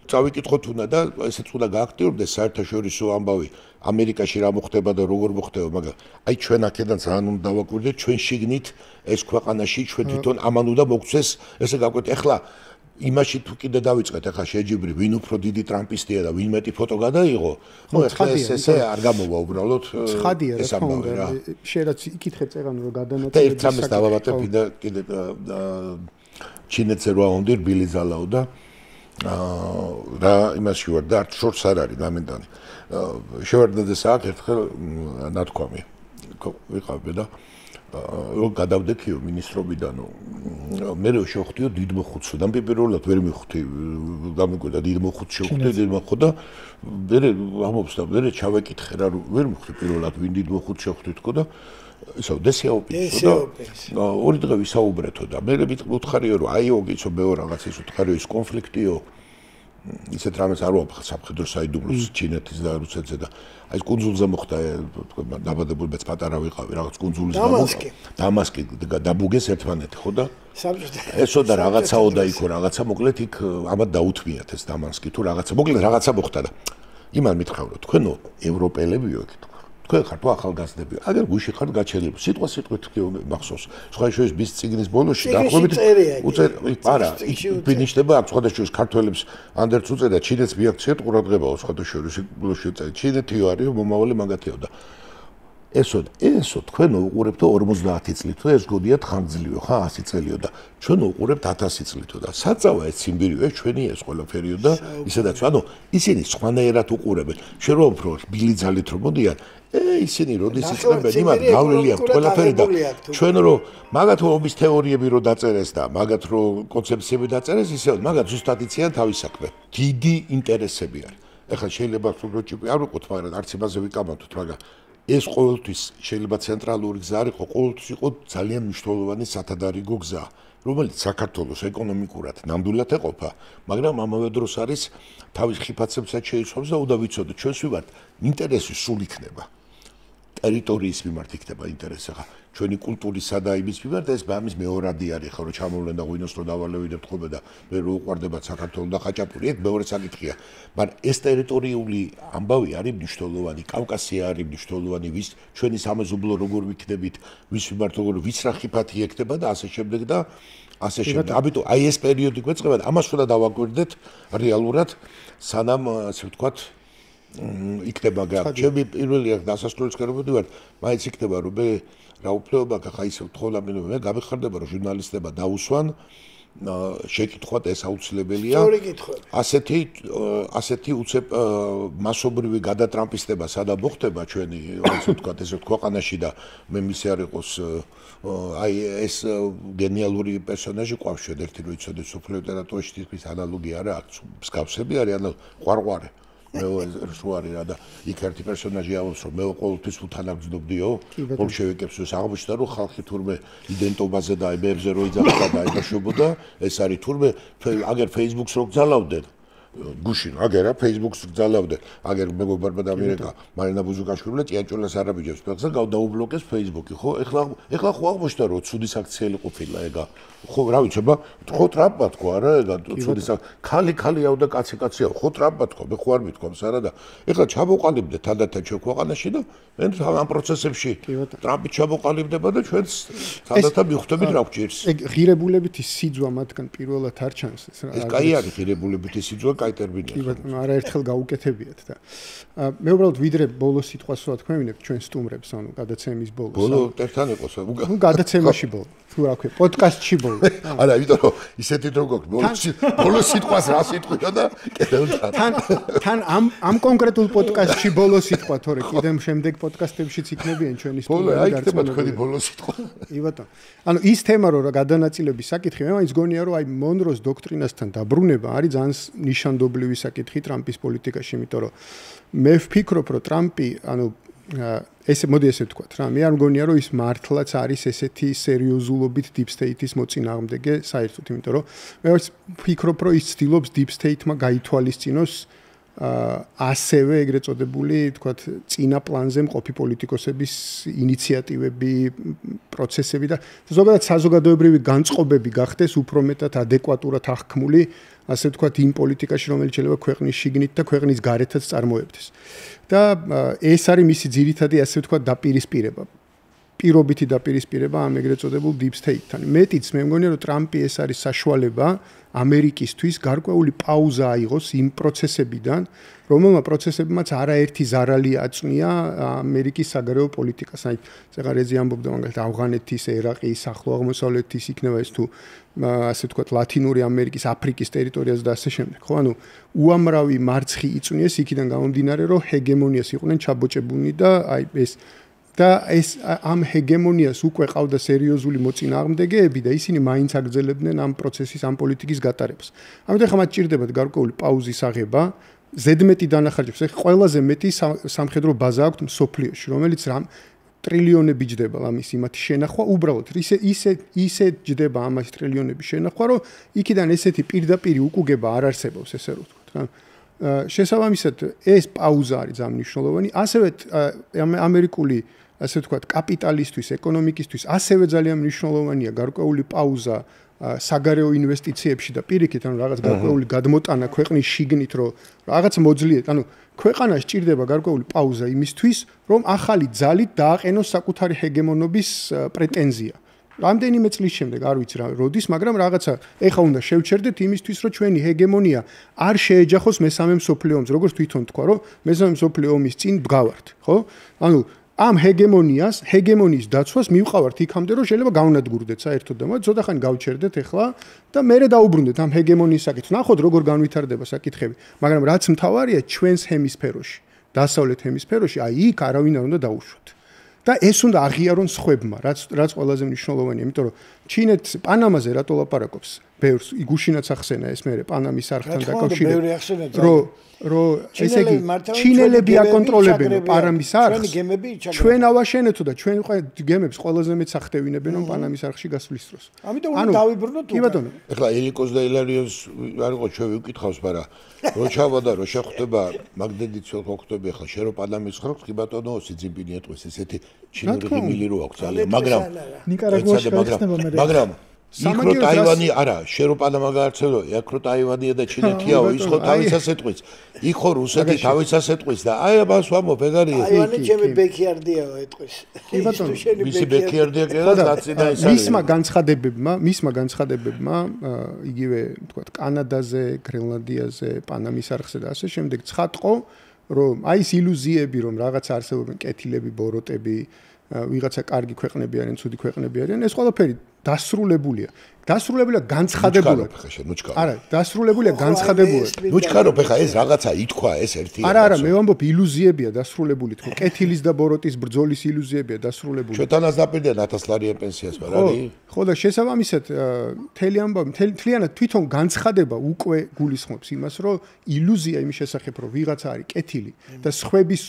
წავიკითხოთ უნდა და ესეც უნდა გააქტიურდეს საერთაშორისო ამბავი ამერიკაში რა მოხდება და როგორ მოხდება მაგრამ აი ჩვენ აქედან ძალიან უნდა დავაკვირდეთ ჩვენ შიგნით ეს ქვეყანაში ჩვენ თვითონ ამან უნდა მოგცეს ესე გავკვეთ ახლა იმაში თუ კიდე დავიწყეთ ახლა შეჯიბრი ვინ უფრო დიდი ტრამპისტია და ვინ მეტი ფოტო გადაიღო ხო ახლა ესე არ გამოვა უბრალოდ ეს ამბავი რა შეიძლება იკითხეთ წეგან რომ გადანაწილების და ერთ ამას დავავატებ და კიდე ჩინეთზე რო ავონდერ ბილი ზალაო და რა იმაში ვარ და არც შორს არ არის ნამენდანი შევარდნაძე საათ ერთხელ ნათქვამი ვიყავი და რომ გადავდექიო მინისტრობიდანო მე რო შევხვდიო დიდ მოხუცს და პირველად ვერ მივხვდი გამიკვირდა დიდ მოხუცს შევხვდი დიდ მოხუცს და მე ამობს და მე ჩავეკითხე რა ვერ მივხვდი პირველად ვინ დიდ მოხუცს შევხვდი თქო და ისო დესიაოპისო და ორი დღე ვისაუბრეთო და მე ვუთხარიო რომ აიო გიცო მეო რაღაც ის ვუთხარიო ის კონფლიქტიო ისეთ რამეს არ ვაფხ სამხედრო საიდუმლოს ჩინეთის და რუსეთზე და აი ეს კუნძულზე მოხდა დაბადებული მეც პატარა ვიყავი რაღაც კუნძულის დამასკი დაბუგეს ერთმანეთი ხო და ესო და რაღაცაო და იქო რაღაცა მოკლედ იქ ამათ დაუთმიათ ეს დამასკი თუ რაღაცა მოკლედ რაღაცა მოხდა და იმან მითხრა რომ თქვენო ევროპელებიო იქ თქვენ ხართ ახალგაზრდები აგერ გუში ხართ გაჩერებული სიტყვა სიტყვით მახსოვს სხვა შორის bis წიგნის ბოლოში დაახლოებით არა ფინიშდება აქ სხვა შორის ქართველებს ანდერც უწედა ჩინეთს მიაქციეთ ყურადღებაო სხვა შორის ბოლოში ჩინეთიო არის მომავალი მაგათეო და ესო თქვენ უყურებთ 50 წლით თუ ეს გოდიათ ხანგრძლივო ხა 100 წელიო და ჩვენ უყურებთ 1000 წლითო და საწავა ეს სიმბირიო ჩვენი ეს ყველაფერიო და ისედაც ანუ ისინი სხვანაირად უყურებენ შენ რომ უფრო ბილი ძალით რომ მოდიან ისინი როდის იწყებენ იმათ გავლილი აქვს ყველაფერი და ჩვენ რომ მაგათ ომის თეორიები რო დაწერეს და მაგათ რო კონცეფციები დაწერეს ისე მაგათ ზუსტად იციან თავის საქმე დიდი ინტერესები არის ეხლა შეიძლება სულოჭი არ ვიყოთ მაგრამ არც იმაზე ვიკამათოთ მაგრამ ეს ყოველთვის შეიძლება ცენტრალური გზა არ იყო ყოველთვის იყო ძალიან მნიშვნელოვანი სათადარიგო გზა რომელიც საქართველოს ეკონომიკურად ნამდვილად ეყოფა მაგრამ ამავე დროს არის თავის ხიფათებსაც შეიცავს და უნდა ვიცოდეთ ჩვენს ვივართ ინტერესი სულ იქნება ტერიტორიის მიმართ იქნება ინტერესი ხა ჩვენი კულტურისა და იმის მიმართ ეს ამის მეორადი არის ხო რომ ჩამოვლენ და ღვინოს რო დავალევინებთ ხოლმე და მე რო უყვარდება საქართველოს და ხაჭაპური ეგ მეორე საკითხია მაგრამ ეს ტერიტორიული ამბავი არის მნიშვნელოვანი კავკასია არის მნიშვნელოვანი ვის ჩვენი სამეზობლო როგორ ვიქნებით ვის მიმართ როგორ ვის რა ხიფათი ექნება და ასე შემდეგ და ასე შემდეგ ამიტომ აი ეს პერიოდი გვეწყება და ამას უნდა დავაკვირდეთ რეალურად სანამ ასე ვთქვათ იქნება ჩემი პირველი დასასრულის კერობოდი ვარ მაინც იქნება რომ მე რა უფლება გაქვს აი ისე ვთხოვნა მე გამიხარდება რომ ჟურნალისტებმა დაუსვან შეკითხვათ ეს აუცილებელია. ასეთი უცებ მასობრივი გადატრამპისტება სადაც მოხდება ჩვენი ასე ვთქვათ ესე ქვეყანაში და მე მისი არ იყოს აი ეს გენიალური პერსონაჟი ყავს ჩვენ ერთი რო იცოდე სოფლიო ლიტერატურაში თითქმის ანალოგია არა აქვს მსგავსები არის ანუ ყვარყვარე მე რუსვარი რა და იქ ერთი პერსონაჟი ამბობს რომ მე ყოველთვის უთან აგზნობდიო ბოლშევიკებს ეს აღმოჩნდა რომ ხალხი თურმე იდენტობაზე და აიბებზე რო იძახდა და აიბაშობოდა ეს არის თურმე აგერ Facebook-ს რო გძალავდნენ გუშინ აგერა Facebook-ს გძალავდნენ აგერ მეგობრებმა და ამერიკა მარინა ბუზუკაშვილი ჭიანჭველას არაბიჯებს ფეხზე გავდაუბლოკეს Facebook-ი ხო ეხლა ხო აღმოჩნდა რომ ცუდი საქციელი ყოფილა ეგა ხო რა ვიცი ხო ტრამპმა თქვა რა ეგა ცუდი ქალი-ქალიაო და კაცი-კაციაო ხო ტრამპმა თქვა მე ხო არ მithქვამს არა და ეხლა ჩამოყალიბდეთ თანდათან ჩვენ ქვეყანაში და ამ პროცესებში ტრამპი ჩამოყალიბდება და ჩვენს თანდათან მიხვდებით რა გვჭირს ეგ ღირებულებითი სიძვა მათგან პირველად არ ჩანს ეს კაი არის ღირებულებითი სიძვა კაი ტერმინია კი ბატონო არაერთხელ გაუკეთებიათ და მე უბრალოდ ვიდრე ბოლო სიტყვას ვთქვევინებ ჩვენ სტუმრებს ანუ გადაცემის ბოლოს ბოლო ერთთან იყოს ნუ გადაცემაში ბოლო თუ რა ქვია პოდკასტში ბოლო არა იმიტომ რომ ისეთი დრო გვაქვს ბოლო სიტყვას რა სიტყვია და თან ამ კონკრეტულ პოდკასტში ბოლო სიტყვა თორე კიდევ შემდეგ პოდკასტებშიც იქნებიან ჩვენი სტუმრები და თქვენი ბოლო სიტყვა კი ბატონო ანუ ის თემა რო გადანაწილების საკითხი მე მაინც გონია რომ აი მონროს დოქტრინასთან დაბრუნება არის ძალიან ნიშანდობლივი საკითხი ტრამპის პოლიტიკაში იმიტომ რომ მე ვფიქრობ რომ ტრამპი ანუ ესე მოდი ესე ვთქვათ რა მე არ მგონია რომ ის მართლაც არის ესეთი სერიოზულობით deep state-ის მოწინააღმდეგე საერთოდ იმიტომ რომ მე ვფიქრობ რომ ის ცდილობს deep state-მა გაითვალისწინოს ასევე ეგრეთ წოდებული ვთქვათ წინა პლანზე მყოფი პოლიტიკოსების ინიციატივები პროცესები და ზოგადად საზოგადოებრივი განწყობები გახდეს უფრო მეტად ადეკვატურად აღქმული ასე ვთქვათ იმ პოლიტიკაში რომელიც შეიძლება ქვეყნის შიგნით და ქვეყნის გარეთაც წარმოებდეს და ეს არის მისი ძირითადი ასე ვთქვათ დაპირისპირება პირობითი დაპირისპირება ამ ეგრეთ წოდებულ deep state-თან მეტიც მე მგონია რომ ტრამპი ეს არის საშუალება ამერიკისთვის გარკვეული პაუზა აიღოს იმ პროცესებიდან რომელმა პროცესებმაც არაერთი ზარალი აწვია ამერიკის საგარეო პოლიტიკას აი ზეგარეზი ამბობდა მაგალითად ავღანეთის ერაყის ახლო აღმოსავლეთის იქნება ეს თუ ასე ვთქვათ ლათინური ამერიკის აფრიკის ტერიტორიაზე და ასე შემდეგ ხო ანუ უამრავი მარცხი იწვიეს იქიდან გამომდინარე რომ ჰეგემონიას იყვნენ ჩაბოჭებულნი და აი და ეს ამ ჰეგემონიას უკვე ყავდა სერიოზული მოწინააღმდეგეები და ისინი მაინც აგრძელებდნენ ამ პროცესის ამ პოლიტიკის გატარებას. ამიტომ ხა მათ ჭირდებათ გარკვეული პაუზის აღება, ზედმეტი დანახარჯებს. ეხლა ყველაზე მეტი სამხედრო ბაზა აქვს მსოფლიოში, რომელიც ტრილიონები ჯდება ამის იმათი შენახვა, უბრალოდ ისე ჯდება ამას ტრილიონები შენახვა, რომ იქიდან ესეთი პირდაპირი უკუგება არ არსებობს, ესე რომ ვთქვათ რა. შესაბამისად ეს პაუზა არის ძალიან მნიშვნელოვანი. ასევე ამერიკული ასე ვთქვათ კაპიტალისტვის, ეკონომიკისთვის ასევე ძალიან მნიშვნელოვანია გარკვეული პაუზა საგარეო ინვესტიციებში და პირიქით ანუ რაღაც გარკვეული გადმოტანა ქვეყნის შიგნით რომ რაღაც მოძლიეთ ანუ ქვეყანას ჭირდება გარკვეული პაუზა იმისთვის რომ ახალი ძალით დააყენოს საკუთარი ჰეგემონობის პრეტენზია რამდენიმე წლის შემდეგ არ ვიცი რა როდის მაგრამ რაღაცა ეხა უნდა შევჩერდეთ იმისთვის რომ ჩვენი ჰეგემონია არ შეეჯახოს მესამე მსოფლიო ომს როგორც თვითონ თქვა რომ მესამე მსოფლიო ომის წინ ვდგავართ ხო ანუ ამ ჰეგემონიის დაცვას მივყავართ იქამდე რომ შეიძლება გავნადგურდეთ საერთოდ და მოდი ცოტახანი გავჩერდეთ ახლა და მერე დაუბრუნდეთ ამ ჰეგემონიის საკითხს ნახოთ როგორ განვითარდება საკითხები მაგრამ რაც მთავარია ჩვენს ჰემისფეროში დასავლეთ ჰემისფეროში აი იქ არავინ არ უნდა დაუშვათ და ეს უნდა აღიარონ სხვებმა რაც ყველაზე მნიშვნელოვანია იმიტომ რომ ჩინეთს პანამაზე რატო ლაპარაკობს ბევრს იგუშინაც ახსენა ეს მე პანამის არხთან დაკავშირებით რომ ესე იგი ჩინელები აკონტროლებენ პანამის არხს ჩვენ ავაშენეთო და ჩვენ გემებს ყველაზე მეც ახდევინებენ რომ პანამის არხში გასვლის დროს ამიტომ უნდა დავიბრუნოთ კი ბატონო ეხლა ელიკოს და ელარიოს არ იყო ჩვენ ვიკითხავს მაგრამ რო ჩავადა რო შეხვდება მაგდედიც ოქტომბერი ეხლა შენ რო პანამის ხალხს კი ბატონო სიძინპინი ეტყვის ესეთი ჩინური ღიმილი რო აქვს ძალიან მაგრამ ნიკარაგუაში გაიხსნება მე მაგრამ იქრო ტაივანი არა შენ რო პანამა გაარჩევო იქ რო ტაივანია და ჩინეთიაო ის ხო თავისას ეტყვის იქ ხო რუსეთი თავისას ეტყვის და აი აბას ვამბობ ეგ არის ტაივანი ჩემი ბექიარდიაო ეტყვის კი ბატონო მისი ბექიარდია კიდე დაცინა ის არის მისმა განცხადებებმა იგივე თქვათ კანადაზე გრენლანდიაზე პანამის არხზე და ასე შემდეგ ცხადყო რომ აი ეს ილუზიები რომ რაღაც არსებობენ კეთილები ბოროტები ვიღაცა კარგი ქვეყნები არიან, ცუდი ქვეყნები არიან, ეს ყველაფერი დასრულებულია. დასრულებულია განცხადებულად. არა, დასრულებულია განცხადებულად. ნუჩქარობ ხა ეს რაღაცა ითქვა ეს ერთი. არა, მე ვამბობ ილუზიებია დასრულებული თქო. კეთილის და ბოროტის ბრძოლის ილუზიებია დასრულებული. ჩვენთანაც დაპირდნენ 1000 ლარიან პენსიას ვარ არის? ხო და შესაბამისად მთელი ამბავი მთლიანად თვითონ განცხადება უკვე გულისხმობს იმას, რომ ილუზია იმის შესახებ, რომ ვიღაცა არის კეთილი და სხვების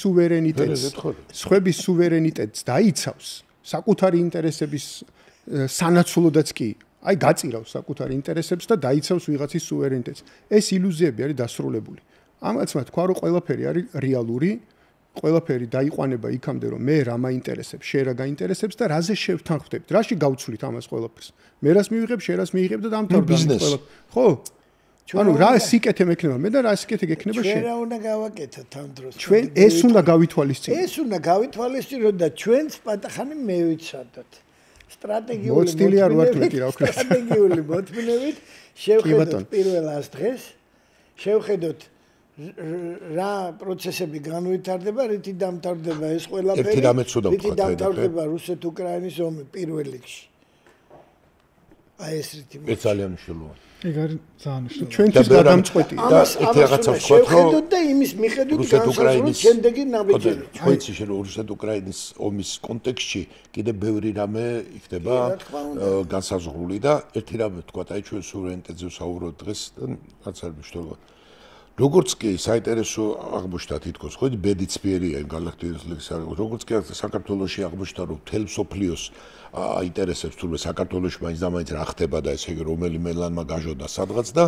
სუვერენიტეტს დაიცავს საკუთარი ინტერესების სანაცვლოდაც კი აი გაწირავს საკუთარ ინტერესებს და დაიცავს ვიღაცის სუვერენიტეტს. ეს ილუზიები არის დასრულებული. ამაც თქვა რომ ყველაფერი არის რეალური, ყველაფერი დაიყვანება იქამდე რომ მე რა მაინტერესებს, შენ რა გაინტერესებს და რაზე შევთანხმდებით. რაში გავცვლით ამას ყველაფერს? მე რას მივიღებ, შენ რას მიიღებ და დამთავრდა ყველაფერი. ხო? ანუ რა სიკეთე მექნება მე და რა სიკეთე გექნება შენ? ჩვენ რა უნდა გავაკეთოთ ამ დროს? ჩვენ ეს უნდა გავითვალისწინოთ. ეს უნდა გავითვალისწინოთ და ჩვენც პატახანი მევიცადოთ. სტრატეგიული მოთმინებით შევხედოთ პირველ 100 დღეს, შევხედოთ რა პროცესები განვითარდება, რითი დამთავრდება ეს ყველაფერი, რითი დამთავრდება რუსეთ-უკრაინის ომი პირველ რიგში. აი ეს რითი ეს ძალიან მნიშვნელოვანია. ეგ არის ძალიან მნიშვნელოვანი. ჩვენთვის გადამწყვეტია და ერთი რაღაცა ვთქვათ, რომ შევხედოთ და იმის მიხედვით განსაზღვროთ შემდეგი ნაბიჯები. ჩვენც ისე რომ რუსეთ-უკრაინის ომის კონტექსტში კიდე ბევრი რამე იქნება განსაზღვრული და ერთი რამე ვთქვათ, აი ჩვენ სუვერენიტეტზე ვსაუბრობთ დღეს და რაც არის მნიშვნელოვანი. როგორც კი საინტერესო აღმოჩნდა თითქოს, ხო, ბედიცფერია იმ გალაქტიკის ლექსი, როგორც კი საქართველოში აღმოჩნდა, რომ მთელ მსოფლიოს აინტერესებს თურმე საქართველოში მაინც და მაინც რა ხდება და ესე იგი რომელი მელანმა გაჟონდა სადღაც და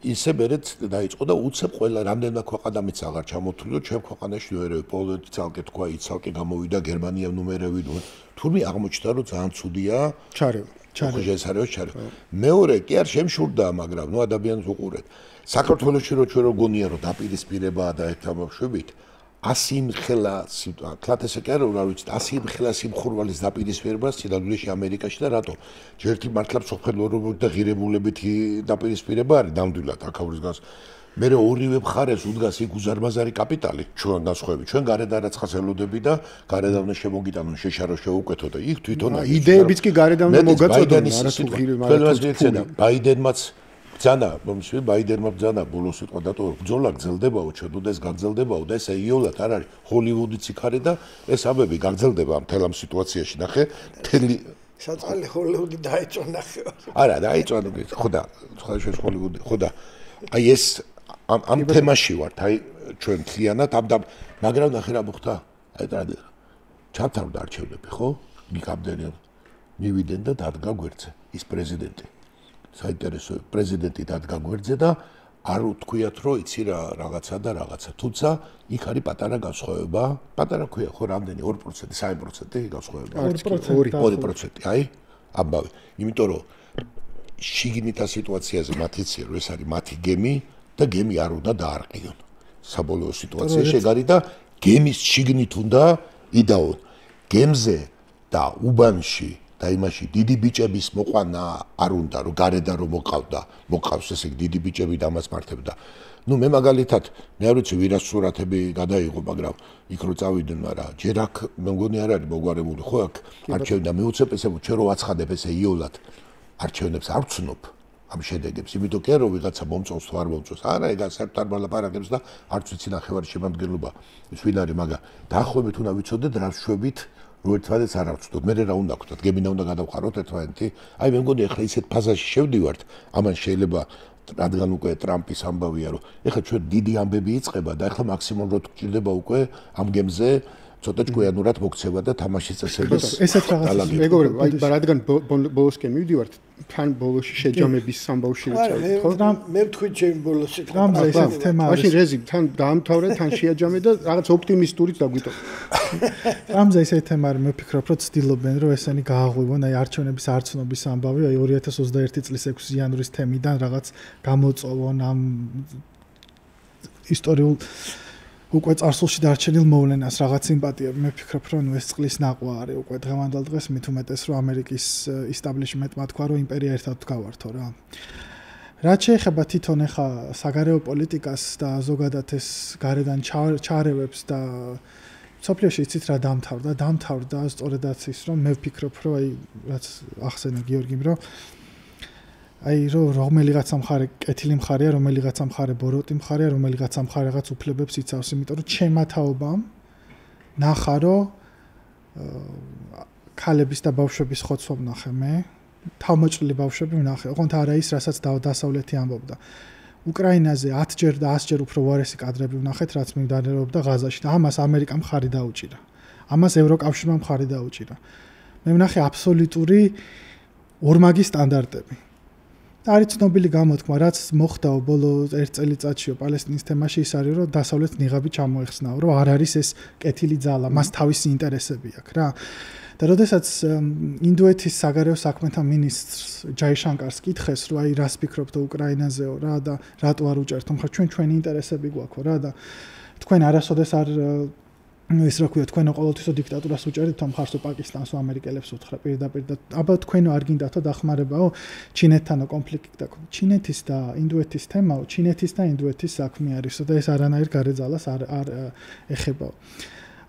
ისე მერეც დაიწყო და უცებ ყველა რამდენმა ქვეყანამიც აღარ ჩამოთვლილო ჩვენ ქვეყანაში ნუმერები პოლონეთი ცალკე თქვა იცალკე გამოვიდა გერმანია ნუმერები თურმე აღმოჩნდა რომ ძალიან ცუდია ჩარევა მეორე კი არ შემშურდა მაგრამ ნუ ადამიანს უყურეთ საქართველოში რო ჩვენ რო გონია რომ დაპირისპირებაა და ერთ ამბავშვებით 100 იმხელა კლათესე კი არა რა ვიცით 100 იმხელა სიმხურვალის დაპირისპირებას სინამდვილეში ამერიკაში და რატო ჯერთი მართლა მსოფლმხედველობით და ღირებულებით დაპირისპირება არის ნამდვილად აქაურის გას მე ორივე მხარეს უდგას იქ უზარმაზარი კაპიტალი ჩვენ განსხვავებით ჩვენ გარედანაცხას ელოდები და გარედავნე შემოგიტანონ შეშარო შეუკვეთო და იქ თვითონ იდეებიც კი გარედავნე მოგაწოდონ არასულ ღირებულებით ბაიდენმაც ძანა მომსვი ბაიდენმა ძანა ბოლოს სიტყვა დატოვა ბრძოლა გრძელდებაო ჩვენ უდეს გაგრძელდებაო და ესე იოლად არ არის ჰოლივუდიც იქ არის და ეს ამბები გაგრძელდება მთელ ამ სიტუაციაში ნახე მთელი საწყალი ჰოლივუდი დაიწვა ნახე არა დაიწვა ხოდა სხვა ჰოლივუდი ხოდა აი ეს ამ თემაში ვართ აი ჩვენ მთლიანად ამ მაგრამ ნახე რა მოხდა აი ჩავთავრდა არჩევნები ხო მიგამდენ მივიდნენ და დადგა გვერდზე ის პრეზიდენტი საინტერესო პრეზიდენტი დადგა გვერდზე და არ უთქვიათ რომ იცი რა რაღაცა და რაღაცა თუმცა იქ არის პატარა განსხვავება პატარა ქვია ხო რამდენი 2% 3% განსხვავება 2% აი ამბავი იმიტომ რომ შიგნითა სიტუაციაზე მათ იციან რომ ეს არის მათი გემი და გემი არ უნდა დაარყიონ საბოლოო სიტუაციაში ეგ არის და გემის შიგნით უნდა იდაონ გემზე და უბანში და იმაში დიდი ბიჭების მოყვანა არ უნდა რომ გარედან რომ მოყავს ესე დიდი ბიჭები და ამას მართებდა. ნუ მე მაგალითად მე არ ვიცი ვირას სურათები გადაიღო მაგრამ იქ რო წავიდნენ მაგრამ ჯერ აქ მე მგონი არ არის მოგვარებული ხო აქ არჩევნა და მეუცებ ესე ჩვენ რო აცხადებ ესე იოლად არჩევნებს არ ვცნობ ამ შედეგებს იმიტომ კი რომ ვიღაცა მომწონს თუ არ მომწონს არა ეგ საერთოდ არ მალაპარაკებს და არც ვიცი ნახევარი შემადგენლობა ის ვინ არის მაგრამ დაახლოებით უნდა ვიცოდეთ რა შვებით რო ერთმანეთს არ ავწდოთ მე რა უნდა გქონდეთ გებინა უნდა გადავხაროთ ერთმანეთი აი მე მგონი ახლა ისეთ ფაზაში შევდივართ ამან შეიძლება რადგან უკვე ტრამპის ამბავია რომ ეხლა ჩვენ დიდი ამბები იწყება და ეხლა მაქსიმუმ რო გჭირდება უკვე ამ გემზე ცოტა ჭკვიანურად მოქცევა და თამაშის წესების ესეთ რაღაცას მეგობრებო აი რადგან ბოლოსკენ მივდივართ თან ბოლოში შეჯამების სამბავში ვიწევთ ხო მე ვთქვი ჩემ ბოლოსი ტრამპზე ესეთ თემა არის მაშინ რეზი თან დაამთავრე თან შეაჯამე და რაღაც ოპტიმისტურით დაგვიტო ტრამპზე ესეთ თემა არის მე ვფიქრობ რომ ცდილობენ რომ ესენი გააღვივონ აი არჩევნების არცნობის ამბავი აი 2021 წლის 6 იანვრის თემიდან რაღაც გამოწოვონ ამ ისტორიულ უკვე წარსულში დარჩენილ მოვლენას რაღაც სიმპათიები მე ვფიქრობ რომ ეს წყლის ნაყვა არის უკვე დღევანდელ დღეს მით უმეტეს რომ ამერიკის ისტაბლიშმენტმა თქვა რომ იმპერია ერთად ვდგავართო რა რაც შეეხება თვითონ ახლა საგარეო პოლიტიკას და ზოგადად ეს გარედან ჩარევებს და სოფლიოში იცით რა დამთავრდა სწორედაც ის რომ მე ვფიქრობ რომ აი რაც ახსენა გიორგიმ რომ აი რომელიღაცა მხარე კეთილი მხარეა, რომელიღაცა მხარე ბოროტი მხარეა, რომელიღაცა მხარე რაღაც უფლებებს იცავს, იმიტომ რომ ჩემმა თაობამ ნახა რომ ქალების და ბავშვების ხოცვა ვნახე მე, თავმოჭრილი ბავშვები ვნახე, ოღონდ არა ის, რასაც დასავლეთი ამბობდა. უკრაინაზე 10ჯერ და 100ჯერ უფრო უარესი კადრები ვნახეთ, რაც მიმდინარეობდა ღაზაში და ამას ამერიკამ მხარი დაუჭირა. ამას ევროკავშირმა მხარი დაუჭირა. მე ვნახე აბსოლუტური ორმაგი სტანდარტები. და არის ცნობილი გამოთქმა, რაც მოხდაო ბოლო 1 წელიწადშიო პალესტინის თემაში ის არის, რომ დასავლეთ ნიღაბი ჩამოეხსნაო, რომ არ არის ეს კეთილი ძალა, მას თავისი ინტერესები აქვს რა. და როდესაც ინდოეთის საგარეო საქმეთა მინისტრს ჯაიშანკარს კითხეს, რომ აი რას ფიქრობთ უკრაინაზეო რა და რატო არ უჭერთ, მხარ ჩვენი ინტერესები გვაქვს რა და თქვენ არასოდეს არ ეს რა ქვია, თქვენ ყოველთვისო დიქტატურას უჭერთ თომ ხარსო პაკისტანს ამერიკელებს უთხრა პირდაპირ და აბა თქვენ არ გინდათო დახმარებაო ჩინეთთანო კონფლიქტი და ჩინეთის და ინდოეთის თემაო, ჩინეთის და ინდოეთის საქმე არისო და ეს არანაირ გარეძალას არ ეხებაო.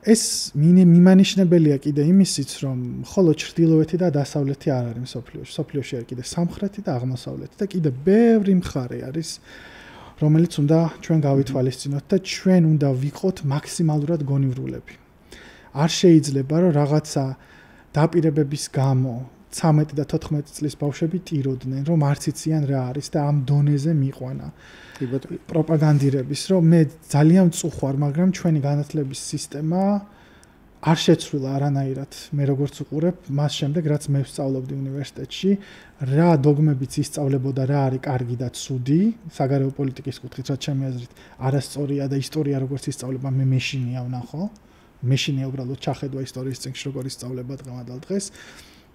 ეს მიმანიშნებელია კიდე იმისიც, რომ ხოლო ჩრდილოეთი და დასავლეთი არ არის მსოფლიოში. მსოფლიოში არის კიდე სამხრეთი და აღმოსავლეთი და კიდე ბევრი მხარე არის, რომელიც უნდა ჩვენ გავითვალისწინოთ და ჩვენ უნდა ვიყოთ მაქსიმალურად გონივრულები. არ შეიძლება რომ რაღაცა დაპირებების გამო 13 და 14 წლის ბავშვები ტიროდნენ, რომ არც იციან რა არის და ამ დონეზე მიყვანა. პროპაგანდირების, რომ მე ძალიან მწუხვარ, მაგრამ ჩვენი განათლების სისტემა არ შეცვლილა არანაირად. მე როგორც უყურებ, მას შემდეგ რაც მე ვსწავლობდი უნივერსიტეტში, რა დოგმებიც ისწავლებოდა, რა არის კარგი და ცუდი, საგარეო პოლიტიკის კუთხით, რაც ჩემი აზრით არასწორია და ისტორია როგორც ისწავლება, მე მეშინია ვნახო. მეშინია უბრალოდ ჩახედვა ისტორიის წიგნში როგორ ისწავლება დღევანდელ დღეს.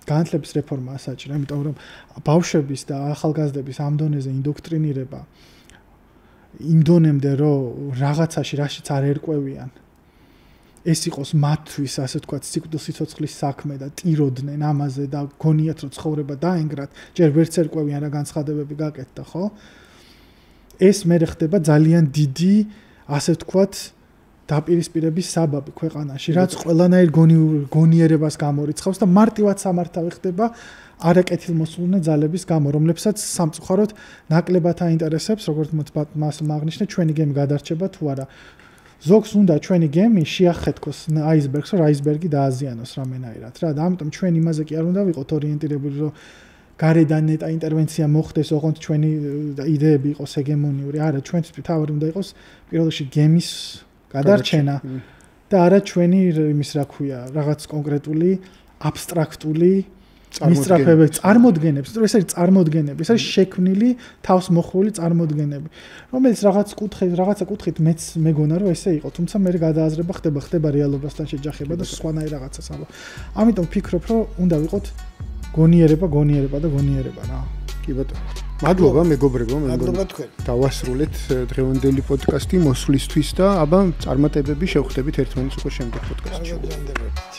განათლების რეფორმაა საჭირო, იმიტომ რომ ბავშვების და ახალგაზრდების ამ დონეზე ინდოქტრინირება იმ დონემდე რომ რაღაცაში რაშიც არ ერკვევიან ეს იყოს მათთვის ასე თქვა სიკვდილსიცოცხლის საქმე და ტიროდნენ ამაზე და გონიათ რომ ცხოვრება დაენგრათ ჯერ ვერც ერკვევიან რა განცხადებები გაკეთდა ხო ეს მე ხდება ძალიან დიდი ასე თქვა დაპირისპირების საბაბი ქვეყანაში რაც ყველანაირ გონიერებას გამორიცხავს და მარტივად სამართავი ხდება არაკეთილმოსულნე ძალების გამო, რომლებსაც სამწუხაროდ ნაკლებად აინტერესებს, როგორც მას აღნიშნე, ჩვენი გემი გადარჩება თუ არა. ზოგს უნდა ჩვენი გემი შეახეთქოს აისბერგს, რომ აისბერგი დააზიანოს რამენაირად, რა და ამიტომ ჩვენ იმაზე კი არ უნდა ვიყოთ ორიენტირებული, რომ გარედან ნეტა ინტერვენცია მოხდეს, ოღონდ ჩვენი იდეები იყოს ჰეგემონიური. არა, ჩვენთვის თავი უნდა იყოს პირველ რიგში გემის გადარჩენა და არა ჩვენი იმის რა ქვია, რაღაც კონკრეტული აბსტრაქტული მისწრაფებები, წარმოდგენებს, ეს არის წარმოდგენები, ეს არის შექმნილი თავს მოხვეული წარმოდგენები, რომელიც რაღაცა კუთხით მეც მეგონა რომ ესე იყო, თუმცა მე გადააზრება ხდება რეალობასთან შეჯახება და სხვანაირ რაღაცას ამბობ. ამიტომ ვფიქრობ, რომ უნდა ვიყოთ გონიერება რა. კი ბატონო. მადლობა მეგობრებო, მადლობა თქვენ. დავასრულეთ დღევანდელი პოდკასტი მოსვლისთვის და აბა წარმატებები შევხვდებით ერთმანეთს უკვე შემდეგ პოდკასტში.